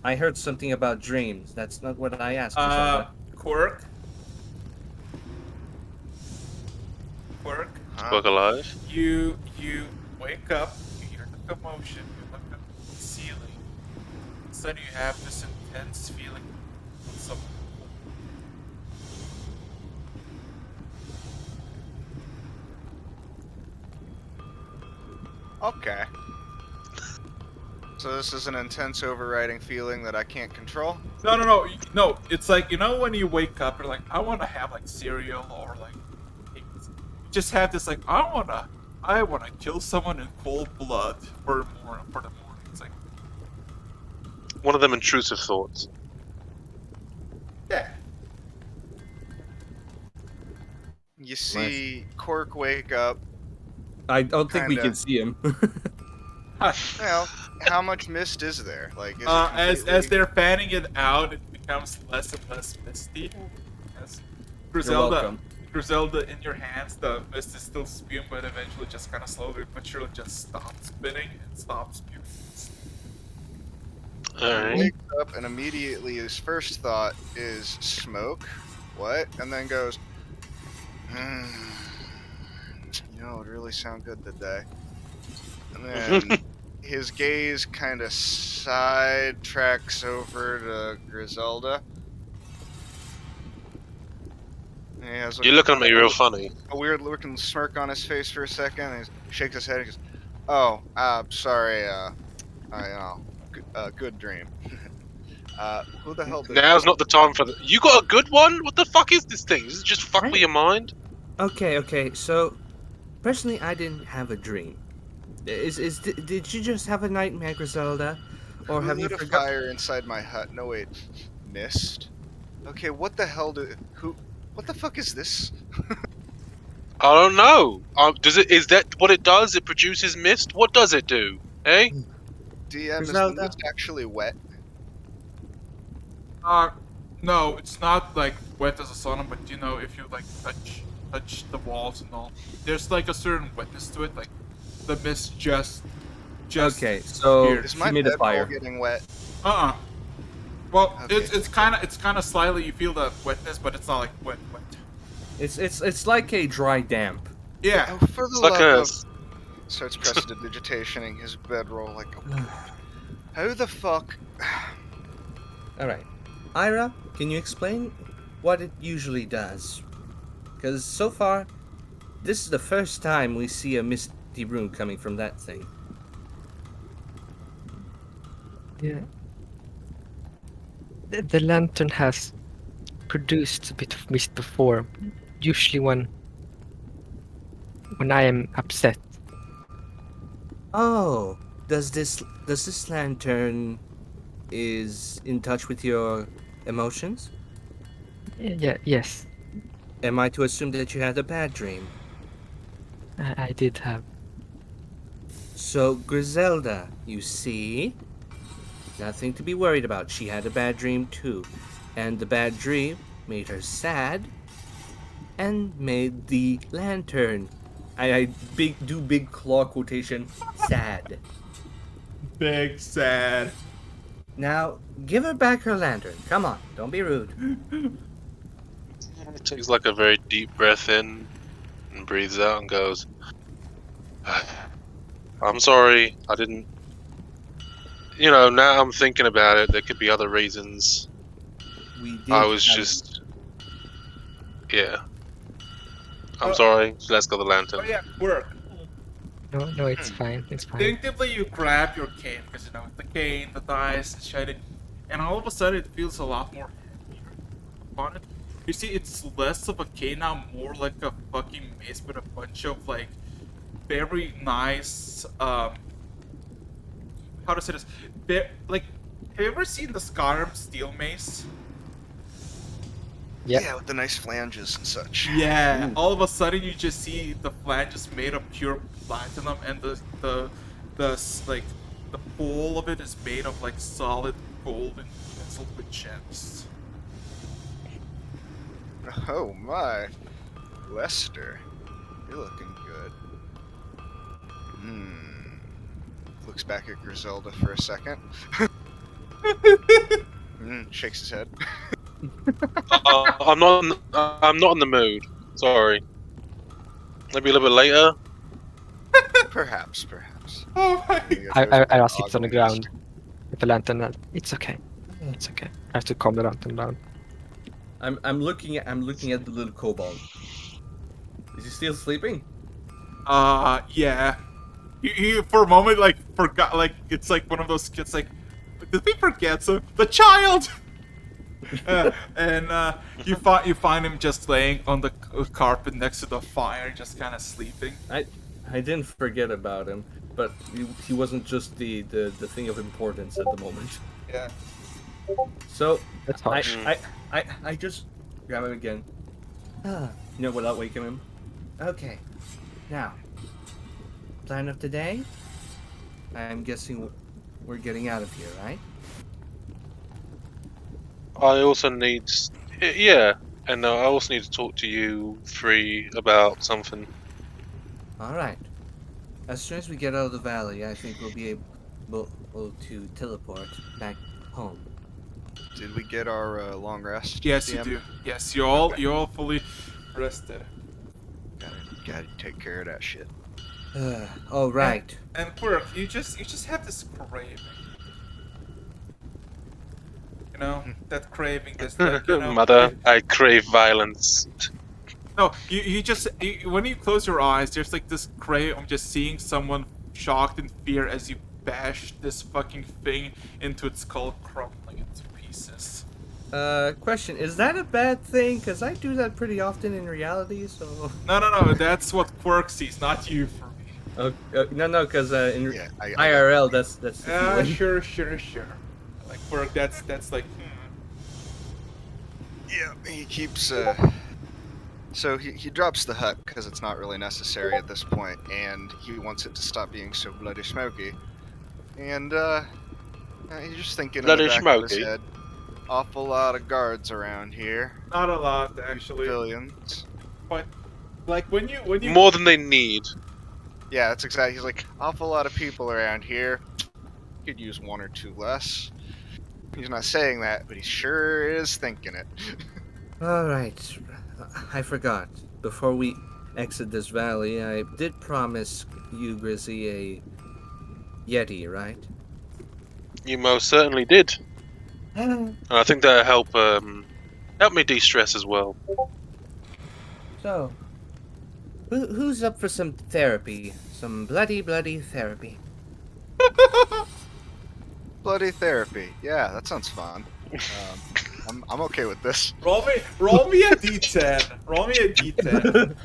D: I heard something about dreams. That's not what I asked. Griselda.
B: Quirk,
C: Spoke alive.
B: you wake up, you hear the commotion, you look up at the ceiling. Suddenly you have this intense feeling of something.
F: Okay. So this is an intense overriding feeling that I can't control?
B: No. It's like, when you wake up, you're like, I want to have like cereal or like, eggs. You just have this like, I wanna kill someone in cold blood for the morning. It's like,
C: One of them intrusive thoughts.
B: yeah.
F: You see Cork wake up.
G: I don't think we
F: Kinda.
G: can see him.
F: Well, how much mist is there? Like, is it
B: As
F: completely-
B: they're fanning it out, it becomes less and less misty. As
G: welcome.
B: Griselda, in your hands, the mist is still spewing, but eventually just kind of slowly but surely just stops spinning and stops spewing.
C: Alright.
F: wakes up and immediately his first thought is smoke. What? And then goes, it would really sound good today. And then his gaze kind of sidetracks over to Griselda. And he has
C: You're looking at me real funny.
F: a weird looking smirk on his face for a second, and he shakes his head and goes, Oh, sorry. Good dream. Who the hell did?
C: Now's not the time for the. You got a good one? What the fuck is this thing? Does it just fuck
D: Right.
C: with your mind?
D: Okay. So, personally, I didn't have a dream. Did you just have a nightmare, Griselda, or
F: Who
D: have you
F: lit a
D: forgotten?
F: fire inside my hut? No wait, mist. Okay, what the hell who? What the fuck is this?
C: I don't know. Does it? Is that what it does? It produces mist. What does it do? Eh?
F: DM, is the
D: Griselda?
F: mist actually wet?
B: No, it's not like wet as a sauna, but you know, if you like touch the walls and all, there's like a certain wetness to it. Like the mist just.
D: Okay, so
B: Weird.
F: Is my
D: humidifier.
F: bedroll getting wet?
B: Well,
F: Okay.
B: it's kind of slightly you feel the wetness, but it's not like wet.
D: It's like a dry damp.
B: Yeah.
F: Oh, for the
C: It's like
F: love
C: a.
F: of... Starts prestidigitationing his bedroll like... How the fuck...
D: All right, Ira, can you explain what it usually does? Because so far, this is the first time we see a misty room coming from that thing.
A: Yeah. The lantern has produced a bit of mist before, usually when I am upset.
D: Oh, does this lantern is in touch with your emotions?
A: Yeah, yes,
D: Am I to assume that you had a bad dream?
A: I did have.
D: So, Griselda, you see? Nothing to be worried about. She had a bad dream too. And the bad dream made her sad and made the lantern. I big claw quotation sad.
B: Big sad.
D: Now, give her back her lantern. Come on, don't be rude.
C: He takes like a very deep breath in and breathes out and goes, I'm sorry, I didn't. You know, now I'm thinking about it, there could be other reasons.
D: We did.
C: I was
D: have-
C: just. Yeah. I'm sorry, let's go the lantern.
B: Oh yeah, work.
A: No, it's fine. It's fine.
B: Instinctively, you grab your cane because you know the cane, the dice, the shining, and all of a sudden it feels a lot more heavier upon it. You see, it's less of a cane now, more like a fucking mace with a bunch of like very nice. How to say this? Like, have you ever seen the Skyrim steel mace?
A: Yep.
F: Yeah, with the nice flanges and such.
B: Yeah. All of a sudden, you just see the flanges made of pure platinum, and the pole of it is made of like solid gold and penciled with gems.
F: Oh my. Lester. You're looking good. Looks back at Griselda for a second. Shakes his head.
C: I'm not in the mood. Sorry. Maybe a little bit later.
F: Perhaps.
B: Oh my!
A: I sit on the ground with the lantern. And it's okay. It's okay. I have to calm the lantern down.
D: I'm looking at the little kobold. Is he still sleeping?
B: Yeah. You for a moment like forgot, like it's like one of those kids like, did we forget the child? And you find him just laying on the carpet next to the fire, just kind of sleeping.
D: I didn't forget about him, but he wasn't just the thing of importance at the moment.
B: Yeah.
D: So
A: That's harsh.
D: I just grab him again. Without waking him. Okay. Now, plan of today? I'm guessing we're getting out of here, right?
C: I also need. Yeah. And I also need to talk to you three about something.
D: Alright. As soon as we get out of the valley, I think we'll be able to teleport back home.
F: Did we get our long rest?
B: Yes, you
F: DM?
B: do. Yes, you're all fully rested.
F: Gotta take care of that shit.
D: Alright.
B: And Quirk, you just have this craving. You know, that craving, this like, you know.
C: Mother, I crave violence.
B: No, you just when you close your eyes, there's like this craving of just seeing someone shocked in fear as you bash this fucking thing into its skull, crumbling into pieces.
G: Question: is that a bad thing? Because I do that pretty often in reality. So.
B: No. That's what Quirk sees, not you for me.
G: No, because in
F: Yeah, I
G: IRL, that's the feeling.
B: Sure. Like Quirk, that's like.
F: Yeah, he keeps. So he drops the hut because it's not really necessary at this point, and he wants it to stop being so bloody smoky. And he's just thinking
C: Bloody
F: in the back of his
C: smoky?
F: head. Awful lot of guards around here.
B: Not a lot, actually.
F: Civilians.
B: But like when you
C: More than they need.
F: Yeah, that's exactly. He's like, awful lot of people around here. Could use one or two less. He's not saying that, but he sure is thinking it.
G: All right, I forgot. Before we exit this valley, I did promise you, Grizzy, a Yeti, right?
C: You most certainly did. And I think that'll help me de-stress as well.
G: So, who's up for some therapy? Some bloody therapy.
F: Bloody therapy. Yeah, that sounds fun. I'm okay with this.
B: roll me a d10. Roll me a d10.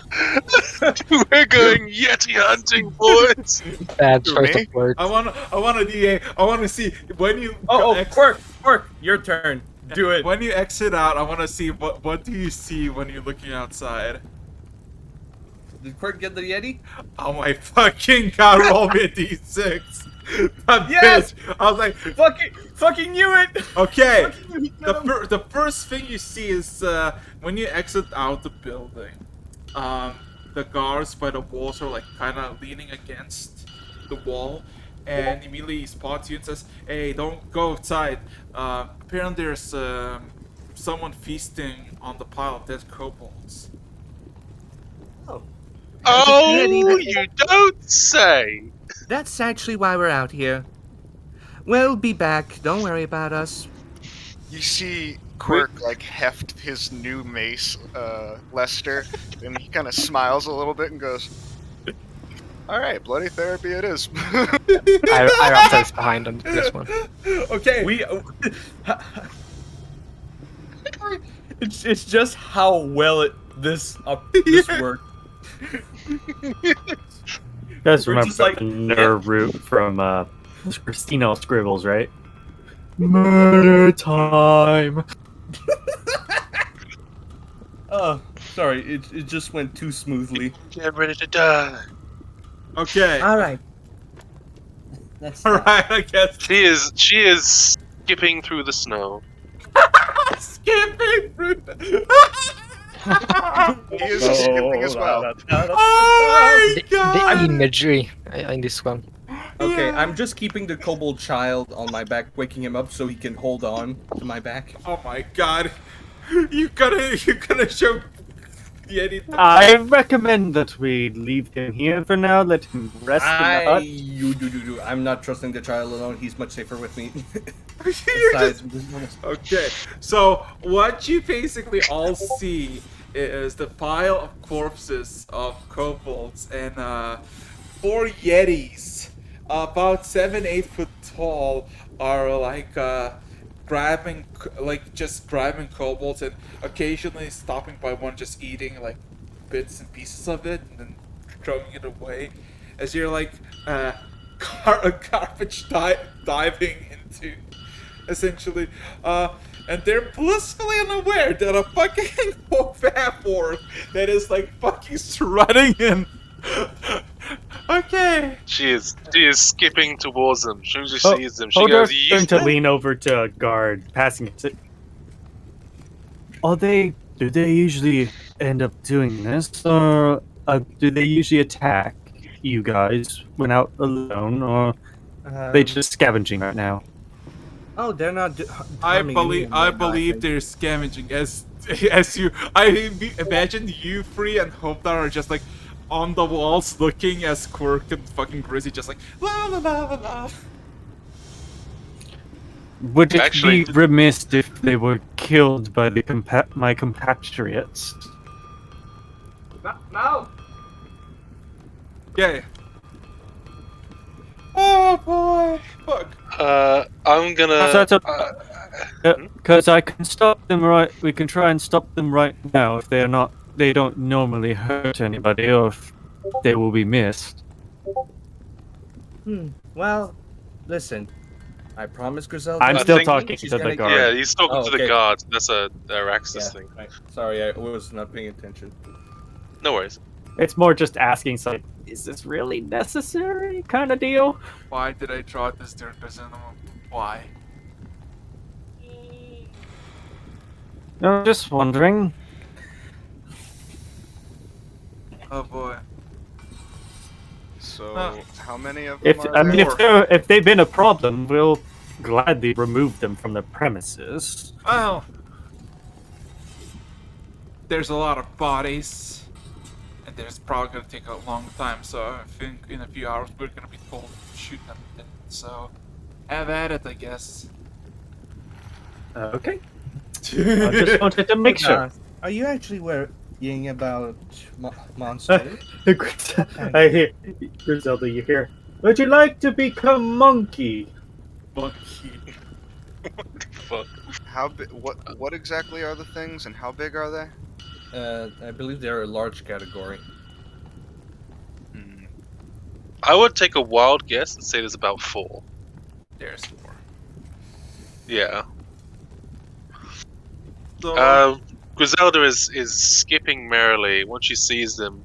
C: We're going Yeti hunting, boys!
A: Bad
F: Who,
A: choice
F: me?
A: of words.
B: I want a da. I want to see when you.
G: Quirk, your turn. Do it.
B: When you exit out, I want to see what do you see when you're looking outside.
G: Did Quirk get the Yeti?
B: Oh my fucking god! Roll me a d6. That
G: Yes!
B: bitch. I was like,
G: Fucking knew it.
B: okay.
G: Fucking
B: The first thing you see is when you exit out the building, the guards by the walls are like kind of leaning against the wall, and immediately he spots you and says, "Hey, don't go outside. Apparently there's someone feasting on the pile of dead kobolds."
C: Oh, you don't say!
G: That's actually why we're out here. We'll be back. Don't worry about us.
F: You see Quirk like heft his new mace, Lester, and he kind of smiles a little bit and goes, "All right, bloody therapy it is."
A: I wrapped us behind on this one.
B: Okay.
G: It's just how well this worked.
E: You guys
G: We're
E: remember
G: just like-
E: the nerve root from Christina Scribbles, right? Murder time.
G: Oh, sorry. It just went too smoothly.
C: Get ready to die.
B: Okay.
G: All right. That's
B: All right. I guess.
C: She is skipping through the snow.
B: Skipping through.
F: He is skipping as well.
B: Oh my god.
A: The imagery in this one.
G: Okay, I'm just keeping the kobold child on my back, waking him up so he can hold on to my back.
B: Oh my god. You gotta show Yeti.
E: I recommend that we leave him here for now. Let him rest in the hut.
G: You. I'm not trusting the child alone. He's much safer with me. Besides,
B: Okay, so what you basically all see is the pile of corpses of kobolds and 4 yetis, about 7-8 foot tall, are like grabbing kobolds and occasionally stopping by one, just eating like bits and pieces of it and then throwing it away, as you're like garbage diving into. Essentially, and they're blissfully unaware that a fucking half-orc that is like fucking strutting in. Okay.
C: She is skipping towards them. As soon as she
E: Oh,
C: sees them, she goes,
E: Hodor's going to lean over to a guard, passing it. Do they usually end up doing this, or do they usually attack you guys when out alone, or are they just scavenging right now?
G: Oh, they're not.
B: I believe they're scavenging as you. I imagine you three and Hopedar are just like on the walls looking as Quirk and fucking Grizzy just like la la la la la.
E: Would it
C: Actually-
E: be remiss if they were killed by my compatriots?
G: No.
B: Yeah. Oh boy! Fuck.
C: I'm gonna.
E: So that's because I can stop them right. We can try and stop them right now if they're not. They don't normally hurt anybody, or if they will be missed.
D: Well, listen. I promise, Griselda.
E: I'm
C: I
E: still
C: think
E: talking
D: she's
E: to the
D: gonna-
E: guard.
C: Yeah, he's talking
D: Oh,
C: to the
D: okay.
C: guards. That's a Araxis
D: Yeah.
C: thing.
D: Right. Sorry, I was not paying attention.
C: No worries.
E: It's more just asking, like, is this really necessary, kind of deal?
B: Why did I draw this during the cinema? Why?
E: I'm just wondering.
B: Oh boy.
F: So, how many of them
E: If
F: are
E: I mean,
F: there?
E: if they've been a problem, we'll gladly remove them from the premises.
B: Well, there's a lot of bodies, and there's probably gonna take a long time. So I think in a few hours we're gonna be told to shoot them. So have at it, I guess.
E: Okay. I just wanted to make sure.
D: Are you actually worrying about monsters?
E: I hear Griselda. You hear? Would you like to become monkey?
B: Monkey.
C: Fuck.
F: How big? What exactly are the things, and how big are they?
D: I believe they're a large category.
F: Hmm.
C: I would take a wild guess and say there's about 4.
B: There's 4.
C: Yeah.
B: So
C: Griselda is skipping merrily. Once she sees them,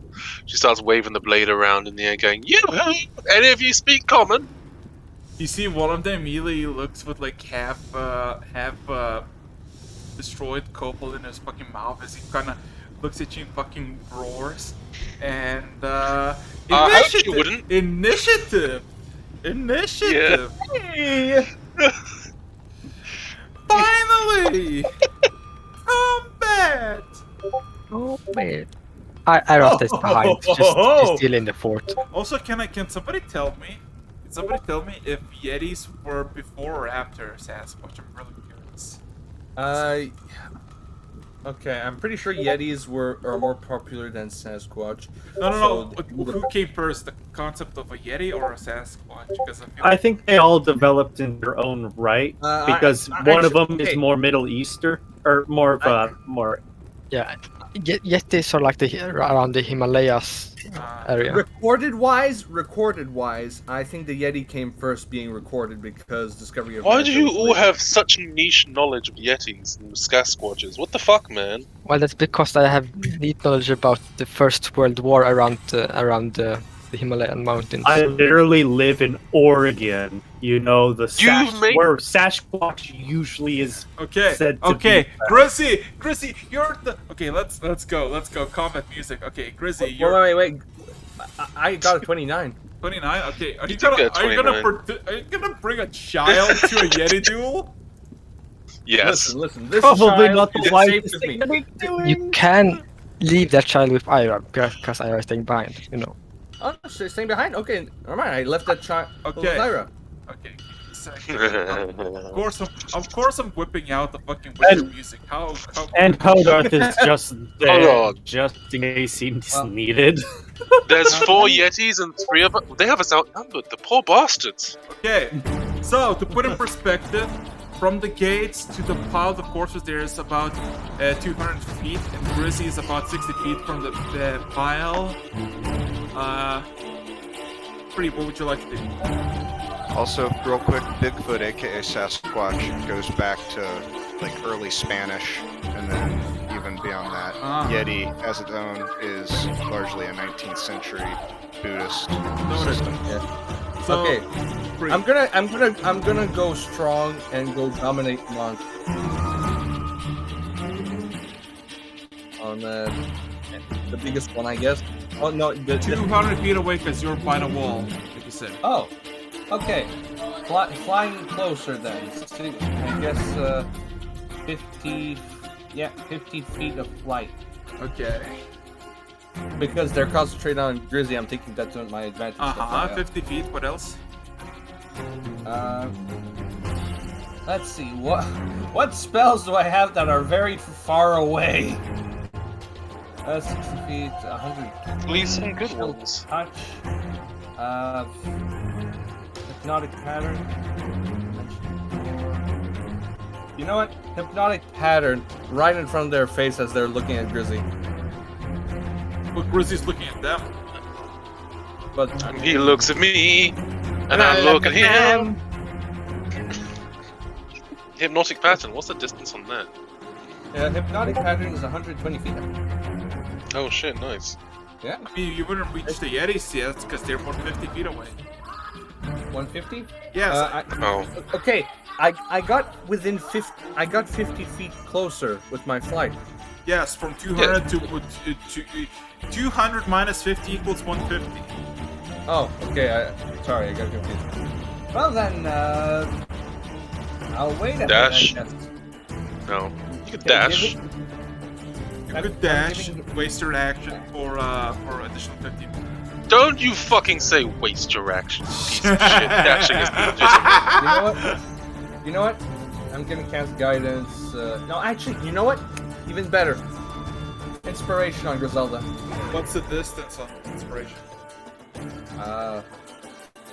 C: she starts waving the blade around in the air, going, "You, any of you speak common?"
B: you see one of them immediately looks with like half destroyed copal in his fucking mouth as he kind of looks at you and fucking roars. And
C: I hope you wouldn't.
B: Initiative.
D: Hey!
B: Finally! Combat!
A: Oh man. I left this behind, just still in the fort.
B: Also, can somebody tell me? Can somebody tell me if Yetis were before or after Sasquatch? I'm really curious.
D: Okay, I'm pretty sure Yetis are more popular than Sasquatch.
B: No.
D: So
B: Who came first, the concept of a Yeti or a Sasquatch? Because
E: I think they all developed in their own right because one of them is more Middle Eastern or more of more.
A: Yeah, Yetis are like around the Himalayas area.
D: recorded wise, I think the Yeti came first, being recorded because Discovery of
C: Why
D: America
C: do you
D: was
C: all
D: later.
C: have such niche knowledge of Yetis and Sasquatches? What the fuck, man?
A: Well, that's because I have neat knowledge about the First World War around the Himalayan mountains.
E: I literally live in Oregon. You know where Sasquatch usually is.
B: okay,
E: said to
B: okay,
E: be
B: Grizzy, you're the. Okay, let's go. Combat music. Okay, Grizzy, you're
D: Wait. I got a 29.
B: 29. Okay, are you
C: took
B: gonna
C: that
B: are you gonna bring a child to a Yeti duel?
C: Yes.
D: Listen. This
E: Probably
D: child
E: not the
D: is
E: wisest
D: safe
E: thing
D: with
E: to
D: me.
E: be doing.
A: You can leave that child with Ira because Ira is staying behind. You know.
D: Oh, she's staying behind. Okay, never mind. I left that child with
B: Okay.
D: Lyra.
B: Okay, give me a second. Of course, I'm whipping out the fucking witcher music. How
E: And Hogarth is just there,
C: Hold on.
E: just in case he's needed.
C: There's 4 Yetis and 3 of them. They have us outnumbered. The poor bastards.
B: Okay, so to put in perspective, from the gates to the pile of corpses, there's about 200 feet, and Grizzy is about 60 feet from the pile. Pretty, what would you like to do?
F: Also, real quick, Bigfoot, aka Sasquatch, goes back to like early Spanish, and then even beyond that, Yeti, as its own, is largely a 19th century Buddhist system.
D: Yeah.
B: So,
D: Okay.
B: pretty-
D: I'm gonna go strong and go dominate monk. On the biggest one, I guess. Oh no, the
B: 200 feet away because you're by the wall, like you said.
D: oh, okay. Flying closer then. See, I guess 50. Yeah, 50 feet of flight.
B: Okay.
D: Because they're concentrated on Grizzly, I'm taking that to my advantage.
B: Uh-huh, 50 feet, what else?
D: Let's see, what spells do I have that are very far away? 60 feet, 100.
C: Please, some good ones.
D: Touch.
G: hypnotic pattern. You know what? Hypnotic pattern right in front of their face as they're looking at Grizzy.
B: But Grizzly's looking at them.
G: But
C: He looks at me, and I look at him. Hypnotic pattern. What's the distance on that?
G: Hypnotic pattern is 120 feet.
C: Oh shit! Nice.
G: Yeah,
B: I mean, you wouldn't reach the Yetis yet because they're more 50 feet away.
G: 150.
B: Yes.
C: Oh.
G: Okay, I got within 50. I got 50 feet closer with my flight.
B: Yes, from 200 to 200 minus 50 equals 150.
G: Oh, okay. Sorry, I got confused. Well then, I'll wait a
C: Dash.
G: minute. I guess.
C: No. You could
G: Okay,
C: dash.
G: give it-
B: You
G: I'm-
B: could
G: I'm
B: dash,
G: giving-
B: waste your action for additional 50.
C: Don't you fucking say waste your action, piece of shit. Dashing is legitimate.
G: You know what? I'm gonna cast guidance. No, actually, you know what? Even better. Inspiration on Griselda.
B: What's the distance on inspiration?
G: I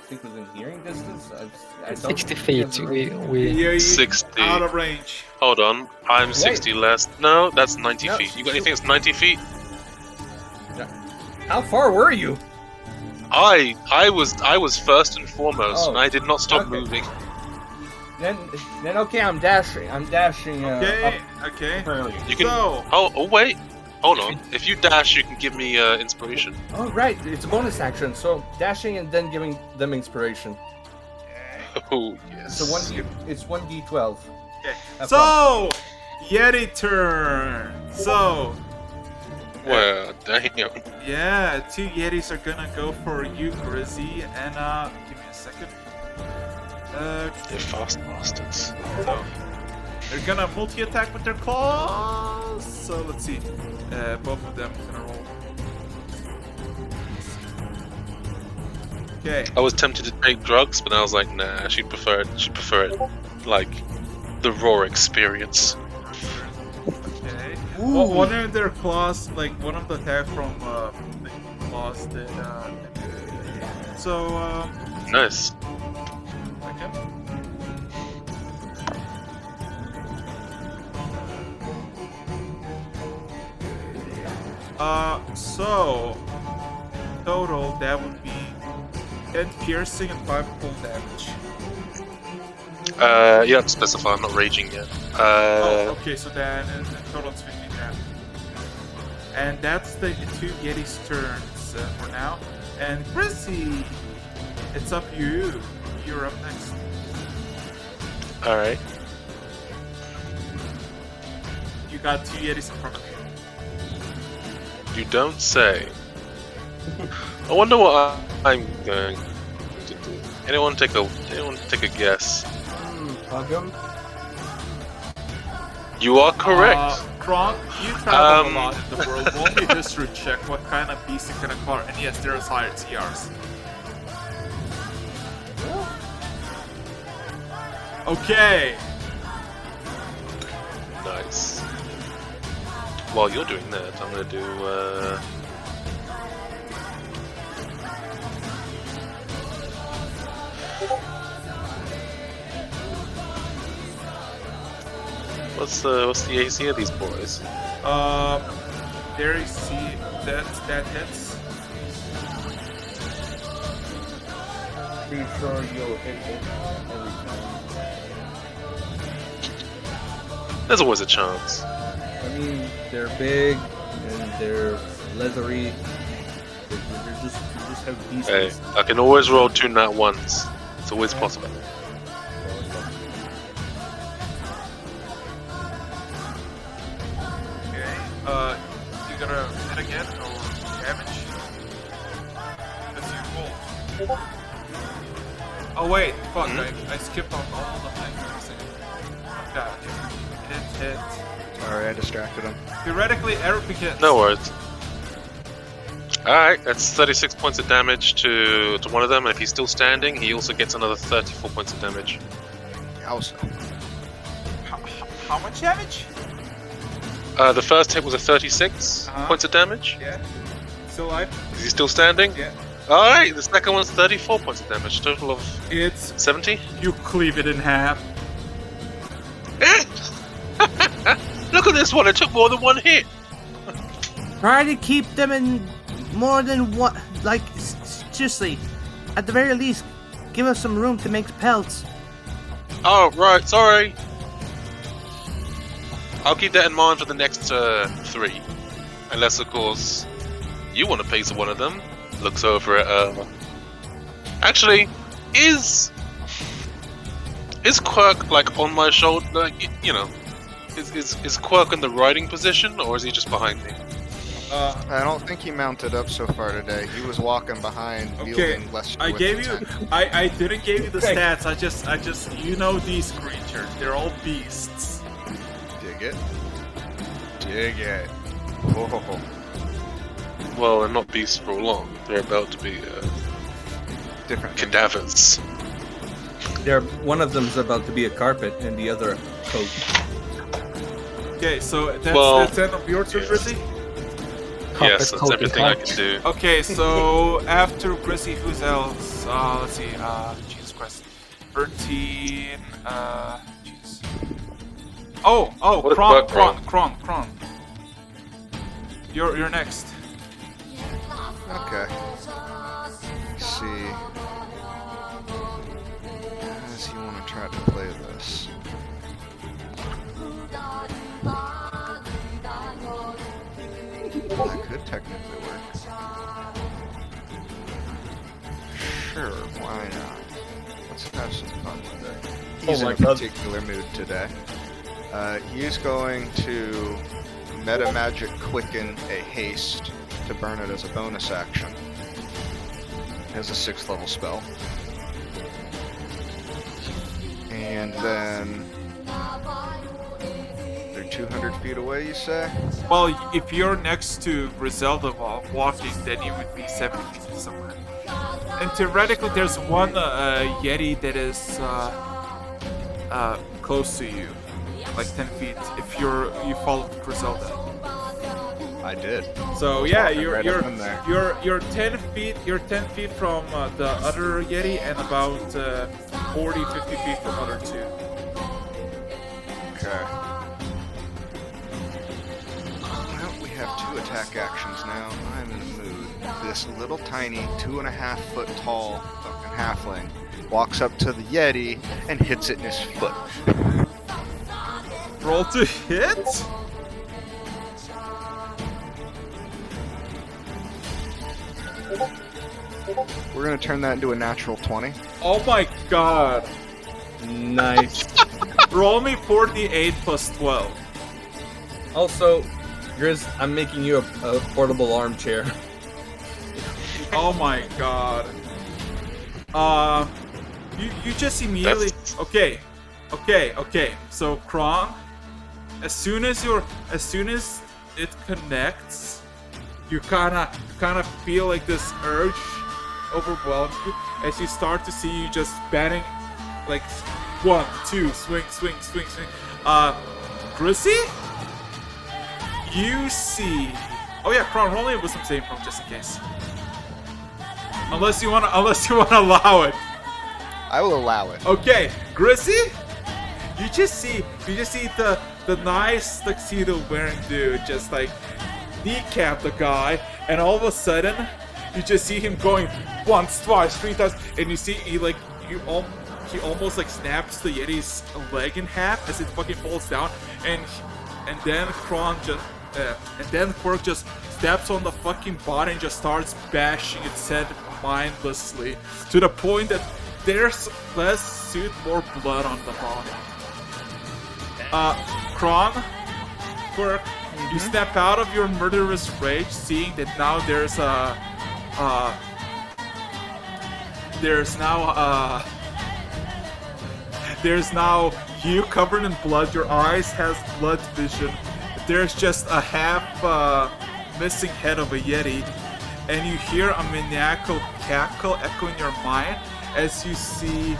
G: think within hearing distance. I don't
A: 60
G: think
A: feet.
G: I've-
A: We
C: 60.
B: Out of range.
C: Hold on. I'm 60 less. No, that's 90
G: No,
C: feet. You got anything that's 90 feet?
G: How far were you?
C: I was first and foremost,
G: Oh,
C: and I did not stop
G: okay.
C: moving.
G: Then okay, I'm dashing.
B: Okay, okay.
G: up.
C: You can.
B: So,
C: Oh wait. Hold on. If you dash, you can give me inspiration.
G: Oh right, it's a bonus action. So dashing and then giving them inspiration.
C: Oh yes.
G: So it's 1d12.
B: okay.
G: Have
B: So, Yeti turn. So,
C: Well, damn.
B: yeah, 2 Yetis are gonna go for you, Grizzy, and give me a second.
C: They're fast bastards.
B: So, they're gonna multi-attack with their claws. So let's see. Both of them gonna roll. Okay.
C: I was tempted to take drugs, but I was like, nah. She'd prefer it. She'd prefer it, like, the raw experience.
B: Okay. Well, one of their claws, like one of the attack from the claws did. So
C: Nice.
B: okay. So total that would be 10 piercing and 5 full damage.
C: You have to specify. I'm not raging yet.
B: Oh, okay, so then total is 15 damage. And that's the 2 Yeti's turns for now. And Chrissy, it's up you. You're up next.
C: All right.
B: You got 2 Yetis in front of you.
C: You don't say. I wonder what I'm going to do. Anyone take a guess?
G: Hug him.
C: You are correct.
B: Kronk, you travel a lot in the world. Roll me a history check. What kind of beast you can acquire? And yes, there is higher TRs. Okay.
C: Nice. While you're doing that, I'm gonna do. What's the AC of these boys?
B: There you see that hits.
G: Pretty sure you'll hit it every time.
C: There's always a chance.
G: I mean, they're big and they're leathery. They're just have beasts.
C: Hey, I can always roll 2 nat ones. It's always possible.
B: Okay. You gonna hit again or damage? Because you rolled. Oh wait, fuck! I skipped on all the things. Okay. Hit.
F: Sorry, I distracted him.
B: Theoretically, everything hits.
C: No worries. Alright, that's 36 points of damage to one of them, and if he's still standing, he also gets another 34 points of damage.
F: Also,
B: How much damage?
C: The first hit was a 36
B: Uh-huh.
C: points of damage.
B: Yeah. Still alive?
C: Is he still standing?
B: Yeah.
C: Alright, the second one's 34 points of damage, total of
B: It's
C: 70.
B: you cleave it in half.
C: Look at this one, it took more than one hit.
H: Try to keep them in more than one. Like, seriously, at the very least, give us some room to make pelts.
C: Oh, right, sorry. I'll keep that in mind for the next 3. Unless, of course, you want a piece of one of them. Looks over at, Actually, is Quirk, like, on my shoulder? Like, you know, is Quirk in the riding position, or is he just behind me?
F: I don't think he mounted up so far today. He was walking behind, wielding less.
B: I gave you. I didn't give you the stats. I just. You know these creatures. They're all beasts.
F: Dig it. Dig it. Whoa.
C: Well, they're not beasts for long. They're about to be
F: Different
C: cadavers.
G: One of them's about to be a carpet, and the other a coat.
B: Okay, so that's the end of your turn, Grizzy?
C: Yes, that's everything I can do.
B: Okay, so after Grizzy, who's else? Let's see, Jesus Christ. 13, Jesus.
C: What
B: Kron. You're next.
F: Okay. Let's see. As you want to try to play this. That could technically work. Sure, why not? Let's have some fun with it. He's in a particular mood today. He's going to meta magic quicken a haste to burn it as a bonus action. As a 6th level spell. And then they're 200 feet away, you say?
B: Well, if you're next to Griselda while walking, then you would be 70 feet somewhere. And theoretically, there's one Yeti that is close to you, like 10 feet. If you follow Griselda.
F: I did.
B: So yeah, you're
F: right up in there.
B: you're 10 feet. You're 10 feet from the other Yeti, and about 40, 50 feet from other two.
F: Okay. Well, we have 2 attack actions now. I'm in the mood. This little tiny 2.5 foot tall fucking halfling walks up to the Yeti and hits it in his foot.
B: Roll to hit.
F: We're gonna turn that into a natural 20.
B: Oh my god.
G: Nice.
B: Roll me 48 plus 12.
G: Also, Grizz, I'm making you a portable armchair.
B: Oh my god. You just immediately. Okay. So Kron, as soon as it connects, you kind of feel like this urge overwhelm you as you start to see you just batting like 1, 2, swing. Grizzy, you see. Oh yeah, Kron, roll me with some saving throw just in case. Unless you wanna allow it.
F: I will allow it.
B: Okay, Grizzy, you just see the nice tuxedo wearing dude just like kneecap the guy, and all of a sudden you just see him going once, twice, 3 times, and you see he almost like snaps the Yeti's leg in half as it fucking falls down, and then Quirk just steps on the fucking body and just starts bashing its head mindlessly to the point that there's less suit, more blood on the body. Kron, Quirk, you snap out of your murderous rage, seeing that now there's now you covered in blood. Your eyes has blood vision. There's just a half missing head of a Yeti, and you hear a maniacal cackle echo in your mind as you see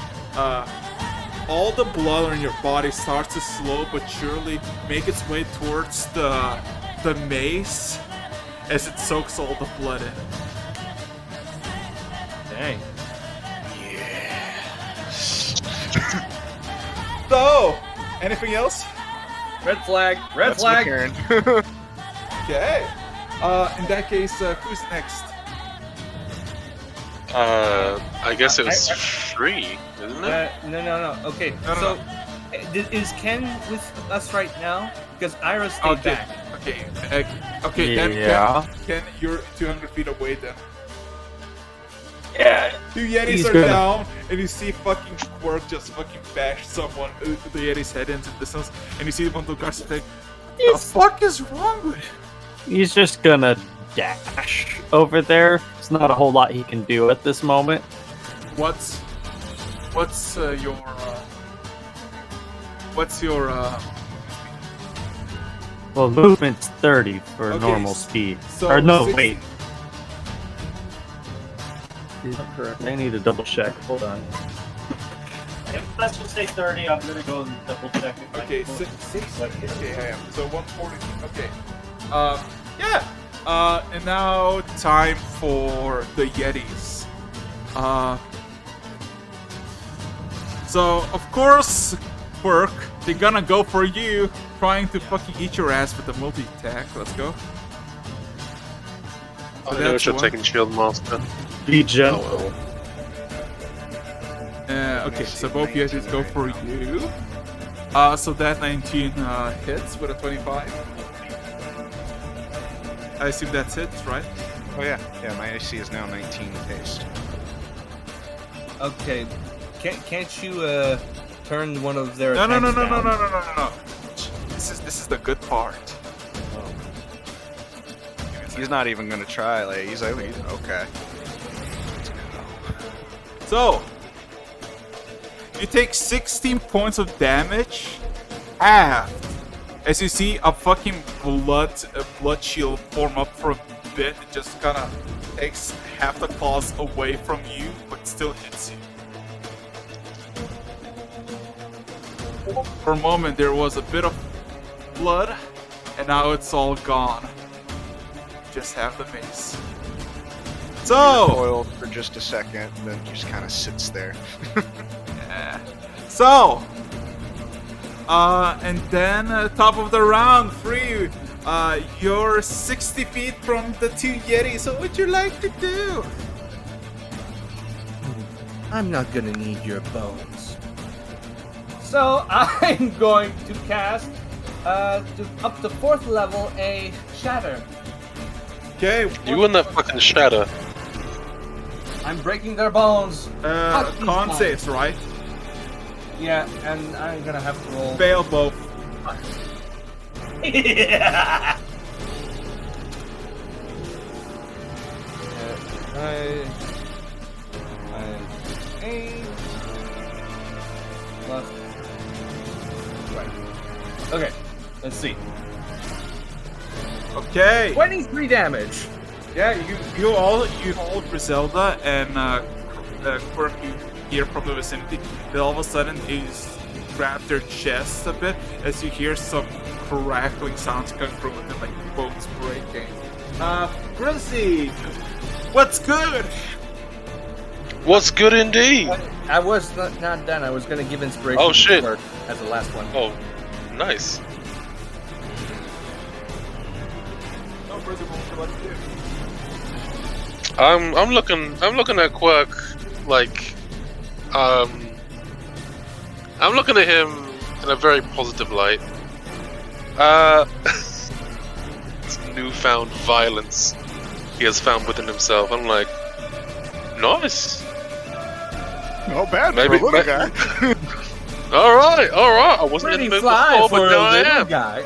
B: all the blood on your body starts to slow but surely make its way towards the mace as it soaks all the blood in.
H: Okay.
B: So, anything else?
H: Red flag. Red
F: That's my
H: flag.
F: turn.
B: Okay. In that case, who's next?
C: I guess it was 3, isn't it?
H: No. Okay.
B: No, no,
H: so, is Ken with us right now? Because Ira stayed
B: Okay.
H: back.
B: Okay. Then
E: Yeah.
B: Ken, you're 200 feet away then.
E: Yeah.
B: 2 Yetis
E: He's
B: are
E: gonna-
B: down, and you see fucking Quirk just fucking bash someone, the Yeti's head into the distance, and you see one of the guards say, "What the fuck is wrong with him?"
E: He's just gonna dash over there. There's not a whole lot he can do at this moment.
B: What's your
E: Well, movement's 30 for
B: Okay,
E: normal speed.
B: so
E: Or no,
B: 60
E: wait. Is that correct? I need to double check. Hold on. Let's just say 30. I'm gonna go and double check.
B: Okay, 60. Okay, I am. So 140. Okay. Yeah. And now time for the Yetis. So of course, Quirk, they're gonna go for you, trying to fucking eat your ass with the multi-attack. Let's go.
C: I know
B: that's
C: you're
B: one.
C: taking Shield Master.
E: Be gentle.
C: Oh,
B: Okay, so both Yetis go for you. So that 19 hits with a 25. I assume that's it, right?
F: Oh yeah, my AC is now 19 with haste.
H: Okay. Can't you turn one of their
B: No.
H: attacks down?
B: This is the good part.
F: He's not even gonna try. Like he's okay.
B: So you take 16 points of damage, half, as you see a fucking blood shield form up for a bit. It just kind of takes half the claws away from you, but still hits you. For a moment, there was a bit of blood, and now it's all gone. Just have the mace. So,
F: Coiled for just a second, then just kind of sits there.
B: yeah. So, and then top of the round, 3. You're 60 feet from the 2 Yetis. So, what would you like to do?
H: I'm not gonna need your bones. So I'm going to cast up to 4th level a shatter.
B: Okay.
C: You and that fucking shatter.
H: I'm breaking their bones. Fuck these
B: Con
H: guys.
B: saves, right?
H: Yeah, and I'm gonna have to roll.
B: Fail both.
H: Yeah. Eight plus. Right. Okay. Let's see.
B: Okay.
H: 23 damage.
B: Yeah, you all Griselda and Quirk, you hear from the vicinity. Then all of a sudden, he's grabbed their chest a bit as you hear some crackling sounds coming from within, like bones breaking. Grizzly, what's good?
C: What's good indeed?
H: I was not done. I was gonna give inspiration.
C: Oh, shit.
H: to Quirk as the last one.
C: Oh, nice.
B: No further room for what to do.
C: I'm looking at Quirk like I'm looking at him in a very positive light. This newfound violence he has found within himself. I'm like, nice.
F: Not bad
C: Maybe-
F: for a little guy.
C: All right. I wasn't in
H: Pretty
C: the mood
H: fly
C: before,
H: for
C: but
H: a
C: now I
H: little
C: am.
H: guy.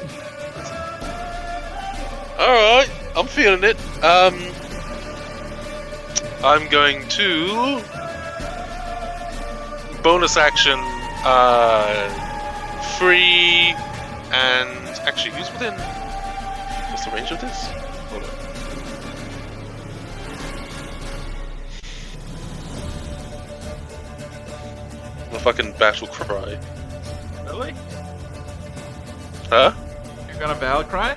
C: All right, I'm feeling it. I'm going to bonus action, free, and actually, who's within? What's the range of this? Hold on. The fucking battle cry.
B: Really?
C: Huh?
B: You're gonna battle cry?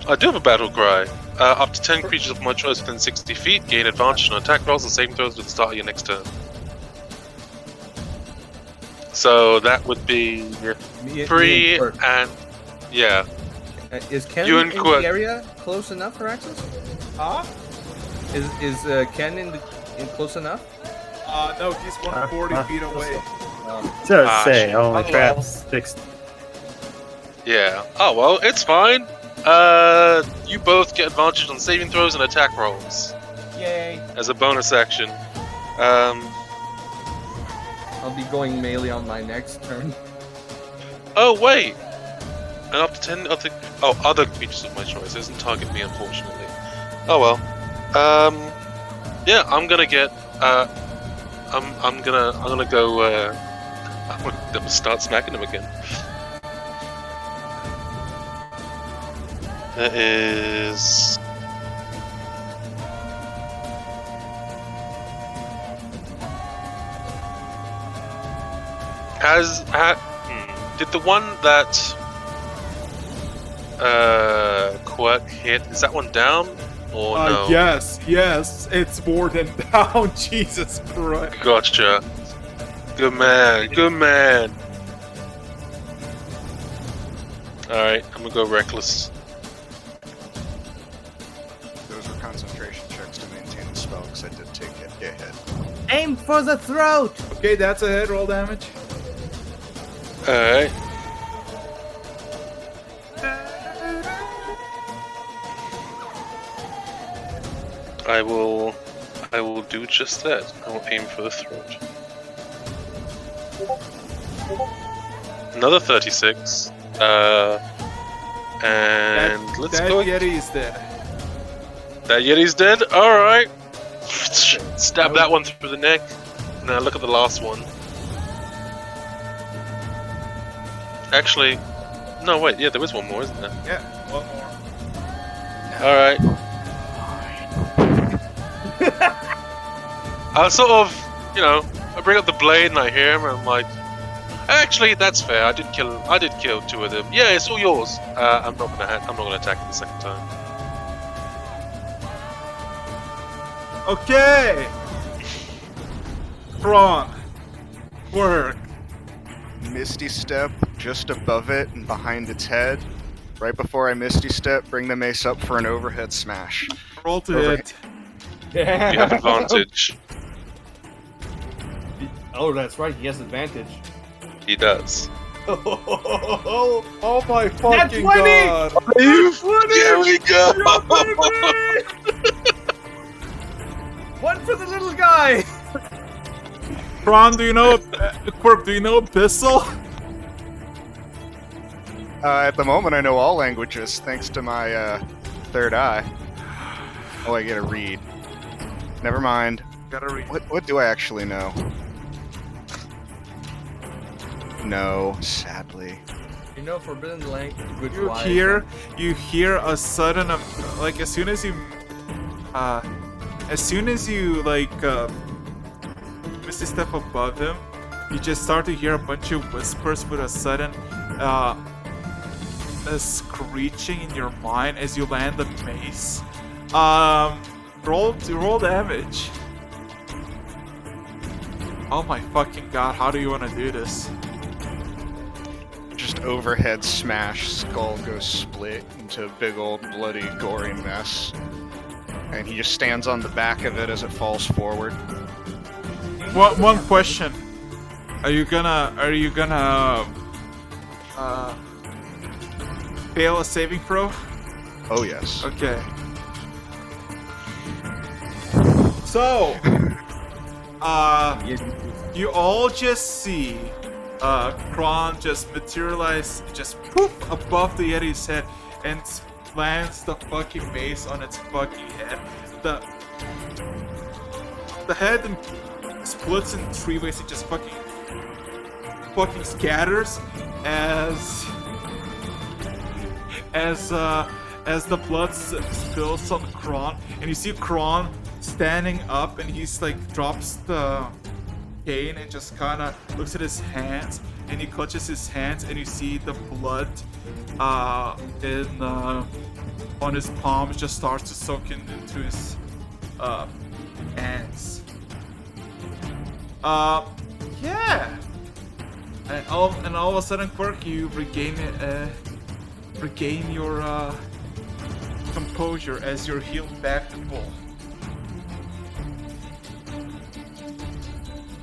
C: I do have a battle cry. Up to 10 creatures of my choice within 60 feet gain advantage on attack rolls and saving throws at the start of your next turn. So that would be
H: Me
C: 3
H: and Quirk.
C: and yeah.
H: Is Ken
C: You
H: in
C: and Quirk.
H: the area close enough for access?
B: Huh?
H: Is Ken in close enough?
B: No, he's 140 feet away.
E: Just say,
C: shit.
E: only
B: Oh,
E: traps fixed.
C: Yeah. Oh well, it's fine. You both get advantage on saving throws and attack rolls
H: Yay!
C: as a bonus action.
H: I'll be going melee on my next turn.
C: Oh wait. And up to 10 other creatures of my choice. It doesn't target me, unfortunately. Oh well. Yeah, I'm gonna get. I'm gonna go. I'm gonna start smacking him again. That is. Did the one that Quirk hit, is that one down or no?
B: Yes, it's more than down. Jesus Christ.
C: Gotcha. Good man. Alright, I'm gonna go reckless.
F: Those were concentration checks to maintain the spell, because I did take it. Yeah, hit.
H: Aim for the throat!
B: Okay, that's a hit. Roll damage.
C: Alright. I will do just that. I will aim for the throat. Another 36. And let's
B: that
C: go.
B: Yeti is dead.
C: That Yeti's dead? Alright. Stab that one through the neck. Now look at the last one. Actually, no, wait, yeah, there is one more, isn't there?
B: Yeah, one more.
C: Alright. I sort of, I bring up the blade and I hear him and I'm like, actually, that's fair. I did kill 2 of them. Yeah, it's all yours. I'm not gonna attack it the second time.
B: Okay. Prawn. Work.
F: Misty Step just above it and behind its head. Right before I Misty Step, bring the mace up for an overhead smash.
B: Roll to
F: Overhead.
B: hit.
C: You have advantage.
H: Oh, that's right. He has advantage.
C: He does.
B: Oh my fucking
H: 20!
B: god!
C: Here we go.
H: One for the little guy!
B: Prawn, do you know Quirk, do you know Pistol?
F: At the moment, I know all languages, thanks to my third eye. Oh, I get a read. Never mind.
B: Gotta read.
F: What do I actually know? No, sadly.
H: You know forbidden language.
B: You hear a sudden, like as soon as you Misty Step above him, you just start to hear a bunch of whispers with a sudden a screeching in your mind as you land the mace. Roll damage. Oh my fucking god, how do you want to do this?
F: Just overhead smash, skull goes split into a big old bloody gory mess. And he just stands on the back of it as it falls forward.
B: One question. Are you gonna fail a saving throw?
F: Oh yes.
B: Okay. So, you all just see Kron just materialize, just poof above the Yeti's head and lands the fucking mace on its fucking head. The head splits in 3 ways. It just fucking scatters as the blood spills on Kron, and you see Kron standing up, and he's like drops the cane and just kind of looks at his hands, and he clutches his hands, and you see the blood in on his palms just starts to soak into his hands. Yeah. And all of a sudden, Quirk, you regain your composure as you're healed back to full.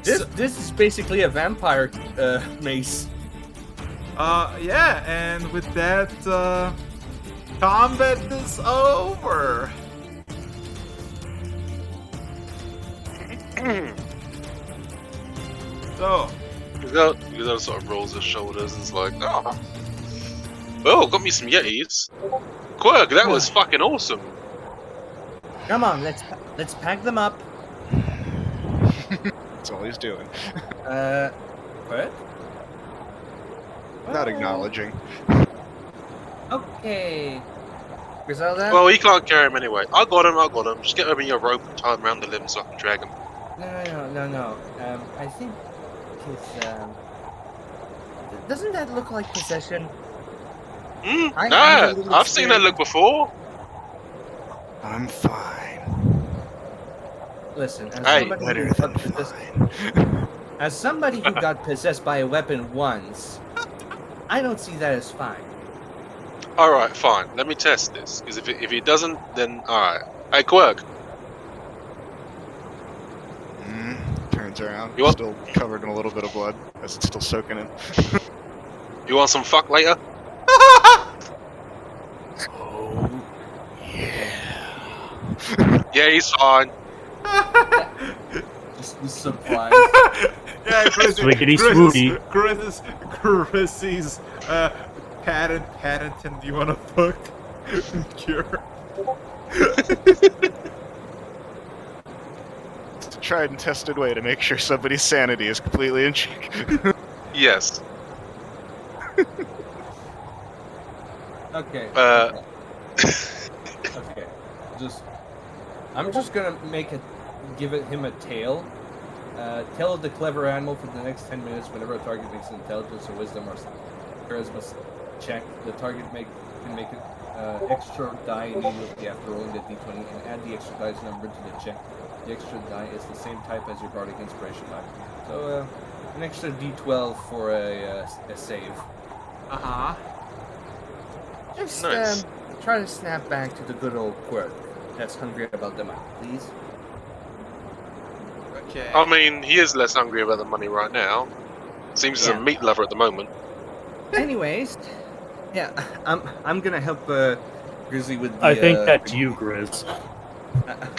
H: This is basically a vampire mace.
B: Yeah, and with that, combat is over. So,
C: Gazelle sort of rolls his shoulders and is like, oh, well, got me some Yetis. Quirk, that was fucking awesome.
H: Come on, let's pack them up.
F: That's all he's doing.
H: What?
F: Not acknowledging.
H: Okay. Griselda?
C: Well, he can't carry him anyway. I got him. Just get him in your rope and tie him around the limb so I can drag him.
H: No. I think it's, doesn't that look like possession?
C: I've seen that look before.
F: I'm fine.
H: Listen, as
C: Hey,
H: somebody
F: Better
H: who
F: than
H: got possessed,
F: fine.
H: as somebody who got possessed by a weapon once, I don't see that as fine.
C: Alright, fine. Let me test this. Because if he doesn't, then alright. Hey, Quirk.
F: Turns around.
C: You want-
F: Still covered in a little bit of blood as it's still soaking in.
C: You want some fuck later?
F: Oh, yeah.
C: Yeah, he's fine.
H: Just the surprise.
B: yeah,
E: Swiggity swooty.
B: Chrissy's Paddington, do you want to fuck? Cure.
F: It's a tried and tested way to make sure somebody's sanity is completely in check.
C: Yes.
H: Okay.
C: Uh.
H: Okay. I'm just gonna give him a tail. Tail of the clever animal for the next 10 minutes. Whenever a target makes an intelligence or wisdom or charisma check, the target can make an extra die immediately after rolling the d20 and add the extra die's number to the check. The extra die is the same type as your bardic inspiration die. So an extra d12 for a save. Just
C: Nice.
H: try to snap back to the good old Quirk that's hungry about the money, please.
B: Okay.
C: I mean, he is less hungry about the money right now. Seems he's
H: Yeah.
C: a meat lover at the moment.
H: Anyways, yeah, I'm gonna help Grizzly with the.
E: I think that's you, Grizz.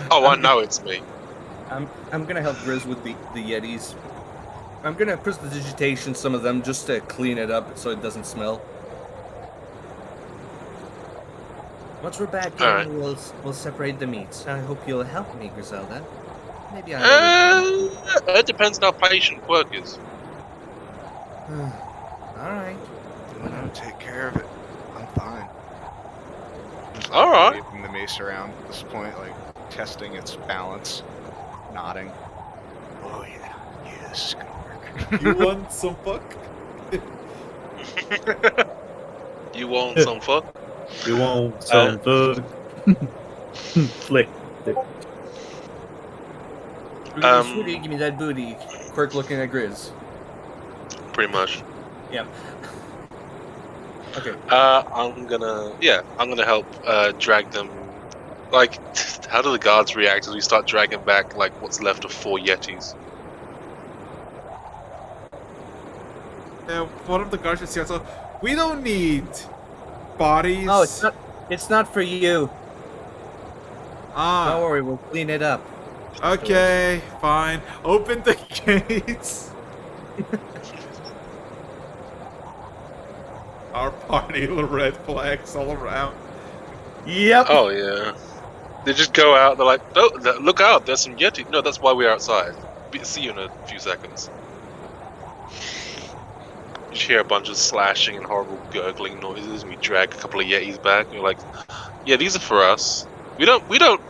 C: Oh, I know it's me.
H: I'm gonna help Grizz with the Yetis. I'm gonna prestidigitation some of them just to clean it up so it doesn't smell. Once we're back in,
C: Alright.
H: we'll separate the meats. I hope you'll help me, Griselda. Maybe I.
C: It depends on how patient Quirk is.
H: All right.
F: I'm gonna take care of it. I'm fine. Just,
C: All right.
F: waving the mace around at this point, like testing its balance, nodding. Oh yeah, this is gonna work.
B: You want some fuck?
C: You want some fuck?
E: You want some food? Flick.
H: Sweetie, give me that booty. Quirk looking at Grizz.
C: Pretty much.
H: Yep. Okay.
C: I'm gonna help drag them. Like, how do the guards react as we start dragging back like what's left of 4 Yetis?
B: One of the guards just yells out, "We don't need bodies."
H: Oh, it's not for you.
B: Ah.
H: Don't worry, we'll clean it up.
B: Okay, fine. Open the gates. Our party red flags all around.
H: Yep.
C: Oh yeah. They just go out. They're like, "Oh, look out! There's some Yeti." No, that's why we're outside. See you in a few seconds. You just hear a bunch of slashing and horrible gurgling noises, and we drag a couple of Yetis back. And we're like, "Yeah, these are for us. We don't, we don't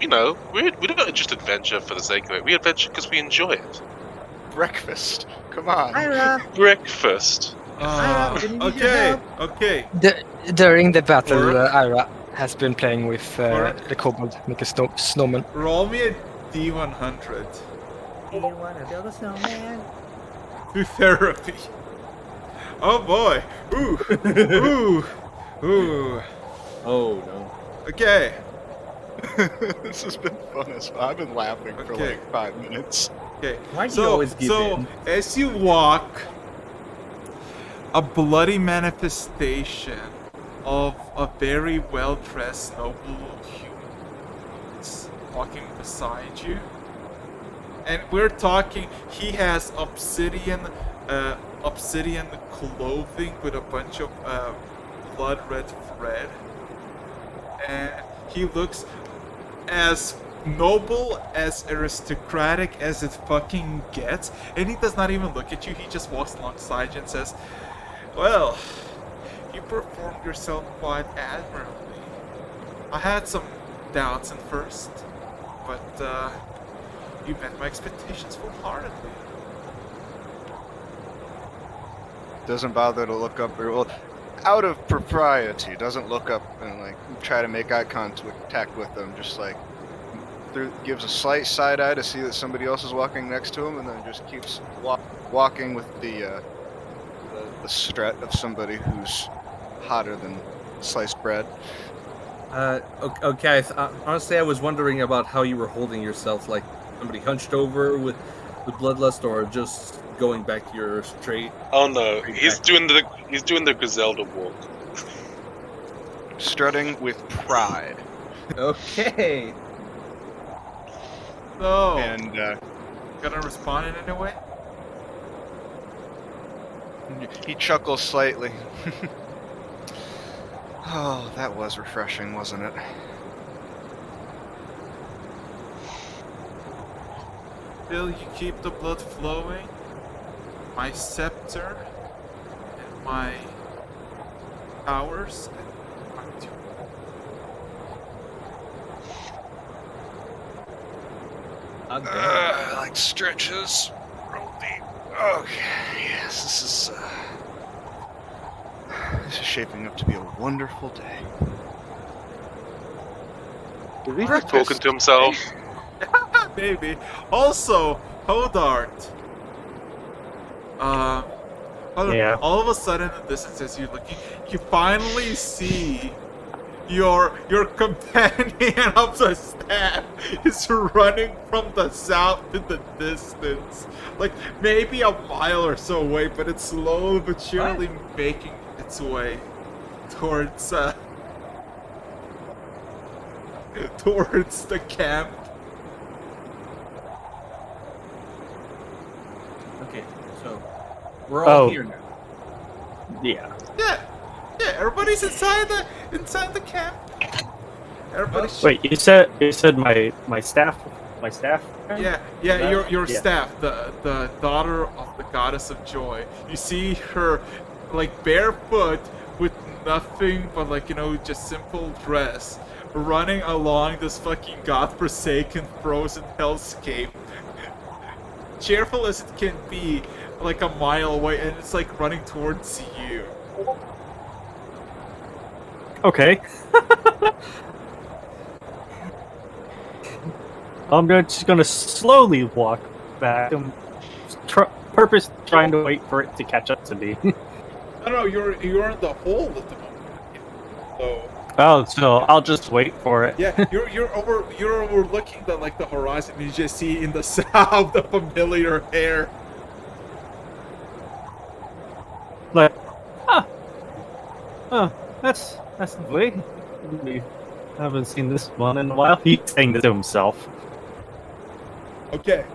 C: just adventure for the sake of it. We adventure because we enjoy it."
F: Breakfast. Come on.
H: Ira.
C: Breakfast.
H: Ira, can you need your
B: Okay,
H: help?
B: okay.
A: During the battle,
B: Or-
A: Ira has been playing with the kobold, make a snowman.
B: Roll me a D100
D: Do you want to build a snowman?
B: to therapy. Oh boy. Ooh. Ooh. Ooh.
H: Oh no.
B: Okay.
F: This has been fun as well. I've been laughing for
B: Okay.
F: like 5 minutes.
B: Okay.
H: Why do you always give in?
B: as you walk, a bloody manifestation of a very well-dressed noble human is walking beside you. And we're talking, he has obsidian clothing with a bunch of blood red thread. And he looks as noble, as aristocratic as it fucking gets. And he does not even look at you, he just walks alongside you and says, well, you performed yourself quite admirably. I had some doubts at first, but you met my expectations full-heartedly.
F: Doesn't bother to look up, or well, out of propriety, doesn't look up and like try to make eye contact with them. Just like gives a slight side eye to see that somebody else is walking next to him, and then just keeps walking with the strut of somebody who's hotter than sliced bread.
H: Okay. Honestly, I was wondering about how you were holding yourself, like somebody hunched over with bloodlust, or just going back to your straight.
C: Oh no, he's doing the Griselda walk.
F: Strutting with pride.
H: Okay.
B: So,
F: And
B: gonna respond in any way?
F: he chuckles slightly. Oh, that was refreshing, wasn't it?
B: Will you keep the blood flowing? My scepter and my powers and my tunic.
F: Like stretches. Roll deep. Okay, yes, this is shaping up to be a wonderful day.
C: Is he talking to himself?
B: Maybe. Also, Hodart.
E: Yeah.
B: All of a sudden, in the distance, as you're looking, you finally see your companion of the staff is running from the south in the distance, like maybe a mile or so away, but it's slowly but surely making its way towards towards the camp.
H: Okay. So we're all here now.
E: Yeah.
B: Yeah, everybody's inside the camp. Everybody's
E: Wait, you said my staff?
B: Yeah, your staff, the daughter of the goddess of joy. You see her like barefoot with nothing but like, just simple dress, running along this fucking godforsaken frozen hellscape. Cheerful as it can be, like a mile away, and it's like running towards you.
E: Okay. I'm just gonna slowly walk back. I'm purpose trying to wait for it to catch up to me.
B: No, you're in the hole at the moment. So
E: So I'll just wait for it.
B: yeah, you're overlooking the horizon. And you just see in the south the familiar hair.
E: Like, that's lovely. We haven't seen this one in a while. He's saying this to himself.
B: Okay.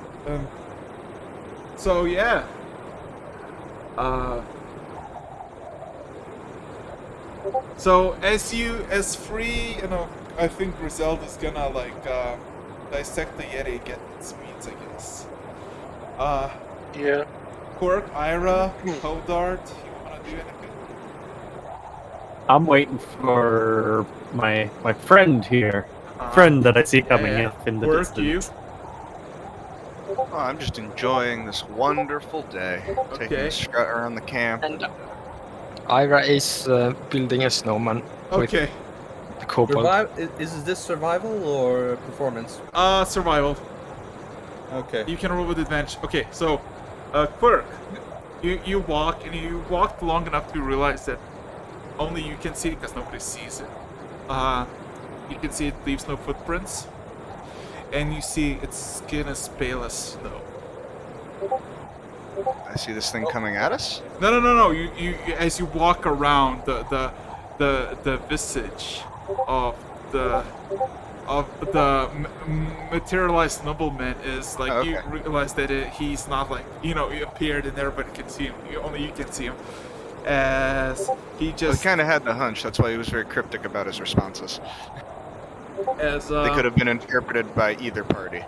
B: So yeah. So as free, I think Griselda's gonna dissect the Yeti and get its meats, I guess.
C: Yeah.
B: Quirk, Ira, Hodart, you wanna do anything?
E: I'm waiting for my friend here. Friend that I see coming up in the
B: Quirk,
E: distance.
B: you?
F: Oh, I'm just enjoying this wonderful day. Taking
B: Okay.
F: a strut around the camp.
A: And Ira is building a snowman
B: Okay.
A: the kobold.
H: Is this survival or performance?
B: Survival.
H: Okay.
B: You can roll with advantage. Okay, so, Quirk, you walk, and you walked long enough to realize that only you can see it because nobody sees it. You can see it leaves no footprints, and you see its skin is pale as snow.
F: I see this thing coming at us.
B: No. You as you walk around the visage of the materialized nobleman is like,
F: Oh, okay.
B: you realize that he's not like, he appeared and everybody can see him. Only you can see him. As he
F: Well,
B: just
F: he kind of had the hunch. That's why he was very cryptic about his responses.
B: as
F: They could have been interpreted by either party.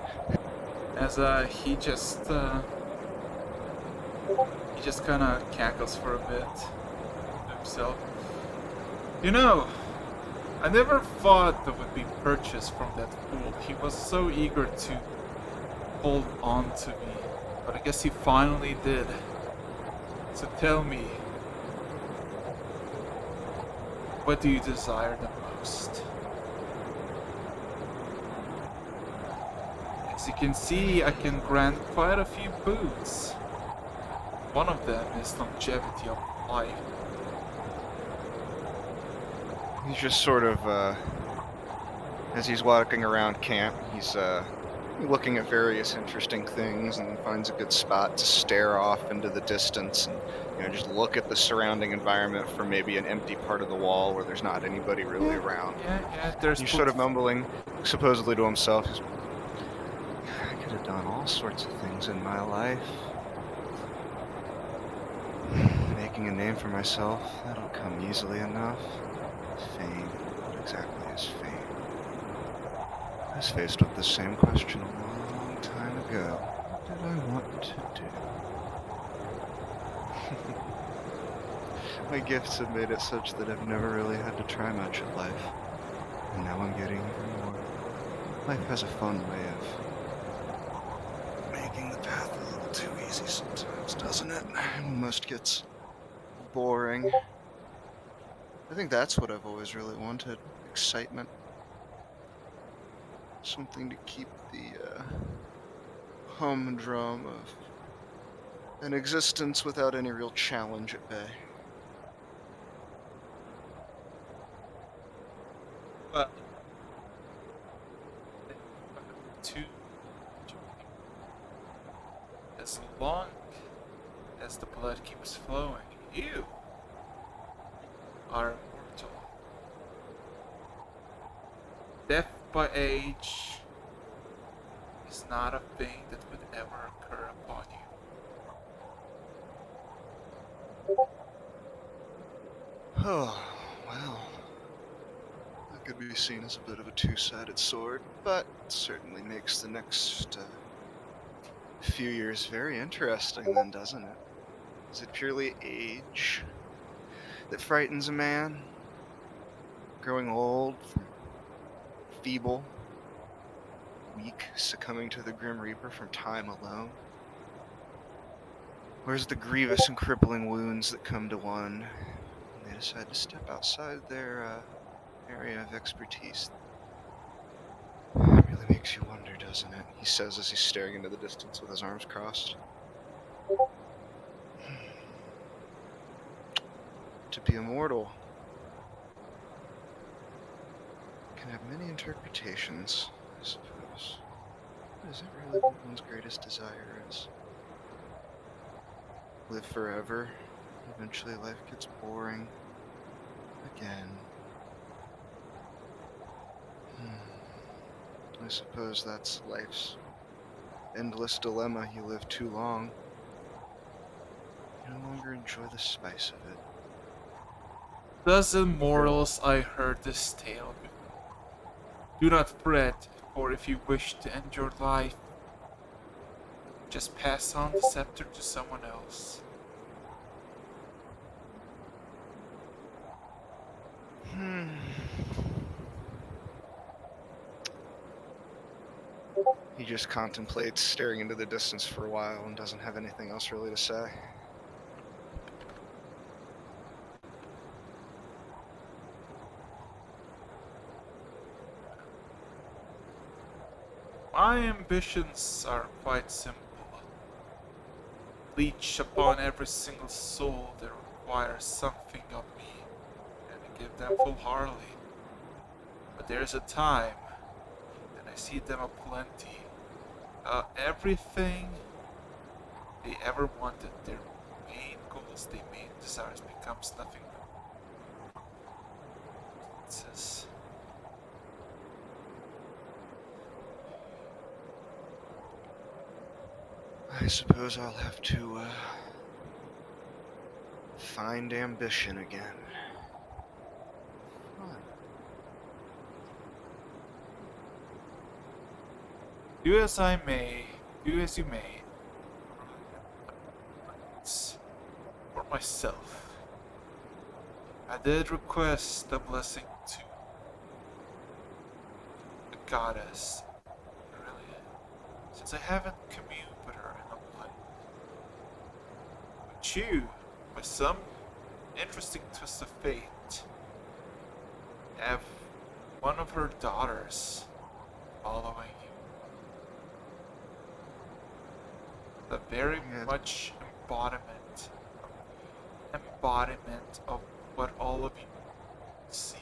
B: as he just kind of cackles for a bit to himself. I never thought that would be purchased from that fool. He was so eager to hold on to me, but I guess he finally did. So tell me, what do you desire the most? As you can see, I can grant quite a few boons. One of them is longevity of life.
F: He's just sort of, as he's walking around camp, he's looking at various interesting things and finds a good spot to stare off into the distance and just look at the surrounding environment for maybe an empty part of the wall where there's not anybody really around.
B: Yeah, there's
F: He's sort of mumbling, supposedly to himself, I could have done all sorts of things in my life. Making a name for myself, that'll come easily enough. Fame, what exactly is fame? I was faced with the same question a long time ago. What did I want to do? My gifts have made it such that I've never really had to try much at life. And now I'm getting even more. Life has a fun way of making the path a little too easy sometimes, doesn't it? Almost gets boring. I think that's what I've always really wanted. Excitement. Something to keep the humdrum of an existence without any real challenge at bay.
B: Well, two. As long as the blood keeps flowing, you are immortal. Death by age is not a thing that would ever occur upon you.
F: Oh, well. That could be seen as a bit of a two-sided sword, but it certainly makes the next few years very interesting then, doesn't it? Is it purely age that frightens a man? Growing old, feeble, weak, succumbing to the Grim Reaper from time alone? Or is it the grievous and crippling wounds that come to one when they decide to step outside their area of expertise? It really makes you wonder, doesn't it? He says as he's staring into the distance with his arms crossed. To be immortal can have many interpretations, I suppose. But is it really what one's greatest desire is? Live forever. Eventually life gets boring. Again. I suppose that's life's endless dilemma. You live too long. You no longer enjoy the spice of it.
B: Thus, immortals, I heard this tale before. Do not fret, for if you wish to end your life, just pass on the scepter to someone else.
F: He just contemplates, staring into the distance for a while, and doesn't have anything else really to say.
B: My ambitions are quite simple. Leech upon every single soul that requires something of me, and give them full-heartedly. But there's a time, and I see them aplenty. Everything they ever wanted, their main goals, their main desires, becomes nothing but nonsense.
F: I suppose I'll have to find ambition again. Fun.
B: Do as I may, do as you may. For myself, I did request a blessing to the goddess, really, since I haven't communed with her in a while. But you, by some interesting twist of fate, have one of her daughters following you. The very much embodiment of what all of you seek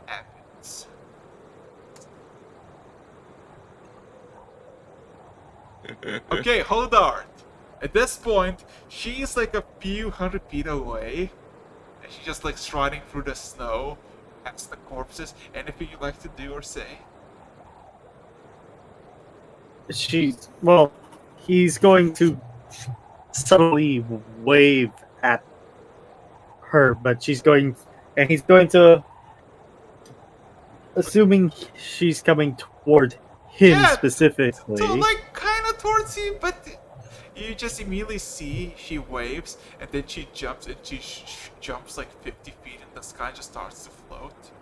B: happens. Okay, hold on. At this point, she's like a few hundred feet away, and she's just like striding through the snow past the corpses. Anything you'd like to do or say?
E: He's going to subtly wave at her, but he's going to, assuming she's coming toward him
B: Yeah,
E: specifically.
B: So like kind of towards you, but you just immediately see she waves, and then she jumps, and she jumps like 50 feet in the sky, and just starts to float.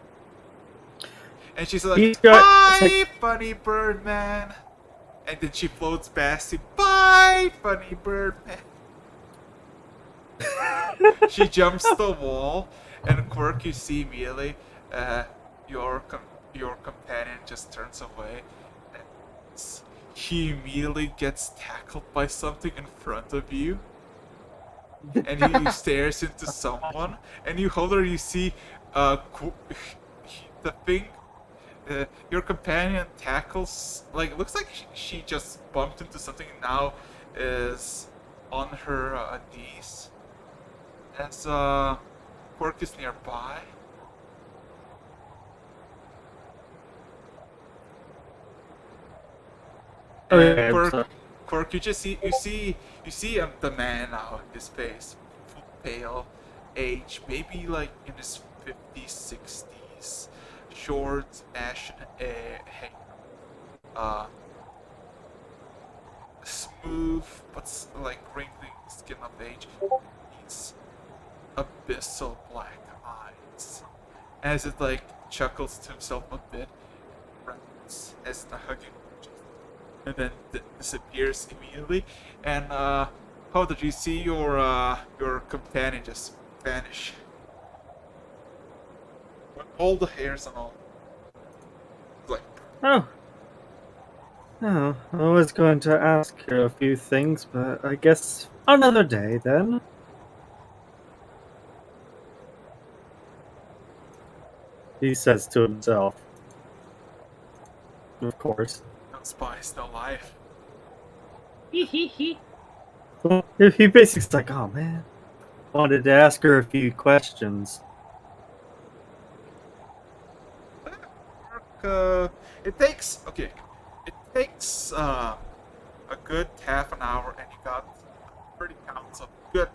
B: And she's like, "Bye, funny bird man." And then she floats past you. "Bye, funny bird man." She jumps the wall, and Quirk, you see immediately, your companion just turns away. And he immediately gets tackled by something in front of you, and he stares into someone, and you hold her. You see, the thing. Your companion tackles, like, looks like she just bumped into something and now is on her knees. As Quirk is nearby. And Quirk, you see the man now, his face, full pale, age, maybe like in his 50s, 60s. Short, ashen hair, smooth but like wrinkly skin of age. These abyssal black eyes, as it like chuckles to himself a bit, as the hugging, and then disappears immediately. And how did you see your companion just vanish? All the hairs and all. Like.
E: Oh, I was going to ask her a few things, but I guess another day then. He says to himself. Of course.
B: No spice, no life.
E: Well, he basically's like, oh man, wanted to ask her a few questions.
B: It takes a good half an hour, and you got 30 pounds of good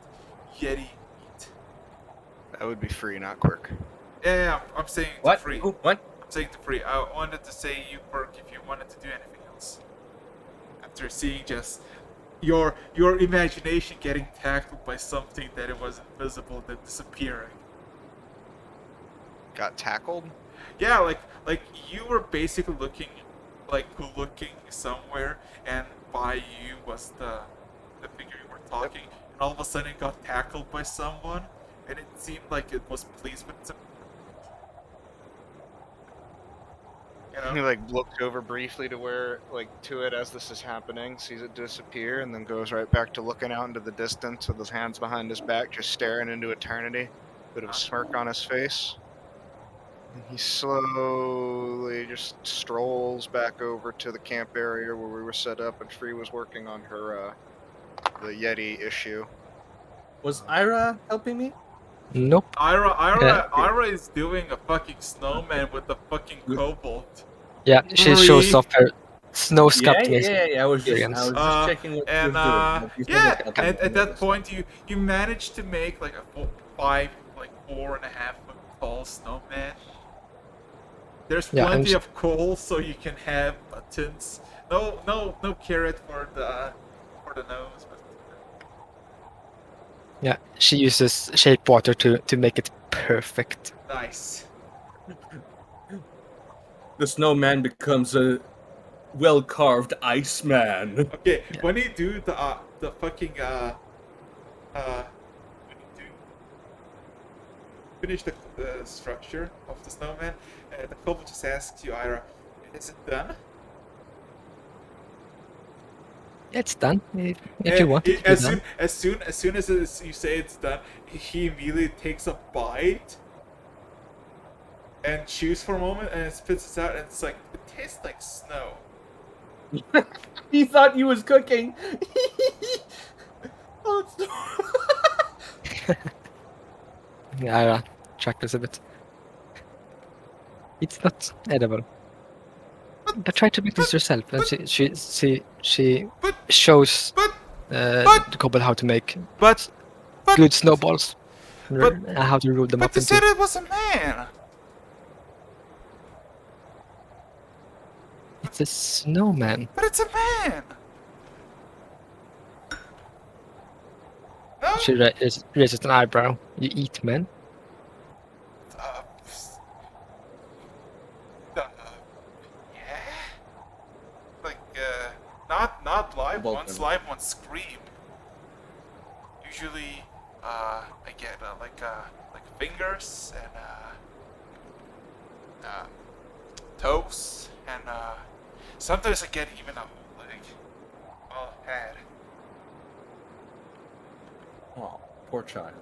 B: Yeti meat.
F: That would be free, not Quirk.
B: Yeah, I'm saying
H: What?
B: free.
H: Ooh, what?
B: I'm saying to free. I wanted to say you, Quirk, if you wanted to do anything else. After seeing just your imagination getting tackled by something that it was invisible, then disappearing.
F: Got tackled?
B: Yeah, like you were basically looking somewhere, and by you was the figure you were talking, and all of a sudden it got tackled by someone, and it seemed like it was pleased with it. You
F: He
B: know?
F: like looks over briefly to where to it as this is happening, sees it disappear, and then goes right back to looking out into the distance with his hands behind his back, just staring into eternity. Bit of a smirk on his face. And he slowly just strolls back over to the camp area where we were set up and Free was working on her the Yeti issue.
H: Was Ira helping me?
A: Nope.
B: Ira is doing a fucking snowman with the fucking kobold.
A: Yeah, she shows off her snow
H: Yeah,
A: sculpting
H: I was just
A: experience.
H: checking what she
B: And
H: was doing. but he's not
B: yeah,
H: helping me
B: at
H: with
B: that
H: this.
B: point you managed to make like a 4.5 foot tall snowman. There's
A: Yeah,
B: plenty of coal, so you can have buttons. No carrot for the nose. But,
A: Yeah, she uses shape water to make it perfect.
B: nice.
H: The snowman becomes a well-carved Iceman.
B: Okay,
A: Yeah.
B: when you do the fucking when you do finish the structure of the snowman, the couple just asks you, Ira, is it done?
A: It's done. If you want it to be done.
B: As soon as you say it's done, he immediately takes a bite and chews for a moment and spits it out, and it's like it tastes like snow.
H: He thought he was cooking. Oh, it's
A: Yeah, chuckles a bit. It's not edible. But try to make this yourself. And she
B: But
A: shows
B: but
A: the couple how to make
B: but
A: good snowballs.
B: But-
A: And how to roll them
B: but
A: up
B: they
A: into.
B: said it was a man.
A: It's a snowman.
B: But it's a man. No.
A: She raises an eyebrow. You eat men?
B: Uh, yeah. Like not live
H: Both
B: ones.
H: of them.
B: Live ones scream. Usually, I get like fingers and toes and sometimes I get even a whole leg. Oh, head.
H: Oh, poor child.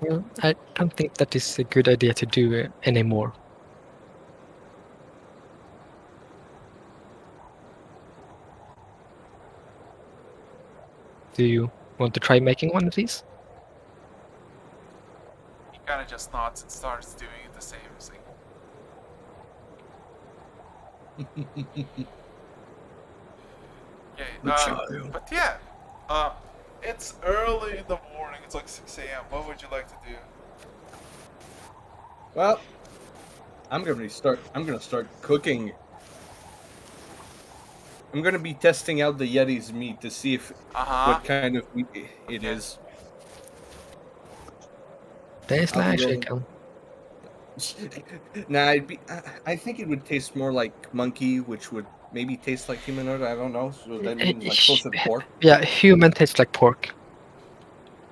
A: Well, I don't think that is a good idea to do anymore. Do you want to try making one of these?
B: He kind of just nods and starts doing the same thing. Okay, but yeah, it's early in the morning. It's like 6 a.m. What would you like to do?
H: Well, I'm gonna start cooking. I'm gonna be testing out the Yeti's meat to see if what kind of meat it
B: Okay.
H: is.
A: Taste
H: I'll
A: like
H: be rolling.
A: chicken.
H: Nah, I think it would taste more like monkey, which would maybe taste like humanoid. I don't know. So that means like closer to pork.
A: Yeah, human tastes like pork.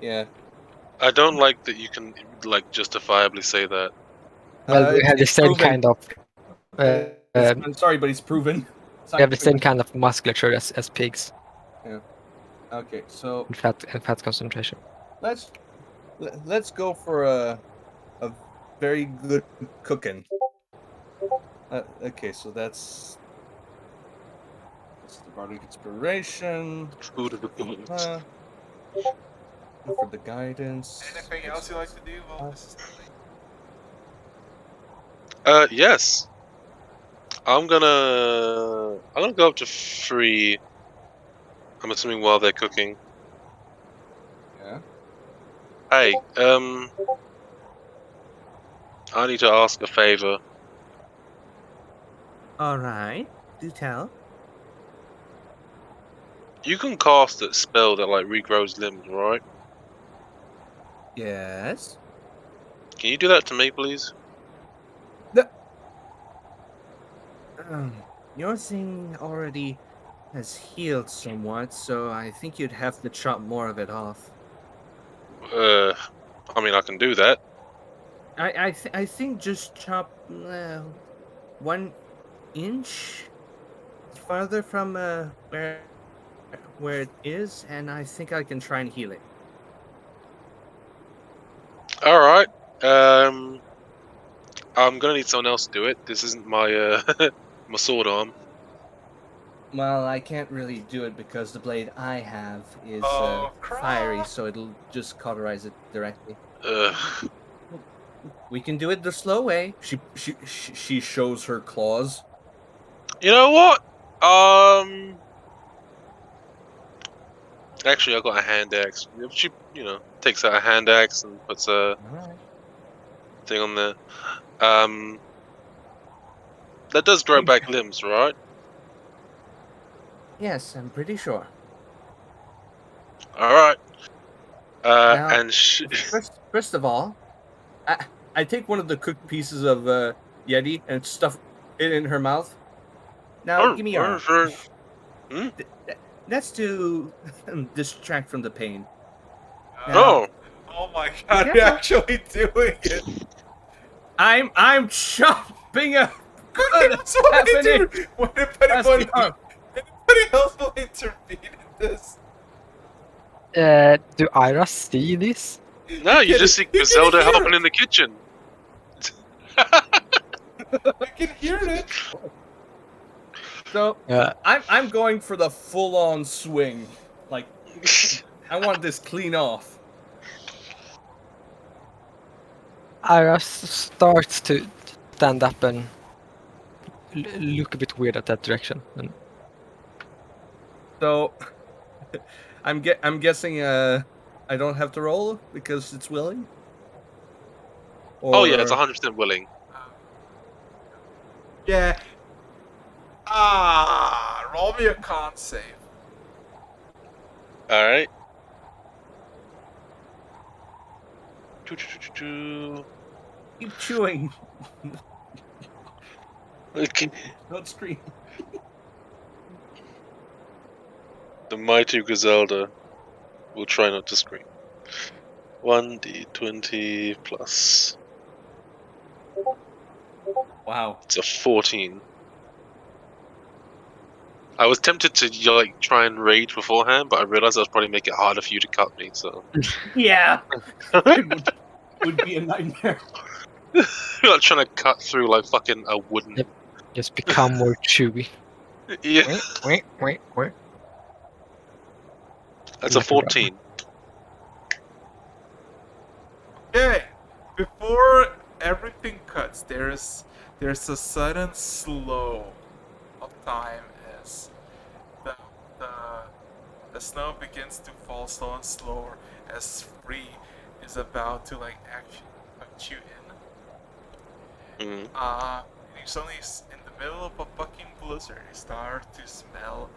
H: Yeah.
C: I don't like that you can like justifiably say that.
A: Well, we have the
H: it's
A: same
H: proven.
A: kind of.
H: I'm sorry, but it's proven.
A: We have the same kind of musculature as pigs
H: Okay, so
A: in fat concentration.
H: let's go for a very good cooking. Okay, so that's the bardic inspiration.
C: Food of the gods.
H: For the guidance.
B: Anything else you like to do while this is happening?
C: Yes. I'm gonna go up to 3. I'm assuming while they're cooking.
H: Yeah.
C: Hey, I need to ask a favor.
I: Alright, do tell.
C: You can cast that spell that like regrows limbs, right?
I: Yes.
C: Can you do that to me, please?
I: Your thing already has healed somewhat, so I think you'd have to chop more of it off.
C: I mean, I can do that.
I: I think just chop 1 inch farther from where it is, and I think I can try and heal it.
C: All right. I'm gonna need someone else to do it. This isn't my my sword arm.
H: Well, I can't really do it because the blade I have is
B: Oh,
H: fiery,
B: crap.
H: so it'll just cauterize it directly.
C: Ugh.
H: We can do it the slow way. She shows her claws.
C: You know what? Actually, I got a hand axe. She, takes out a hand axe and puts a
H: All right.
C: thing on there. That does grow back limbs, right?
H: Yes, I'm pretty sure.
C: All right.
H: Now,
C: And
H: first of all, I take one of the cooked pieces of Yeti and stuff it in her mouth. Now, give me your arm.
C: Hmm?
H: That's to distract from the pain.
C: Oh,
B: Oh my god,
H: Yeah.
B: you're actually doing it.
H: I'm chopping up.
B: That's what I
H: happening?
B: do. When
H: That's the arm.
B: anybody else will intervene in this.
A: Do Ira see this?
C: no, you
B: can-
C: just see
B: you can
C: Griselda
B: hear
C: helping
B: it.
C: in the kitchen.
B: I can hear it.
H: So
A: Yeah.
H: I'm going for the full on swing. Like I want this clean off.
A: Ira starts to stand up and look a bit weird at that direction. And
H: So I'm guessing I don't have to roll because it's willing.
C: Oh yeah, it's
H: Or
C: 100% willing.
B: Yeah. Roll me a con save.
C: All right.
H: keep chewing.
C: Okay.
H: Don't scream.
C: The mighty Griselda will try not to scream. 1d20 plus.
H: Wow.
C: It's a 14. I was tempted to try and rage beforehand, but I realized I was probably make it harder for you to cut me. So
H: Yeah. It would be a nightmare.
C: like trying to cut through like fucking a wooden.
A: Yep. just become more chewy.
C: Yeah,
A: Wait.
C: that's a 14.
B: Okay. Before everything cuts, there's a sudden slow of time as the the the snow begins to fall slower and slower as Free is about to actually put you in.
C: Mm.
B: And you suddenly in the middle of a fucking blizzard, you start to smell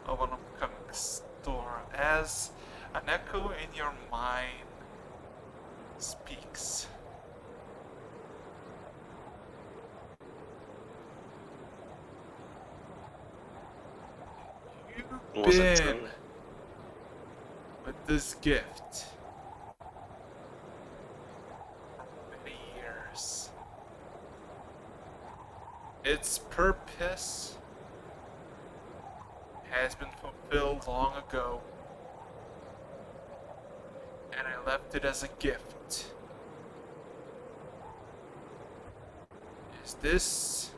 B: of an upcoming storm as an echo in your mind speaks. You've
C: What's it
B: been
C: say?
B: with this gift for many years. Its purpose has been fulfilled long ago, and I left it as a gift. Is this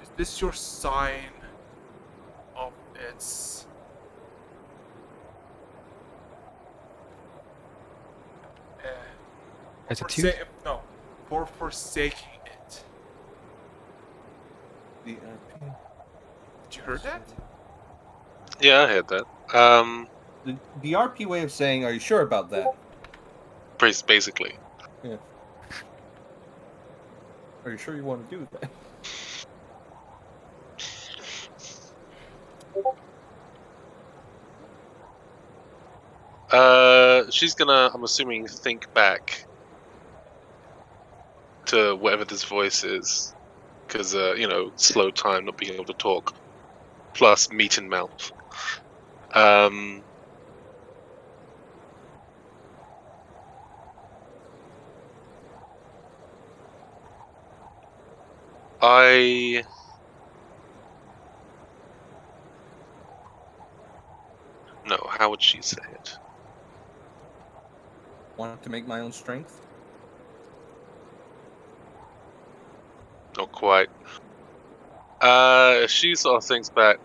B: is this your sign of its
A: Attitude?
B: no, for forsaking it?
H: The
B: Did you hear that?
C: Yeah, I heard that.
H: the RP way of saying, "Are you sure about that?"
C: Basically.
H: Yeah. Are you sure you want to do that?
C: She's gonna, I'm assuming, think back to whatever this voice is, because slow time, not being able to talk, plus meat in mouth. No, how would she say it?
H: Want to make my own strength?
C: Not quite. She sort of thinks back.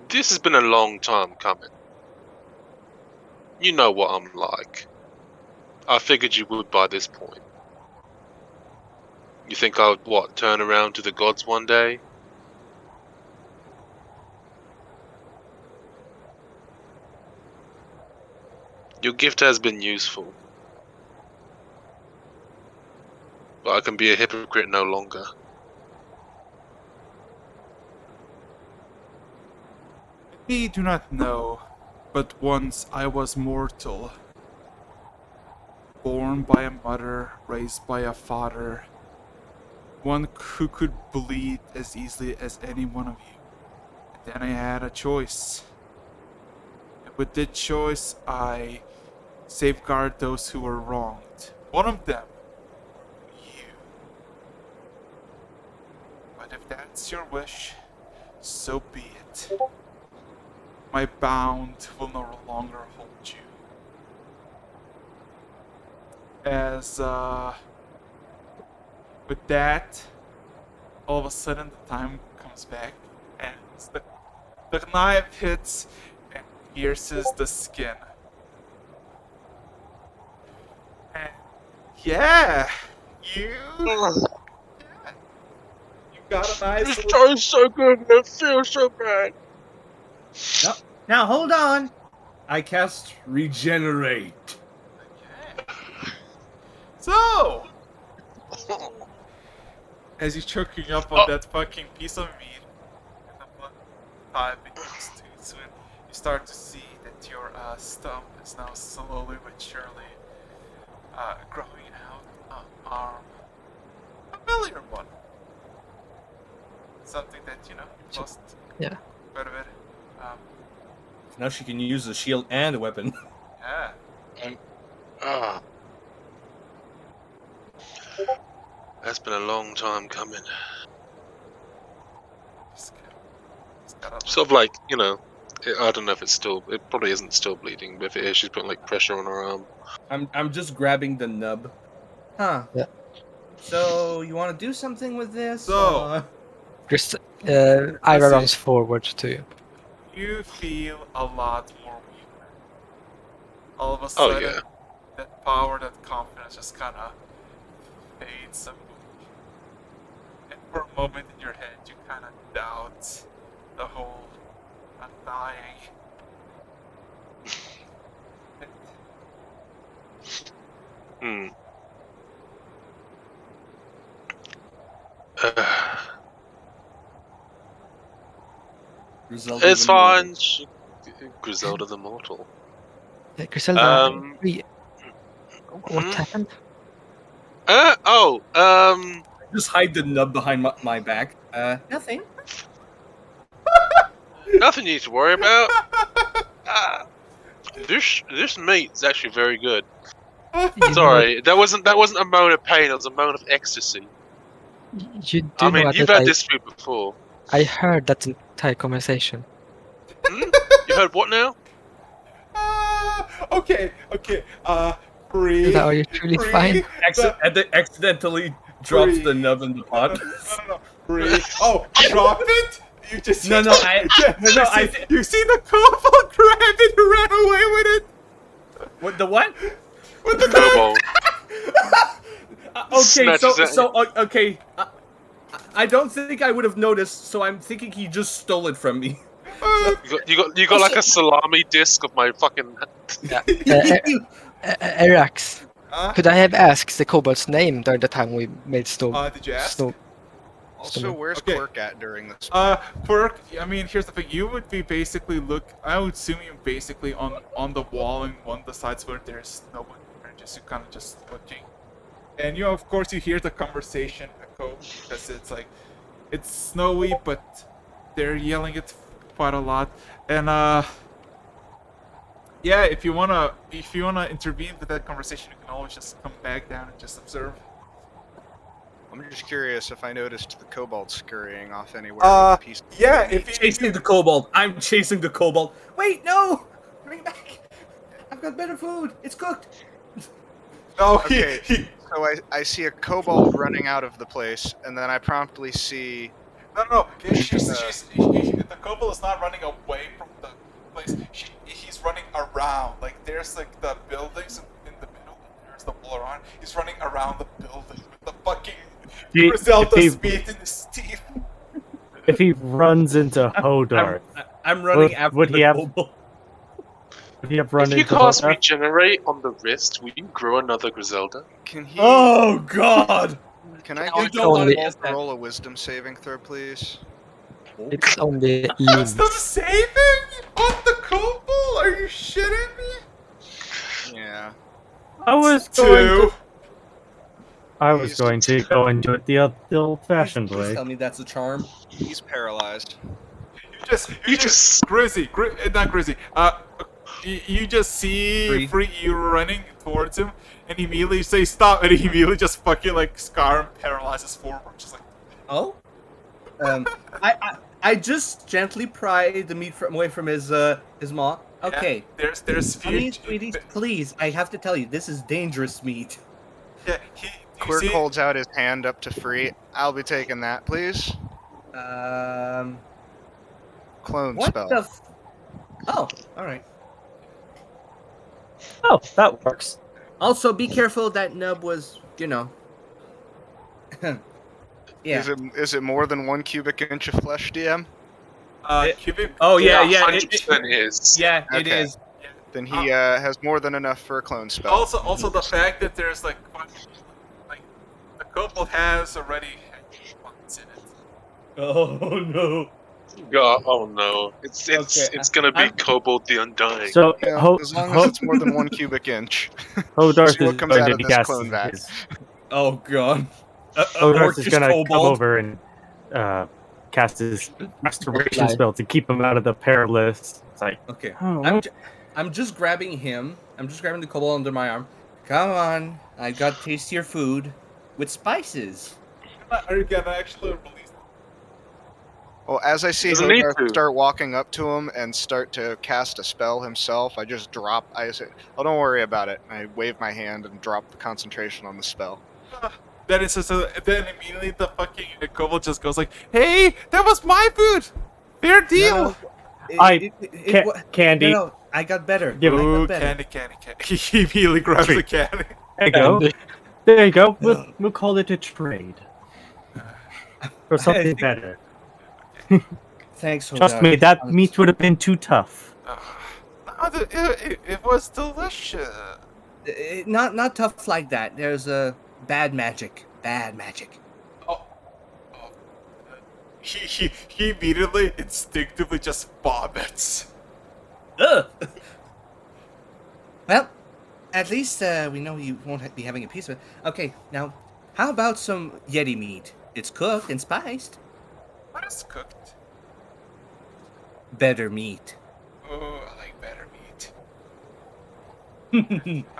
C: This has been a long time coming. You know what I'm like. I figured you would by this point. You think I would, turn around to the gods one day? Your gift has been useful. But I can be a hypocrite no longer.
B: We do not know, but once I was mortal. Born by a mother, raised by a father. One who could bleed as easily as any one of you. And then I had a choice. And with that choice, I safeguard those who were wronged. One of them, you. But if that's your wish, so be it. My bound will no longer hold you. As, with that, all of a sudden the time comes back, and the knife hits and pierces the skin. And yeah, you got a nice
C: This
B: little...
C: tastes so good and it feels so bad.
H: No. Now hold on. I cast regenerate.
B: So, as you're choking up on that fucking piece of meat, and the blood time begins to swim, you start to see that your stump is now slowly but surely growing out an arm. A familiar one. Something that, you lost
A: Yeah.
B: quite a bit.
H: Now she can use a shield and a weapon.
B: Yeah.
C: That's been a long time coming.
B: Just gotta
C: Sort of like, I don't know if it's still, it probably isn't still bleeding, but if it is, she's putting like pressure on her arm.
H: I'm just grabbing the nub. Huh.
A: Yeah.
H: So you want to do something with this?
B: So-
A: Ira
B: Let's see.
A: runs forward to you.
B: You feel a lot more weaker. All of a
C: Oh,
B: sudden,
C: yeah.
B: that power, that confidence just kind of fades away. And for a moment in your head, you kind of doubt the whole undying.
C: Hmm.
H: Griselda
C: It's
H: the Mortal.
C: fine. Griselda the Mortal.
A: Griselda, what
C: hmm?
A: happened?
H: Just hide the nub behind my back. Nothing.
C: Nothing you need to worry about. This meat is actually very good.
A: You
C: Sorry, that wasn't a moan of pain. It was a moan of ecstasy.
A: You do
C: I mean,
A: know
C: you've
A: that
C: had this food before.
A: I heard that entire conversation.
C: Hmm? You heard what now?
B: Okay. Free.
A: Are you truly fine?
H: Accidentally drops
B: Free.
H: the nub in the pot.
B: No. Free. Oh, drop it? You just...
H: No,
B: you see the kobold grab it and ran away with it?
H: What the what?
B: With the
C: Kobold.
H: Okay,
C: Snatches it.
H: okay. I don't think I would have noticed, so I'm thinking he just stole it from me.
C: You got like a salami disc of my fucking.
A: Erax, could I have asked the kobold's name during the time we made snow?
B: Did you ask?
A: Snow.
J: Also, where's
B: Okay.
J: Quirk at during this?
B: Quirk, I mean, here's the thing. You would be basically I would assume you're basically on the wall in one of the sides where there's no one there, you kind of just looking. And of course, you hear the conversation echo because it's like, It's snowy, but they're yelling it quite a lot. And yeah, if you wanna intervene with that conversation, you can always just come back down and just observe.
J: I'm just curious if I noticed the kobold scurrying off anywhere with a piece of
B: Yeah,
J: meat.
I: Chasing the kobold. I'm chasing the kobold. Wait, no! Bring it back. I've got better food. It's cooked.
B: No,
J: Okay, so I see a kobold running out of the place, and then I promptly see.
B: No. The kobold is not running away from the place. He's running around. Like there's like the buildings in the middle, and there's the wall around. He's running around the building with the fucking Griselda speed in his teeth.
E: If he runs into Hodar,
I: I'm running after
E: would
I: the
E: he have?
I: kobold.
E: Would he have run
C: If you
E: into
C: cast
E: Hodar?
C: regenerate on the wrist, will you grow another Griselda?
J: Can he?
I: Oh God!
J: Can I
I: I
J: get
I: don't want to
J: the
I: guess
J: to
I: that.
J: roll a wisdom saving throw, please?
A: It's only
B: What's
A: limbs.
B: the saving on the kobold? Are you shitting me?
J: Yeah.
E: I was going to go and do it the old-fashioned
I: Please
E: way.
I: tell me that's a charm.
J: He's paralyzed.
B: You just Grizzy, not Grizzy. You just see Free you running towards him, and he immediately says stop, and he immediately just fucking like scar and paralyzes forward, just like.
I: Oh. I just gently pry the meat away from his maw. Okay.
B: Yeah, there's
I: Honey, sweetie, please. I have to tell you, this is dangerous meat.
B: Yeah,
J: Quirk holds out his hand up to Free. I'll be taking that, please. Clone
I: What
J: spell.
I: the? Oh, all right.
E: Oh, that works.
I: Also, be careful that Nub was, yeah.
J: Is it more than 1 cubic inch of flesh, DM?
B: Cubic.
I: Oh yeah, yeah.
C: 100% is.
I: Yeah, it
J: Okay.
I: is.
J: Then he has more than enough for a clone spell.
B: Also the fact that there's like the kobold has already points in it.
E: Oh no.
C: God, oh no. It's gonna be Kobold the Undying.
E: So
J: Yeah, as long as it's more than 1 cubic inch.
E: Hodarth
J: See what
E: is
J: comes
E: going
J: out
E: to
J: of
E: be
J: this
E: casting
J: clone vat.
E: his.
I: Oh god.
E: Hodarth is
I: orcish
E: going to come
I: kobold.
E: over and cast his restoration
A: Reply.
E: spell to keep him out of the perilous. It's like,
I: Okay.
E: oh,
I: I'm just grabbing him. I'm just grabbing the kobold under my arm. Come on, I got tastier food with spices.
B: Are you gonna actually release?
J: Well, as I see
C: Doesn't need
J: Hogarth
C: to.
J: start walking up to him and start to cast a spell himself, I just drop. I say, "Oh, don't worry about it." I wave my hand and drop the concentration on the spell.
B: Then it's just then immediately the fucking kobold just goes like, "Hey, that was my food. Fair deal."
E: Candy.
I: No, I got better.
E: Give him-
B: Ooh,
I: I got better.
B: candy. He immediately grabs the candy.
E: There you go. There you go. We'll call it a trade. For something better.
I: Thanks,
E: Trust
I: Hodarth.
E: me, that meat would have been too tough.
B: It was delicious.
I: Not tough like that. There's a bad magic. Bad magic.
B: He immediately instinctively just vomits.
I: Ugh. Well, at least we know you won't be having a piece of it. Okay, now, how about some Yeti meat? It's cooked and spiced.
B: What is cooked?
I: Better meat.
B: Oh, I like better meat.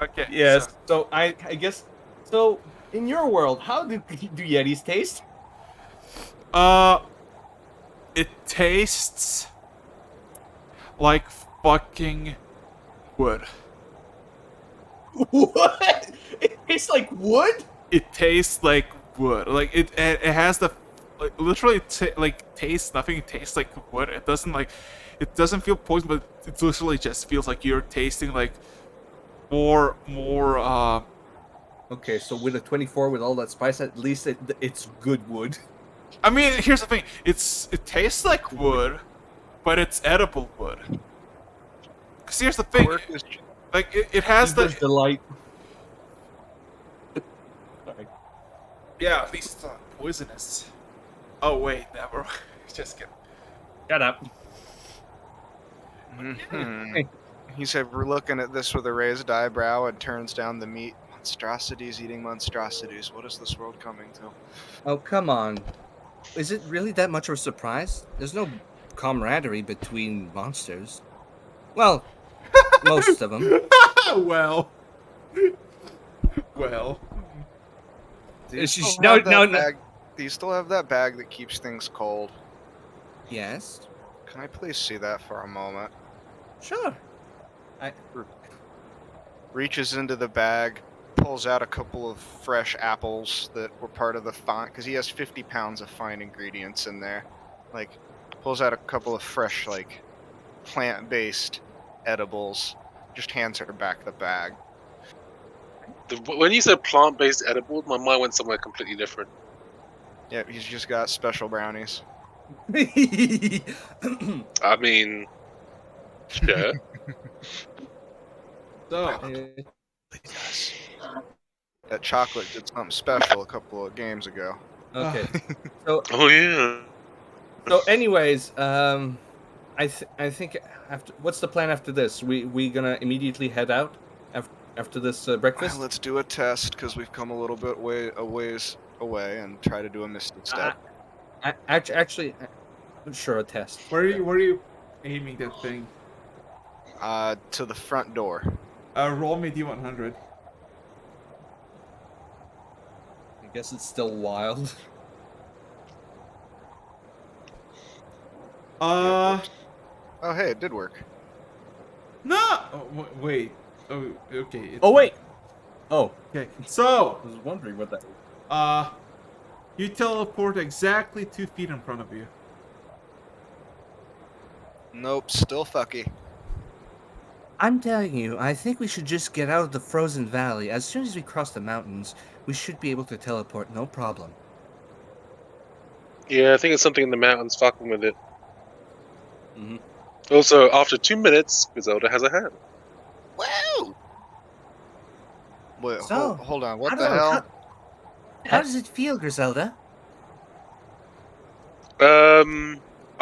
B: Okay.
H: Yes. So I guess. So in your world, how do Yetis taste?
B: It tastes like fucking wood.
H: What? It tastes like wood?
B: It tastes like wood. Like it has the like literally tastes nothing. It tastes like wood. It doesn't feel poison, but it literally just feels like you're tasting like more.
I: Okay, so with a 24 with all that spice, at least it's good wood.
B: I mean, here's the thing. It tastes like wood, but it's edible wood. Cause here's the thing. Like it has the
H: delight.
B: Sorry. Yeah, at least it's not poisonous. Oh wait, never. Just kidding.
I: Shut up.
J: Mm-hmm. He said, "We're looking at this with a raised eyebrow and turns down the meat. Monstrosities eating monstrosities. What is this world coming to?"
I: Oh, come on. Is it really that much of a surprise? There's no camaraderie between monsters. Well, most of them.
B: well. Well.
J: Do you
I: She's-
J: still
I: no,
J: have that
I: no, no.
J: bag? Do you still have that bag that keeps things cold?
I: Yes.
J: Can I please see that for a moment?
I: Sure.
J: Reaches into the bag, pulls out a couple of fresh apples that were part of the fine, because he has 50 pounds of fine ingredients in there. Like, pulls out a couple of fresh, like, plant-based edibles. Just hands her back the bag.
C: When you said plant-based edibles, my mind went somewhere completely different.
J: Yeah, he's just got special brownies.
C: I mean, yeah.
B: So,
J: Yes. That chocolate did something special a couple of games ago.
I: Okay. So,
C: Oh yeah.
I: so, anyways, I think after what's the plan after this? We gonna immediately head out after this breakfast?
J: Let's do a test, because we've come a little bit a ways away, and try to do a mystic step.
I: Actually, sure, a test.
B: where are you aiming that thing?
J: To the front door.
B: Roll me D100.
I: I guess it's still wild.
J: Oh, hey, it did work.
B: No! Oh, wait. Oh, okay. It's
I: Oh wait. Oh,
B: Okay, so,
I: I was wondering what that was.
B: you teleport exactly 2 feet in front of you.
J: Nope, still fucky.
I: I'm telling you, I think we should just get out of the frozen valley. As soon as we cross the mountains, we should be able to teleport, no problem.
C: Yeah, I think it's something in the mountains fucking with it.
I: Mhm.
C: Also, after 2 minutes, Griselda has a hand.
J: Woo! Wait,
I: So,
J: hold on. What
I: how
J: the
I: does-
J: hell?
I: How does it feel, Griselda?
C: I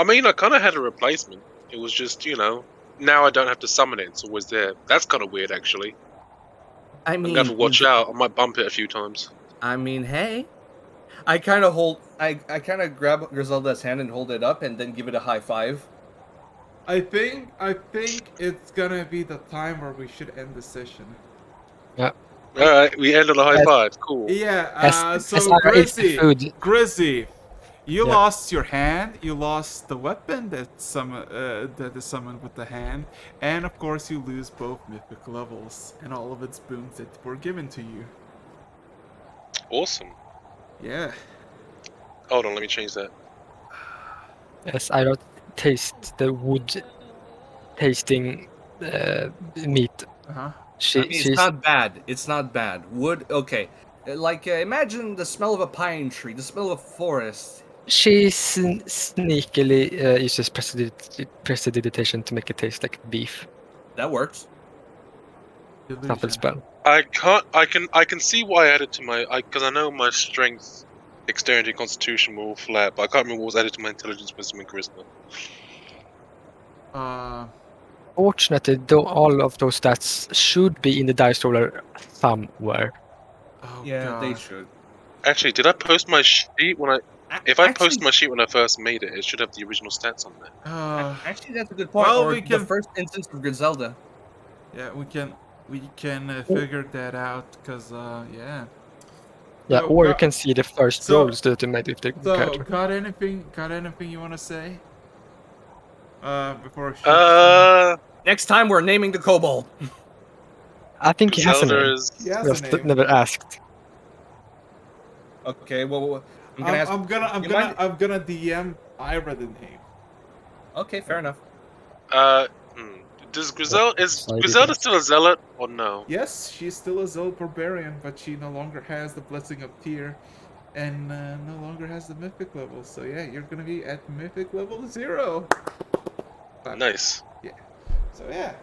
C: mean, I kind of had a replacement. It was just, now I don't have to summon it. It's always there. That's kind of weird, actually.
I: I
C: I'm
I: mean,
C: gonna have to watch out. I might bump it a few times.
I: I mean, hey. I kind of grab Griselda's hand and hold it up, and then give it a high five.
B: I think it's gonna be the time where we should end the session.
C: Alright, we end on a high
A: Yes.
C: five. Cool.
B: Yeah,
A: As
B: so
A: I eat the food,
B: Grizzy, you
A: Yeah.
B: lost your hand, you lost the weapon that is summoned with the hand, and of course you lose both mythic levels and all of its boons that were given to you.
C: Awesome.
B: Yeah.
C: Hold on, let me change that.
A: as I don't taste the wood tasting meat.
B: Uh-huh.
A: She,
I: I mean,
A: she's
I: it's not bad. It's not bad. Wood, okay. Like, imagine the smell of a pine tree, the smell of a forest.
A: she sneakily uses prestidigitation to make it taste like beef.
I: That works.
A: Sample
B: Delusion.
A: spell.
C: I can see why I added to my, because I know my strength, dexterity, constitution were all flat, but I can't remember what was added to my intelligence, wisdom, and charisma.
A: Fortunately, though, all of those stats should be in the dice roller somewhere.
B: Oh,
I: Yeah,
B: God.
I: they should.
C: Actually, did I post my sheet when I? If I post
I: Actually-
C: my sheet when I first made it, it should have the original stats on there.
I: Actually, that's a good point.
B: Well,
I: or
B: we
I: the
B: can-
I: first instance of Griselda.
B: Yeah, we can figure that out, because, yeah.
A: Yeah,
B: So,
A: or you
B: got-
A: can see the first
B: so-
A: rolls that you made with the
B: So,
A: character.
B: got anything you want to say? Before I shoot
I: Next time, we're naming the kobold.
A: I think he has a
C: Zelda
A: name.
C: is.
B: He has a
A: Just
B: name.
A: never asked.
I: Okay, well, I'm gonna ask. you mind-
B: I'm gonna DM Ira the name.
I: Okay, fair enough.
C: Does Griselda
A: Slide it
C: Griselda
A: in.
C: still a zealot or no?
B: Yes, she's still a Zealot Barbarian, but she no longer has the Blessing of Tyr, and no longer has the Mythic level. So yeah, you're gonna be at Mythic level 0.
C: Nice.
B: So yeah,